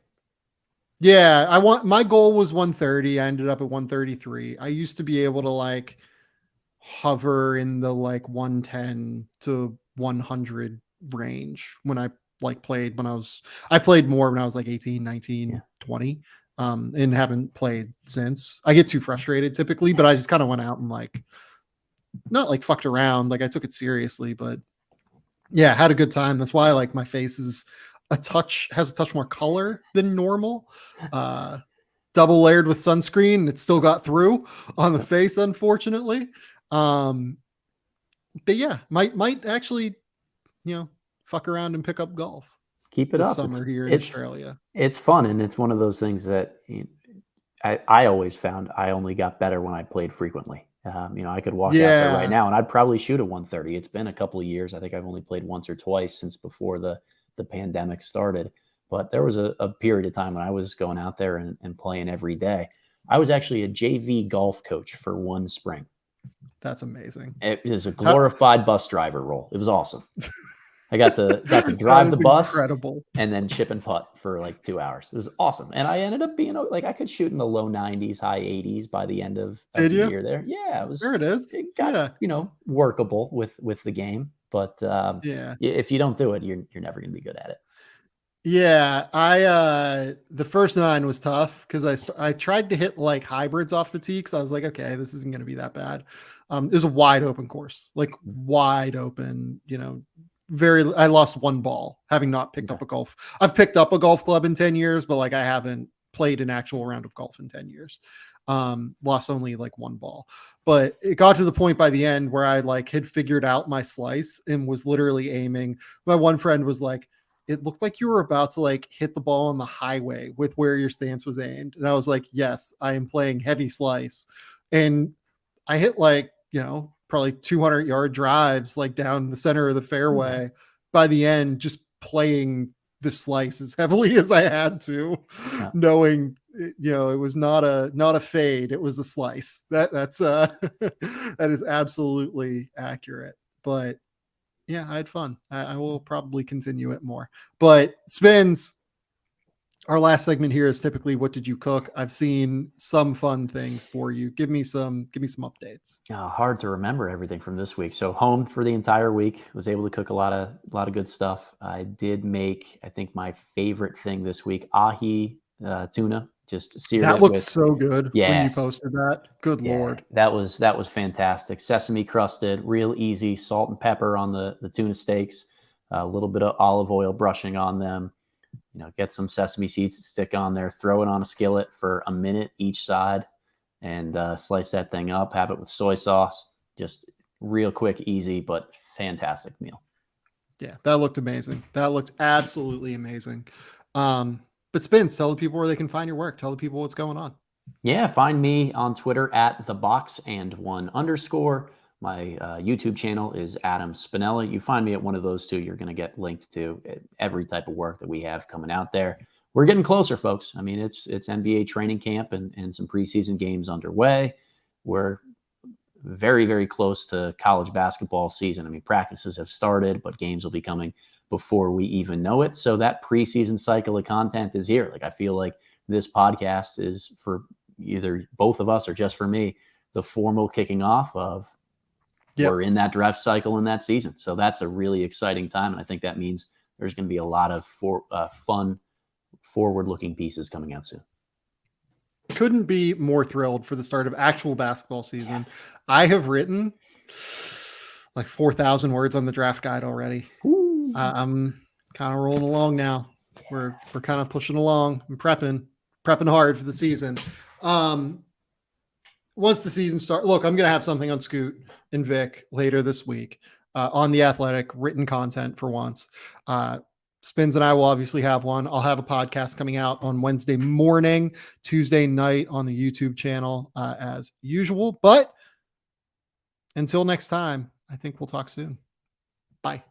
Speaker 1: Yeah, my goal was 130. I ended up at 133. I used to be able to like hover in the like 110 to 100 range when I played I played more when I was like 18, 19, 20. And haven't played since. I get too frustrated typically, but I just kind of went out and like not like fucked around. Like I took it seriously, but yeah, had a good time. That's why like my face is has a touch more color than normal. Double layered with sunscreen, and it still got through on the face, unfortunately. But yeah, might actually, fuck around and pick up golf.
Speaker 2: Keep it up.
Speaker 1: Summer here in Australia.
Speaker 2: It's fun, and it's one of those things that I always found I only got better when I played frequently. I could walk out there right now, and I'd probably shoot a 130. It's been a couple of years. I think I've only played once or twice since before the pandemic started. But there was a period of time when I was going out there and playing every day. I was actually a JV golf coach for one spring.
Speaker 1: That's amazing.
Speaker 2: It was a glorified bus driver role. It was awesome. I got to drive the bus and then chip and putt for like 2 hours. It was awesome. And I ended up being like, I could shoot in the low 90s, high 80s by the end of the year there. Yeah, it was.
Speaker 1: There it is.
Speaker 2: It got, workable with the game. But if you don't do it, you're never going to be good at it.
Speaker 1: Yeah, the first 9 was tough because I tried to hit like hybrids off the tee because I was like, okay, this isn't going to be that bad. It was a wide open course, like wide open, I lost one ball having not picked up a golf. I've picked up a golf club in 10 years, but like I haven't played an actual round of golf in 10 years. Lost only like one ball, but it got to the point by the end where I like had figured out my slice and was literally aiming. My one friend was like, it looked like you were about to like hit the ball on the highway with where your stance was aimed. And I was like, yes, I am playing heavy slice. And I hit like, probably 200-yard drives like down the center of the fairway by the end, just playing the slice as heavily as I had to, knowing, it was not a fade. It was a slice. That's that is absolutely accurate. But yeah, I had fun. I will probably continue it more. But Spins, our last segment here is typically what did you cook? I've seen some fun things for you. Give me some updates.
Speaker 2: Hard to remember everything from this week. So home for the entire week, was able to cook a lot of good stuff. I did make, I think, my favorite thing this week, ahi tuna. Just seared
Speaker 1: that looked so good when you posted that. Good Lord.
Speaker 2: That was fantastic. Sesame crusted, real easy, salt and pepper on the tuna steaks, a little bit of olive oil brushing on them. Get some sesame seeds to stick on there, throw it on a skillet for a minute each side, and slice that thing up, have it with soy sauce. Just real quick, easy, but fantastic meal.
Speaker 1: Yeah, that looked amazing. That looked absolutely amazing. But Spins, tell the people where they can find your work. Tell the people what's going on.
Speaker 2: Yeah, find me on Twitter at @thebox_and1_. My YouTube channel is Adam Spinella. You find me at one of those two, you're going to get linked to every type of work that we have coming out there. We're getting closer, folks. I mean, it's NBA training camp and some preseason games underway. We're very, very close to college basketball season. I mean, practices have started, but games will be coming before we even know it. So that preseason cycle of content is here. Like, I feel like this podcast is for either both of us or just for me, the formal kicking off of we're in that draft cycle in that season. So that's a really exciting time. And I think that means there's going to be a lot of fun, forward-looking pieces coming out soon.
Speaker 1: Couldn't be more thrilled for the start of actual basketball season. I have written like 4,000 words on the draft guide already. I'm kind of rolling along now. We're kind of pushing along. I'm prepping hard for the season. Once the season starts, look, I'm going to have something on Scoot and Vic later this week on The Athletic, written content for once. Spins and I will obviously have one. I'll have a podcast coming out on Wednesday morning, Tuesday night on the YouTube channel as usual. But until next time, I think we'll talk soon. Bye.